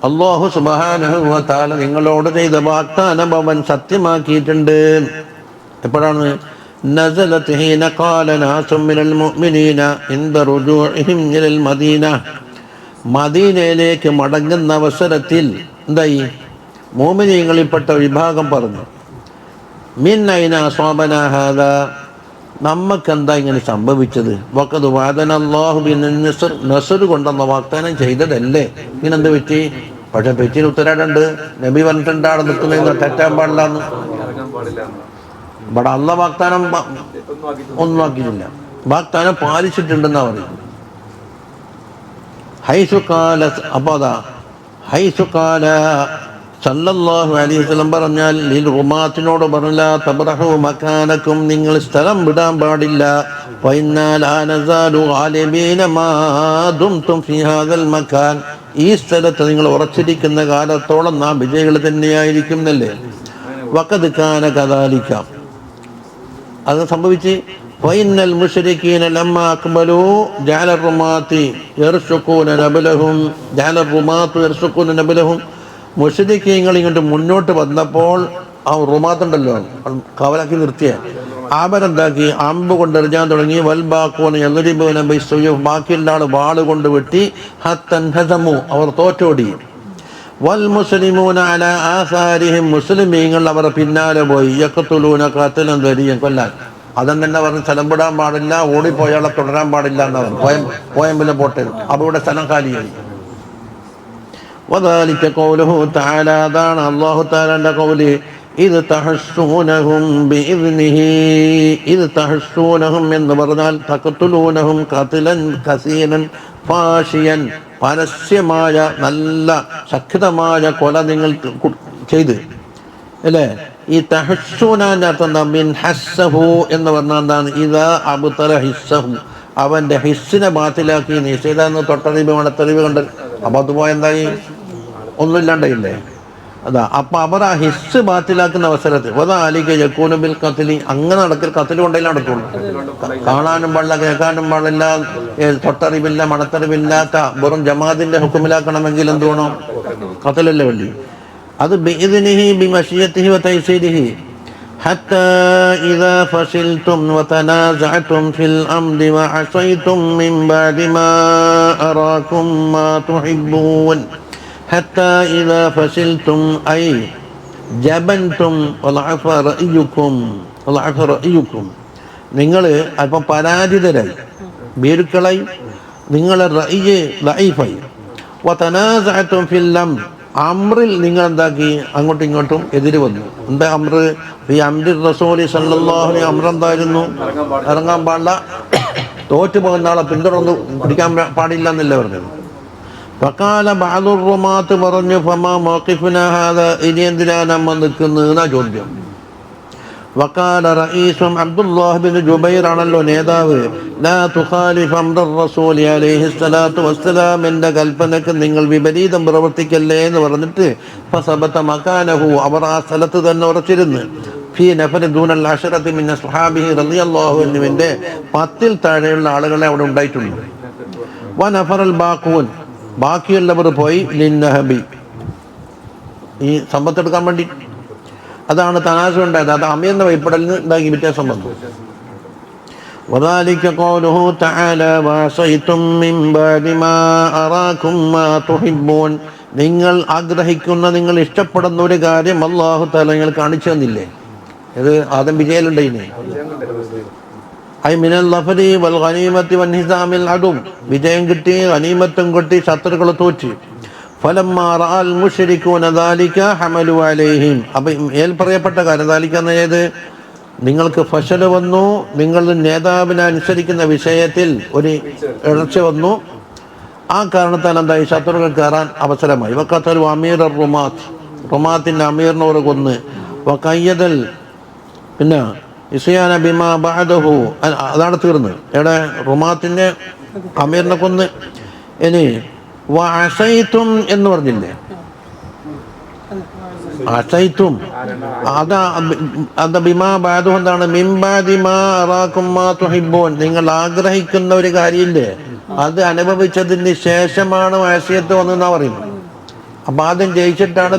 അല്ലാഹു സുബ്ഹാനഹു വ തആല നിങ്ങളോട് ചെയ്ത വാഗ്ദാനം അവൻ സത്യമാക്കിയിട്ടുണ്ട്. എപ്പോഴാണ്? നസലത് ഹീന ഖാല നാസും മിനൽ മുഅ്മിനീന ഇൻദ റുജൂഇഹിം ഇലൽ മദീന. മദീനയിലേക്ക് മടങ്ങുന്ന അവസരത്തിൽ എന്തായി? മുഅ്മിനീങ്ങളിൽപ്പെട്ട വിഭാഗം പറഞ്ഞു, മിൻ ഐന അസ്വാബനാ ഹാദാ, നമുക്കെന്താ ഇങ്ങനെ സംഭവിച്ചത്? വഖദ് വഅദനല്ലാഹു ബിൻ-നസ്ർ, നസ്ർ കൊണ്ടെന്ന വാഗ്ദാനം ചെയ്തതല്ലേ, ഇങ്ങനെന്ത് പറ്റി? പക്ഷെ പെറ്റിന് ഉത്തരവുണ്ട്. നബി പറഞ്ഞിട്ടുണ്ട് അവിടെ നിൽക്കുന്നതിന് തെറ്റാൻ പാടില്ലാന്ന്. ഇവിടെ അള്ള വാഗ്ദാനം ഒന്നും ആക്കിയിട്ടില്ല, വാഗ്ദാനം പാലിച്ചിട്ടുണ്ടെന്നാ പറയുന്നത്. ഹൈസുകാല, അപ്പൊ അതാ ഹൈസുകാല സല്ലല്ലാഹു അലൈഹി വസല്ലം പറഞ്ഞാൽ ലിൽ റുമാത്തിനോട് പറഞ്ഞ തബ്റഹു മകാനക്കും, നിങ്ങൾ സ്ഥലം വിടാൻ പാടില്ല. വഇന്നാ ലാ നസാലു ഗാലിബീന മാ ദുംതും ഫീ ഹാദൽ മകാൻ, ഈ സ്ഥലത്ത് നിങ്ങൾ ഉറച്ചിരിക്കുന്ന കാലത്തോളം നാം വിജയികൾ തന്നെയായിരിക്കും എന്നല്ലേ. വഖദ് കാന കദാലിക, അത് സംഭവിച്ച്. വഇന്നൽ മുശ്രികീന ലമ്മാ അഖ്ബലൂ ജഅല റുമാത്തി യർസുഖൂന നബലഹും, ജഅല റുമാത്തു യർസുഖൂന നബലഹും, മുശ്രിക്കീങ്ങൾ ഇങ്ങോട്ട് മുന്നോട്ട് വന്നപ്പോൾ ആ റുമാത്തുണ്ടല്ലോ കവലാക്കി നിർത്തിയ അവരെന്താക്കി? അമ്പ് കൊണ്ടെറിഞ്ഞാൻ തുടങ്ങി. വൽബാക്കൂന യദ്രിബൂന ബിസ്സുയൂഫ്, ബാക്കിയുള്ള ആൾ വാള് കൊണ്ട് വെട്ടി. ഹത്തൻ ഹസമു, അവർ തോറ്റോടി. വൽ മുസ്ലിമൂന അലാ ആസാരിഹിം, മുസ്ലിമീങ്ങൾ അവരെ പിന്നാലെ പോയി. യഖ്തുലൂന ഖത്ലൻ ദരിയൻ, കൊല്ലാൻ. അതൻ തന്നെ പറഞ്ഞ് സ്ഥലം വിടാൻ പാടില്ല, ഓടിപ്പോയാളെ തുടരാൻ പാടില്ല എന്നാണ്. പോയമ്പിലെ പോട്ടെ, അപ്പോൾ ഇവിടെ സ്ഥലം കാലിയായി. വദാലിക ഖൗലുഹു തആല, അതാണ് അല്ലാഹു തആലയുടെ ഖൗല്, ഇദ് തഹസ്സൂനഹും ബിഇദ്നിഹി. ഇദ് തഹസ്സൂനഹും എന്ന് പറഞ്ഞാൽ തഖ്തുലൂനഹും ഖത്ലൻ കസീറൻ ഫാഷിയൻ, പരസ്യമായ നല്ല ശക്തമായ കൊല നിങ്ങൾ ചെയ്ത് അല്ലേ. ഈ തഹസ്സൂനാന്റെ അർത്ഥം എന്താ? മിൻ ഹസ്സഹു എന്ന് പറഞ്ഞാൽ എന്താണ്? ഇദാ അബ്തല ഹിസ്സഹു, അവന്റെ ഹിസ്സിനെ ബാത്തിലാക്കി. നിഷേധാന്ന് തൊട്ടറിവ് മണത്തറിവ് കണ്ട് അപ്പൊ അതുപോയ എന്തായി? ഒന്നുമില്ലാണ്ടായില്ലേ. അതാ അപ്പൊ അവർ ആ ഹിസ് ബാത്തിലാക്കുന്ന അവസരത്തിൽ വദാലിക യകൂനു ബിൽ ഖത്ലി, അങ്ങനെ നടക്കൽ ഖത്ൽ കൊണ്ടേ നടക്കുള്ളൂ. കാണാനും പാടില്ല, കേൾക്കാനും പാടില്ല, തൊട്ടറിവില്ല മണത്തറിവില്ലാത്ത വെറും ജമാഅത്തിന്റെ ഹുക്കുമിലാക്കണമെങ്കിൽ എന്ത് വേണം? ഖത്ലല്ലേ വേണ്ടി. അത് ബിഇദ്നിഹി ബിമശിയതിഹി വതൈസീരിഹി. حتى إذا فشلتم وتنازعتم في الأمر وعصيتم من بعد ما أراكم ما تحبون. حتى إذا فشلتم أي جبنتم وضعف رأيكم, നിങ്ങൾ അല്പം പരാജിതരായി, ഭീരുക്കളായി, നിങ്ങളെ റഅയ് ദഈഫായി. വതനാസഅതും ഫിൽ അംർ, അമ്രിൽ നിങ്ങൾ എന്താക്കി? അങ്ങോട്ടും ഇങ്ങോട്ടും എതിര് വന്നു. എന്താ അമ്ര? ഈ അംരി റസൂലി സല്ലല്ലാഹു അലൈഹി അമ്ര എന്തായിരുന്നു? ഇറങ്ങാൻ പാടില്ല, തോറ്റു പോകുന്ന ആളെ പിന്തുടർന്ന് പിടിക്കാൻ പാടില്ല എന്നല്ലേ പറഞ്ഞത്. ഫഖാല ബഅദുർ റുമാത്ത് പറഞ്ഞു, ഫമാ മൗഖിഫുനാ ഹാദാ, ഇനി എന്തിനാ നമ്മ നിൽക്കുന്നത് എന്നാ ചോദ്യം. വഖാല റഈസും അബ്ദുല്ലാഹ് ബിൻ ജുബൈർ ആണല്ലോ നേതാവ്. ലാ തുഖാലിഫ് അംറർ റസൂലി അലൈഹി സ്വലാത്തു വസ്സലാം, എൻ്റെ കൽപ്പനക്ക് നിങ്ങൾ വിപരീതം പ്രവർത്തിക്കല്ലേ എന്ന് പറഞ്ഞിട്ട് ഫസബത മകാനഹു, അവർ ആ സ്ഥലത്ത് തന്നെ ഉറച്ചിരുന്ന്. ഫീ നഫരി ദൂനൽ അശറതി മിൻ അസ്ഹാബിഹി റളിയല്ലാഹു അൻഹുവിൻ്റെ 10-ൽ താഴെയുള്ള ആളുകളെ അവിടെ ഉണ്ടായിട്ടുണ്ട്. വനഫറൽ ബാഖൂൻ, ബാക്കിയുള്ളവർ പോയി ലിന്നഹബി, ഈ സമ്പത്തെടുക്കാൻ വേണ്ടി. അതാണ് തനാസ ഉണ്ടായത്. അത് അമീറിന്റെ വൈപ്പടലിന് ഉണ്ടാക്കി വ്യത്യാസം വന്നു. വദാലിക ഖൗലുഹു തആല വഅസൈതും മിൻ ബഅദി മാ അറാകും മാ തുഹിബ്ബൂൻ, നിങ്ങൾ ആഗ്രഹിക്കുന്ന, നിങ്ങൾ ഇഷ്ടപ്പെടുന്ന ഒരു കാര്യം അല്ലാഹു തആല നിങ്ങൾ കാണിച്ചു തന്നില്ലേ. ഇത് ആദം വിജയലുണ്ടായില്ലേ. ഐ മിനൽ ലഫരി വൽ ഗനീമത്തി വൻഹിസാമിൽ അദും, വിജയം കിട്ടി, ഗനീമത്തും കിട്ടി, ശത്രുക്കൾ തോറ്റ്. ഫലമ്മാ റഅൽ മുശ്രികൂന ദാലിക ഹമലു അലൈഹിം, അപ്പം മേൽ പറയപ്പെട്ട കാര്യം ദാലിക എന്നത് നിങ്ങൾക്ക് ഫശല് വന്നു, നിങ്ങൾ നേതാവിനെ അനുസരിക്കുന്ന വിഷയത്തിൽ ഒരു ഇടർച്ച വന്നു. ആ കാരണത്താൽ എന്തായി ശത്രുക്കൾ കയറാൻ അവസരമായി. വക്കത്തൽ അമീർ റുമാത്ത്, റുമാത്തിൻ്റെ അമീറിനെ ഒരു കൊന്ന്. കയ്യതൽ പിന്നെ ഇസ്യാന ബിമാ ബഅദഹു, അതാണ് തീർന്ന്. എവിടെ റുമാത്തിൻ്റെ അമീറിനെ കൊന്ന്. ഇനി വഅസൈതും എന്ന് പറഞ്ഞില്ലേ, അസൈത്തും അത് ബിമാ ബഅദഹു എന്താണ്? മിൻ ബഅദി മാ അറാകും മാ തുഹിബ്ബൂൻ, നിങ്ങൾ ആഗ്രഹിക്കുന്ന ഒരു കാര്യമില്ലേ അത് അനുഭവിച്ചതിന് ശേഷമാണ് മാസിയത്ത് വന്നെന്നാ പറയുന്നത്. അപ്പൊ ആദ്യം ജയിച്ചിട്ടാണ്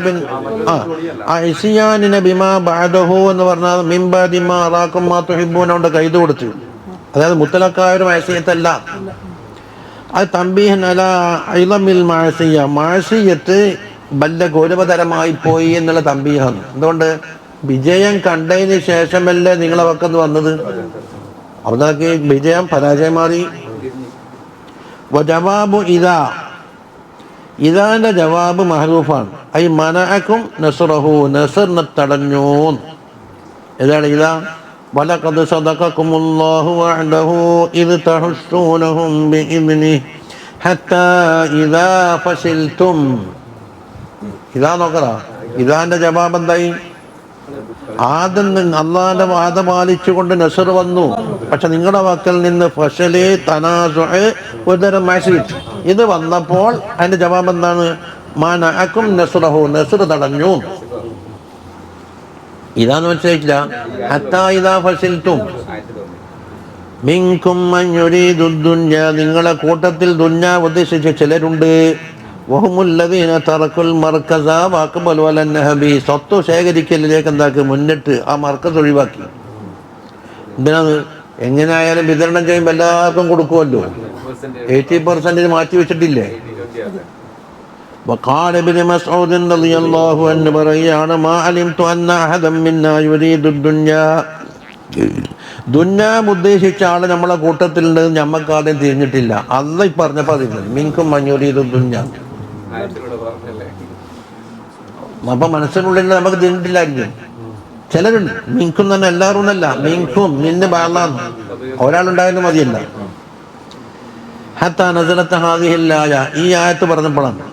ഇസ്യാനിനെ ബിമാ ബഅദഹു എന്ന് പറഞ്ഞാൽ മിൻ ബഅദി മാ അറാകും മാ തുഹിബ്ബൂൻ കൊണ്ട് കൈത് കൊടുത്തു. അതായത് മുത്തലക്കായ ഒരു മാസിയത്തല്ല. അത് തംബീഹൻ അലാ ഇളമിൽ മാസിയ, മാസിയത്ത് വല്ല ഗൗരവതരമായി പോയി എന്നുള്ള തംബീഹാണ്. എന്തുകൊണ്ട്? വിജയം കണ്ടതിന് ശേഷമല്ലേ നിങ്ങളെ പക്കത്ത് വന്നത്. അവിടേക്ക് വിജയം പരാജയം മാറി. ജവാബു ഇദാ, ഇദാന്റെ ജവാബ് മഹ്റൂഫാണ്. ഐ മനഅക്കും നസ്റഹു, നസ്റിനെ തടഞ്ഞു. ഇതാണ് ഇദാ. വലഖദ് സദഖകുമുല്ലാഹു വഅദഹു ഇദ് തഹുസ്സൂനഹും ബിഇദ്നിഹി ഹത്താ ഇദാ ഫസിൽതും. ഇതാ നോക്കടാ, ഇതാന്റെ ജവാബ് എന്തായി? ആദ്യം അള്ളാന്റെ വാദ പാലിച്ചുകൊണ്ട് നസർ വന്നു. പക്ഷെ നിങ്ങളുടെ വാക്കിൽ നിന്ന് ഫസല് തനാസുഅ് ഒരുതരം മാസിറ്റ് ഇത് വന്നപ്പോൾ അതിന്റെ ജവാബ് എന്താണ്? മനഅക്കും നസ്റഹു, നസ്ർ തടഞ്ഞു. ഇതാന്ന് മനസ്സിലായിട്ടില്ല. ഹത്താ ഇദാ ഫസിൽതും മിൻകും മൻ യുരീദു ദുനിയ, നിങ്ങളെ കൂട്ടത്തിൽ ദുനിയാവ് ഉദ്ദേശിച്ച ചിലരുണ്ട്. വഹുമുല്ലദീന തറക്കുൽ മർക്കസ വഅഖ്ബലു അലൻ നഹബി, സ്വത്ത് ശേഖരിക്കലിലേക്ക് എന്താക്കി മുന്നിട്ട് ആ മർക്കസ് ഒഴിവാക്കി. എന്തിനാണ്? എങ്ങനെയായാലും വിതരണം ചെയ്യുമ്പോൾ എല്ലാവർക്കും കൊടുക്കുമല്ലോ. 80% മാറ്റി വെച്ചിട്ടില്ലേ? وقال ابن مسعود رضي الله عنه പറയാണ് മാ അലിംതു അന്ന അഹദൻ മിന്നാ യുരീദു ദുനിയ, ദുനിയാവ് ഉദ്ദേശിച്ച ആള് നമ്മളെ കൂട്ടത്തിലുണ്ട് ഞമ്മക്ക് ആദ്യം തിരിഞ്ഞിട്ടില്ല. അള്ളാഹ് പറഞ്ഞപ്പോൾ അറിയുന്നത് മിൻകും മൻ യുരീദു ദുനിയ. അപ്പൊ മനസ്സിനുള്ളിൽ നമുക്ക് തിരിഞ്ഞിട്ടില്ലായിരിക്കും. ചിലരുണ്ട്. മിൻകും തന്നെ എല്ലാവരും ഒന്നല്ല, മിൻകും നിന്റെ ബാളാന്ന് ഒരാളുണ്ടായാലും മതിയല്ല. ഹത്താ നസലത്ത് ഹാദിഹിൽ ആയ, ഈ ആയത്ത് പറഞ്ഞപ്പോഴാണ്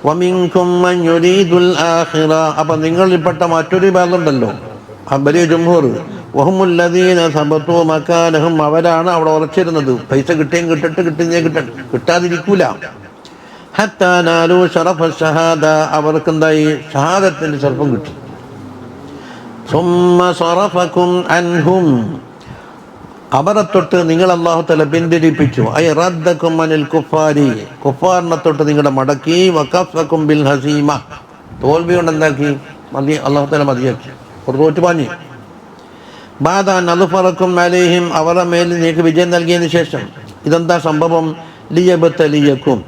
വമിൻകും മൻ യുരീദുൽ ആഖിറ. അപ്പൊ നിങ്ങളിൽപ്പെട്ട മറ്റൊരു ഭാഗമുണ്ടല്ലോ, വലിയ ജംഹൂർ, വഹുമുല്ലദീന സബതു മകാനഹും, അവരാണ് അവിടെ ഉറച്ചിരുന്നത്. പൈസ കിട്ടിയും കിട്ടാതിരിക്കൂല. ഹത്താ നാലു ശറഫ ഷഹാദ, അവർക്ക് എന്തായി? ഷഹാദത്തിന്റെ ചെറുപ്പം കിട്ടി. സുമ്മ സറഫകും അൻഹും, അവരെ തൊട്ട് നിങ്ങൾ അല്ലാഹു തആല പിന്തിരിപ്പിച്ചു. ഐ റദ്ദകും അനിൽ കുഫാരി, കുഫാറിനെ തൊട്ട് നിങ്ങളെ മടക്കി. വകഫകും ബിൽ ഹസീമ, തോൽവി കൊണ്ട് എന്താക്കി? അല്ലാഹു തആല മതിയാക്കി, ഒരു തോറ്റുപാഞ്ഞു. ബാദ നദ്ഫറകും അലൈഹിം, അവരുടെ മേലിൽ നിങ്ങൾക്ക് വിജയം നൽകിയതിന് ശേഷം. ഇതെന്താ സംഭവം? ലിയബ്തലിയകും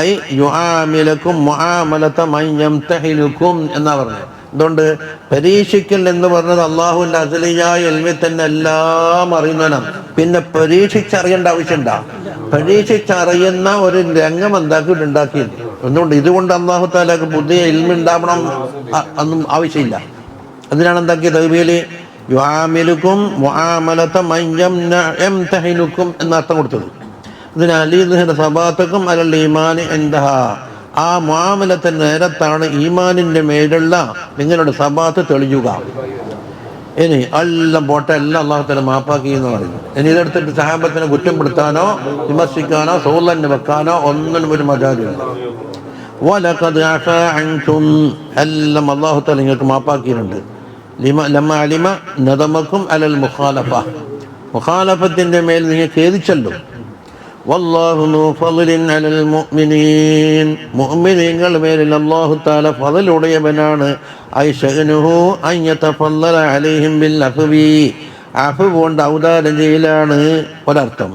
ഐ യുആമിലകും മുആമലത മൻ യംതഹിലുകും എന്നാ പറഞ്ഞത്. അതുകൊണ്ട് പരീക്ഷിക്കൽ എന്ന് പറഞ്ഞത് അള്ളാഹുവിൻ്റെ അസലിയായ ഇൽമിൽ തന്നെ എല്ലാം അറിയുന്നവനാണ്. പിന്നെ പരീക്ഷിച്ചറിയേണ്ട ആവശ്യമുണ്ടാ? പരീക്ഷിച്ചറിയുന്ന ഒരു രംഗം ഉണ്ടാക്കിയിട്ടുണ്ട്. എന്തുകൊണ്ട്? ഇതുകൊണ്ട് അള്ളാഹു തആലക്ക് പുതിയ ഇൽമുണ്ടാവണം ഒന്നും ആവശ്യമില്ല. അതിനാണ് എന്താക്കിയത്? തൗബീല് യുആമിലുകും മുആമലത മൻ യംതഹിലുകും എന്ന അർത്ഥം കൊടുത്തത്. ഇതിന് സബാത്തക്കും അലൽ ഈമാനി ഇൻദഹാ, ആ മുആമലത്തിന്റെ നേരത്താണ് ഈമാനിന്റെ മേലുള്ള നിങ്ങളുടെ സബാത്ത് തെളിയുക. ഇനി എല്ലാം പോട്ടെ, എല്ലാം അല്ലാഹു തആല മാപ്പാക്കി എന്ന് പറയുന്നു. ഇനി ഇതെടുത്തിട്ട് സഹാബത്തിനെ കുറ്റപ്പെടുത്താനോ വിമർശിക്കാനോ സൗലന് വെക്കാനോ ഒന്നിനും ഒരു മജാലില്ല. വലഖദ് അഫാ അൻകും, എല്ലാം അല്ലാഹു തആല നിങ്ങൾക്ക് മാപ്പാക്കിയിട്ടുണ്ട്. ലമ്മ അലിമ നദമക്കും അലൽ മുഖാലഫ, മുഖാലഫത്തിന്റെ മേൽ നിങ്ങൾ ഖേദിച്ചല്ലോ. വല്ലാഹു ദു ഫളിൻ അലൽ മുഅ്മിനീൻ, മുഅ്മിനീങ്ങളുടെ മേലിൽ അല്ലാഹു തആല ഫളൽ ഉടയവനാണ്. ഐ ശഅനുഹു അൻ യതഫല്ലല അലൈഹിം ബിൽ അഫ്വി, അഫ്വ് കൊണ്ട് ഔദാര്യം ചെയ്യലാണ് ഒരർത്ഥം.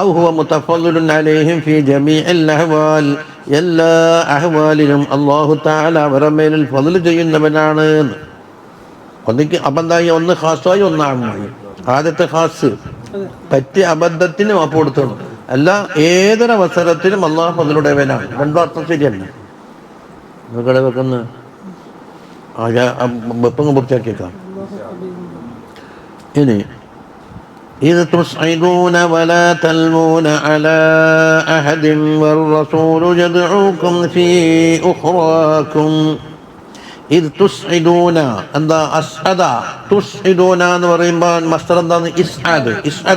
ഔ ഹുവ മുതഫല്ലിലുൻ അലൈഹിം ഫീ ജമീഇൽ അഹ്വാൽ, എല്ലാ അഹ്വാലിലും അല്ലാഹു തആല അവരുടെ മേലിൽ ഫളൽ ചെയ്യുന്നവനാണ്. ഒന്നിക്ക് അബന്ധായി, ഒന്ന് ഖാസായി ഒന്ന് ആമായി. ആദ്യത്തെ ഖാസ് പറ്റിയ അബദ്ധത്തിന് മാപ്പ് കൊടുത്തോണം. അല്ല, ഏതൊരവസരത്തിലും അള്ളാഹു ഫളലുടയവനാണ്. രണ്ടും അർത്ഥം ശരിയല്ല. നിങ്ങളെ വെക്കുന്ന വെപ്പങ്ങ് പൂർത്തിയാക്കിയേക്കാം. ഇനി إذ تصعدون ولا تلوون على أحد والرسول يدعوكم في أخراكم إذ تصعدون എന്താ അസ്അദ തുസ്ഇദൂന എന്ന് പറയുമ്പോൾ മസ്ദർ എന്താണ് ഇസ്അദ്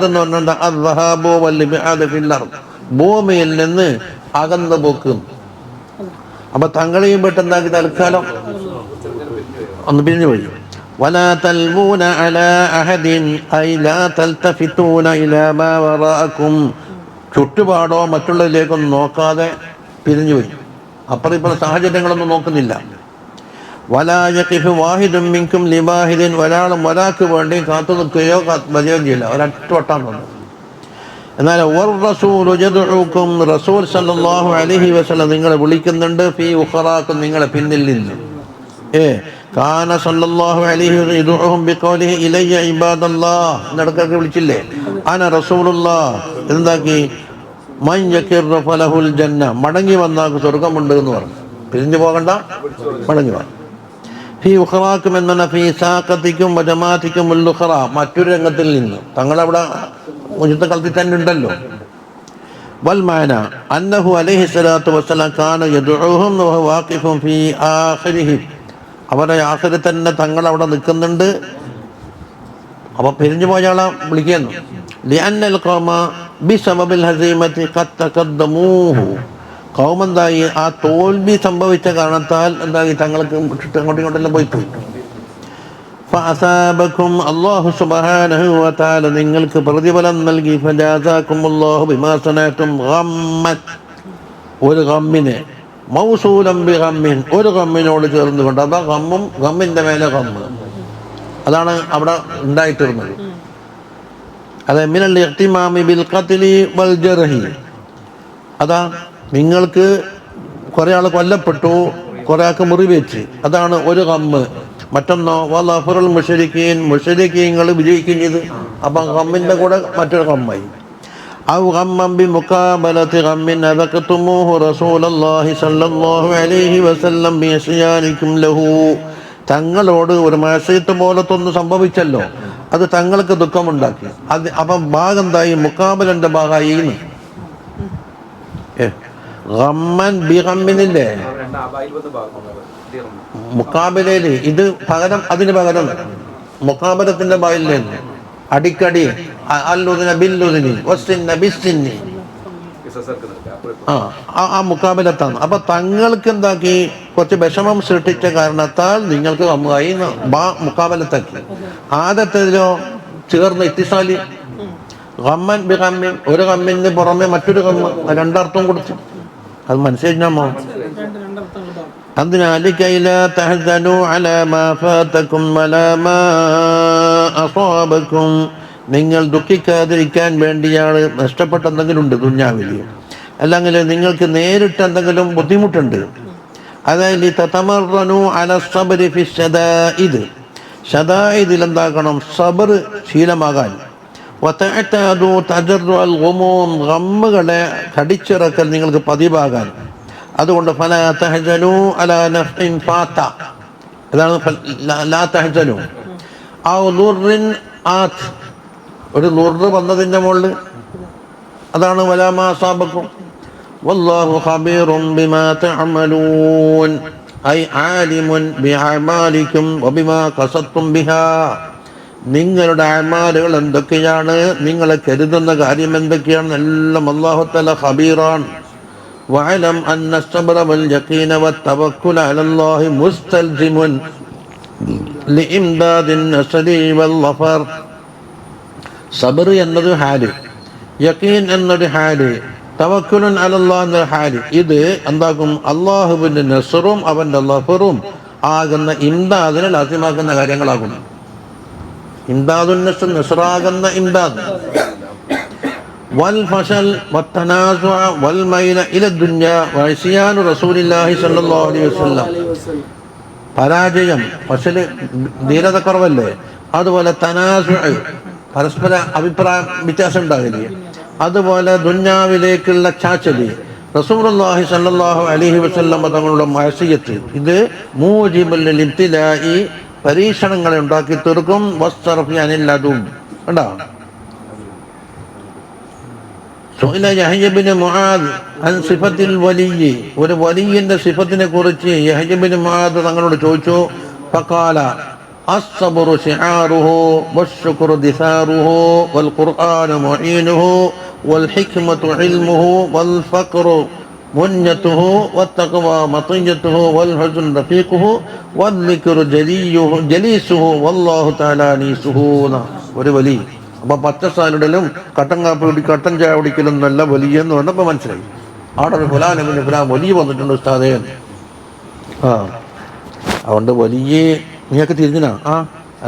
എന്ന് പറഞ്ഞാൽ അദ്ദഹാബു വൽ ഇബ്ആദ് ഫിൽ അർദ് ഭൂമിയിൽ നിന്ന് അകന്നു പോക്കും. അപ്പൊ തങ്ങളെയും പെട്ട് എന്താക്കി തൽക്കാലം ഒന്ന് പിരിഞ്ഞു പോയി. ولا تلوون على أحد أي لا تلتفتون إلى ما وراءكم ചുറ്റുപാടോ മറ്റുള്ളതിലേക്കൊന്നും നോക്കാതെ പിരിഞ്ഞുപോയി. അപ്പുറം ഇപ്പുറം സാഹചര്യങ്ങളൊന്നും നോക്കുന്നില്ല. വലാ യഖിഫു വാഹിദും മിൻകും ലിവാഹിദിൻ ഒരാളും ഒരാൾക്ക് വേണ്ടി കാത്തു നിൽക്കുകയോ വരികയോ ചെയ്യില്ല. ഒരൊറ്റ വട്ടാണ് വന്നത്. എന്നാൽ റസൂലു യദ്ഉക്കും റസൂൽ സല്ലല്ലാഹു അലൈഹി വസല്ലം നിങ്ങളെ വിളിക്കുന്നുണ്ട് ഫീ ഉഖറാക്കും നിങ്ങളെ പിന്നിൽ നിന്ന്. കാന സല്ലല്ലാഹു അലൈഹി വസല്ലം യദ്ഉഹും ബിഖൗലിഹി ഇലയ്യ ഇബാദല്ലാഹ് നടക്കൊക്കെ വിളിച്ചില്ലേ അന റസൂലുള്ളാഹ് എന്താക്കി മൻ യകിർ ഫലഹുൽ ജന്ന മടങ്ങി വന്നാൽ സ്വർഗ്ഗമുണ്ട് എന്ന് പറഞ്ഞു. പിരിഞ്ഞു പോകണ്ട, മടങ്ങി വാ. ഫീ ഉഖറാക്കും എന്ന ഫീ സാഖത്തിക്കും വജമാഅത്തിക്കും ഉൽ ഉഖറ മറ്റൊരു രംഗത്തിൽ നിന്ന് തങ്ങളവിടെ മുന്നത്തെ കളത്തിൽ തന്നെ ഉണ്ടല്ലോ. വൽ മാന അന്നഹു അലൈഹി സ്വലാത്തു വസ്സലാം കാന യദ്ഉഹും വഹുവ വാഖിഫുൻ ഫീ ആഖിരിഹി അവരുടെ ആഖിറിൽ തന്നെ തങ്ങൾ അവിടെ നിൽക്കുന്നുണ്ട്. അപ്പൊ പിരിഞ്ഞു പോയ ആളെ വിളിക്കുന്നു. ലിഅന്നൽ ഖൗമ ബിസബബിൽ ഹസീമത്തി ഖദ് തഖദ്ദമൂഹു ഖൗം എന്തായി ആ തോൽവി സംഭവിച്ച കാരണത്താൽ എന്തായി തങ്ങൾക്ക് അങ്ങോട്ടും ഇങ്ങോട്ടെല്ലാം പോയി. ഫഅസാബകും അല്ലാഹു സുബ്ഹാനഹു വ തആല നിങ്ങൾക്ക് പ്രതിഫലം നൽകി. ഫജാസാകുമുല്ലാഹു ബിമാ സനഅതും ഗമ്മൻ ഒരു ഗമ്മിനെ മൗസൂലം ബി ഗമ്മിൻ ഒരു ഗമ്മിനോട് ചേർന്നുകൊണ്ട് അതാ ഗമ്മും ഗമ്മിന്റെ മേലെ ഗമ്മ് അതാണ് അവിടെ ഉണ്ടായിത്തീർന്നത്. അത് മിനൽ ഇഖ്തിമാമി ബിൽ ഖത്ലി വൽ ജർഹി അതാ നിങ്ങൾക്ക് കുറെ ആൾ കൊല്ലപ്പെട്ടു, കുറെ ആൾക്ക് മുറിവേറ്റ്, അതാണ് ഒരു ഗമ്മ്. മറ്റൊന്നോ വലഫറുൽ മുശ്രിക്കീങ്ങൾ വിജയിക്കുകയും ചെയ്ത്. അപ്പം ഗമ്മിന്റെ കൂടെ മറ്റൊരു ഗമ്മായി. ഔ ഗമ്മൻ ബി മുഖാബലത്തി ഗമ്മിൻ അദഖ്തുമൂഹു റസൂലല്ലാഹി സ്വല്ലല്ലാഹു അലൈഹി വസല്ലം ബിയസ്യാനികും ലഹു തങ്ങളോട് ഒരു മഅസിയത്ത് പോലത്തൊന്ന് സംഭവിച്ചല്ലോ, അത് തങ്ങൾക്ക് ദുഃഖമുണ്ടാക്കി. അത് അപ്പം ഭാഗം എന്തായി മുഖാബലന്റെ ഭാഗമായി. ഗമ്മൻ ബി ഗമ്മിനില്ലേ മുക്കാബിലയില് ഇത് പകരം അതിന് പകരം മുക്കാബലത്തിന്റെ ബായില്ലേ അടിക്കടി അല്ലുദിന ബില്ലുദിനി വസ്സിന്ന ബിസ്സിന്നി ആ മുക്കാബിലത്താണ്. അപ്പൊ തങ്ങൾക്ക് എന്താക്കി കുറച്ച് വിഷമം സൃഷ്ടിച്ച കാരണത്താൽ നിങ്ങൾക്ക് ഗമ്മായി മുക്കാബലത്താക്കി. ആദ്യത്തേതിലോ ചേർന്ന് ഇത്തിസാലി ഗമ്മൻ ബി ഗമ്മിൻ ഒരു ഗമ്മിന് പുറമെ മറ്റൊരു ഗമ്മ രണ്ടർത്ഥം കൊടുത്തു. അത് മനസ്സിലാമോ? لكي لا تحزنوا على ما فاتكم ولا ما أصابكم നിങ്ങൾ ദുഃഖിക്കാതിരിക്കാൻ വേണ്ടിയാണ്. നഷ്ടപ്പെട്ട എന്തെങ്കിലും ഉണ്ട് ദുനിയാവിൽ, അല്ലെങ്കിൽ നിങ്ങൾക്ക് നേരിട്ട് എന്തെങ്കിലും ബുദ്ധിമുട്ടുണ്ട്. അതായത് തതമറനു അല സബ്രി ഫി ശദാഇദ് ശദാഇദിൽ എന്താക്കണം സബർ ശീലമാകാൻ. വതഅതദു തജറുൽ ഗുമൂം ഗമ്മുകളെ കടിച്ചിറക്കൽ നിങ്ങൾക്ക് പതിവാകാൻ. അതുകൊണ്ട് ഫലാ തഹ്സനു അലാ നഫ്ഇൻ ഫാത അതാണ് ലാ തഹ്സനു ഔ ളുർറിൻ ആത് ഒരു ളുർറ് വന്നതിൻ്റെ മുകളിൽ അതാണ് വലാ മാ അസാബക്കും വല്ലാഹു ഖബീറുൻ ബിമാ തഅമലൂൻ ഐ ആലിമുൻ ബിഅമാലിക്കും വബിമാ ഖസത്തും ബിഹാ നിങ്ങളുടെ അമാലുകൾ എന്തൊക്കെയാണ്, നിങ്ങളെ കരുതുന്ന കാര്യം എന്തൊക്കെയാണ്, എല്ലാം അല്ലാഹു തആല ഖബീറാൻ. വഅലം അന്ന الصبر واليقين والتوكل على الله مستلزم لإمداد النصر والظفر. സബർ എന്നൊരു ഹാല്, യഖീൻ എന്നൊരു ഹാല്, തവക്കുലുൻ അലല്ലാഹ് എന്നൊരു ഹാല്. ഇത് എന്താക്കും അള്ളാഹുവിൻ്റെ നസ്റും അവൻ്റെ ലഫറും ആകുന്ന ഇംദാദിനെ ലാസിമാക്കുന്ന കാര്യങ്ങളാകും. ഇംദാദുൻ നസ്ർ നസ്റാകുന്ന ഇംദാദ്. والفشل والتنازع والميل إلى الدنيا وعصيان رسول الله صلى الله عليه وسلم പരാജയം ഫശല് ധീരതക്കുറവല്ലേ. അതുപോലെ തനാസുഅ പരസ്പര അഭിപ്രായ വ്യത്യാസം ഉണ്ടാകില്ലേ. അതുപോലെ ദുന്യാവിലേക്കുള്ള ചാച്ചല് റസൂലുള്ളാഹി സ്വല്ലല്ലാഹു അലൈഹി വസല്ലം തങ്ങളുടെ മഅസിയത്ത് ഇത് മൂജിബുൽ ലിബ്തിലാഇ പരീക്ഷണങ്ങളെ ഉണ്ടാക്കി തീർക്കും. വസ്തർഫി അനിൽ അദും കണ്ടോ സുഇല യഹ്യ ഇബ്നു മുആദ് അൻ സിഫത്തിൽ വലിയ്യി, ഒരു വലിയന്റെ സിഫത്തിനെ കുറിച്ച് യഹ്യ ഇബ്നു മുആദ് തങ്ങളോട് ചോദിച്ചു. ഫഖാല അസ്സബ്റു ശിആറുഹു വശ്ശുക്റു ദിസാറുഹു വൽ ഖുർആനു മുഈനുഹു വൽ ഹിക്മതു ഇൽമുഹു വൽ ഫഖ്റു മുന്നത്തുഹു വത്തഖ്വ മതിയ്യത്തുഹു വൽ ഹുസ്ൻ റഫീഖുഹു വൽ ദിക്റു ജലീസുഹു വല്ലാഹു തആല അനീസുഹു. ഒരു വലി. അപ്പൊ പച്ചസാലിടലും കട്ടൻ കട്ടൻ ചായ കുടിക്കലും നല്ല വലിയ എന്ന് പറഞ്ഞപ്പോൾ മനസ്സിലായി അവിടെ ഒരു ഫുലാൻ പിന്നെ ഫുലാൻ വലിയ വന്നിട്ടുണ്ട് ഉസ്താദേ. ആ അതുകൊണ്ട് വലിയ നിങ്ങൾക്ക് തിരിഞ്ഞാ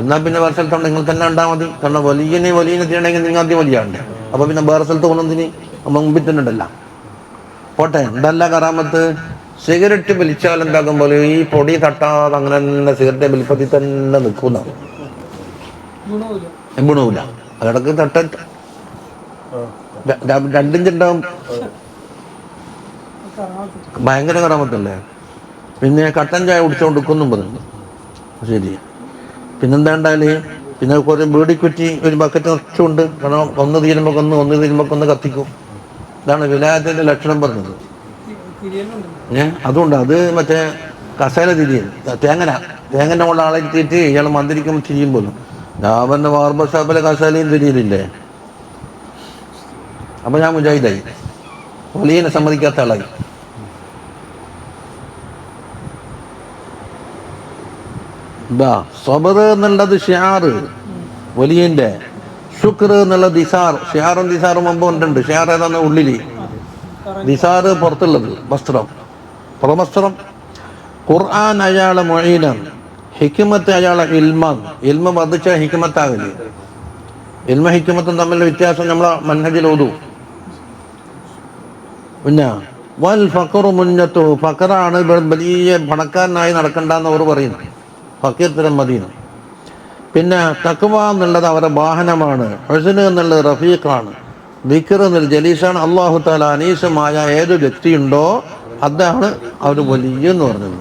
എന്നാൽ പിന്നെ വേറെ സ്ഥലത്തോണ്ട് നിങ്ങൾ തന്നെ ഉണ്ടാ മതി. കാരണം വലിയനെ ചെയ്യണമെങ്കിൽ നിങ്ങൾ ആദ്യം വലിയാണ്ട്. അപ്പൊ പിന്നെ വേറെ സ്ഥലത്ത് പോകുന്നതിന് മുമ്പിൽ തന്നെ ഉണ്ടല്ല. പോട്ടെ, എന്തല്ല കറാമത്ത്. സിഗരറ്റ് വലിച്ചാൽ എന്താക്കുമ്പോൾ ഈ പൊടി തട്ടാതെ അങ്ങനെ തന്നെ സിഗരറ്റ് വലിപ്പത്തിൽ തന്നെ നിൽക്കുന്ന ഗുണവുമില്ല. അതിടക്ക് തട്ട 2 ഇഞ്ച് ഉണ്ടാവും. ഭയങ്കര കറാമത്തല്ലേ. പിന്നെ കട്ടൻ ചായ കുടിച്ചോണ്ടിരിക്കുന്നും പറഞ്ഞു. ശരി. പിന്നെന്താ ഉണ്ടായാല് പിന്നെ കുറേ ബീഡിക്കുറ്റി ഒരു ബക്കറ്റ് നിറച്ചുകൊണ്ട്, കാരണം ഒന്ന് തീരുമ്പോൾ ഒന്ന് കത്തിക്കും. ഇതാണ് വിലായത്തിന്റെ ലക്ഷണം പറഞ്ഞത്. അതുകൊണ്ട് അത് മറ്റേ കസേല തിരിയൽ തേങ്ങന്റെ മുകളിൽ ആളെ എത്തിയിട്ട് ഇയാൾ മന്ത്രിക്കുമ്പോൾ തിരിയും പോലും. ഞാൻ പറഞ്ഞ ബാർബർ ഷോപ്പിലെ കസേലയും തിരിയലില്ലേ. അപ്പൊ ഞാൻ മുജാഹിദായി, വലിയനെ സമ്മതിക്കാത്ത ആളായി. സബർ എന്നുള്ളത് ഷിയാറ് വലിയന്റെ, ശുക്ർ എന്നുള്ളത് ദിസാർ. ഷിയാറും ദിസാറും മുമ്പ് ഉണ്ട്. ഷിയാർ ഏതാന്ന് ഉള്ളില്, ദിസാറ് പുറത്തുള്ളത് വസ്ത്രം, പുറവസ്ത്രം. ഖുർആൻ അയാളെ മൊഴീനാണ്, ഹിക്മത്ത് അയാളെ ഇൽമാണ്. ഇൽമ വർദ്ധിച്ച ഹിക്മത്താകില്ലേ. ഇൽമ ഹിക്മത്തും തമ്മിലുള്ള വ്യത്യാസം നമ്മളെ മൻഹജിൽ ഓതു. പിന്നെ വൽ ഫഖറു മുന്നത്തു, ഫഖറാണ് വലിയ പണക്കാരനായി നടക്കണ്ടെന്ന് അവർ പറയുന്നു. ഫക്കീർ തരം മദീന. പിന്നെ തഖ്വ എന്നുള്ളത് അവരുടെ വാഹനമാണ്. ഹുസ്ൻ എന്നുള്ളത് റഫീഖാണ്. ദിക്ർ എന്നുള്ളത് ജലീസാണ്. അല്ലാഹു തആല അനീസുമായ ഏത് വ്യക്തിയുണ്ടോ അതാണ് അവർ വലിയ എന്ന് പറഞ്ഞത്.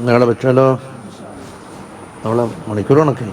നാളെ വെച്ചാലോ, നമ്മളെ മണിക്കൂർ കണക്ക്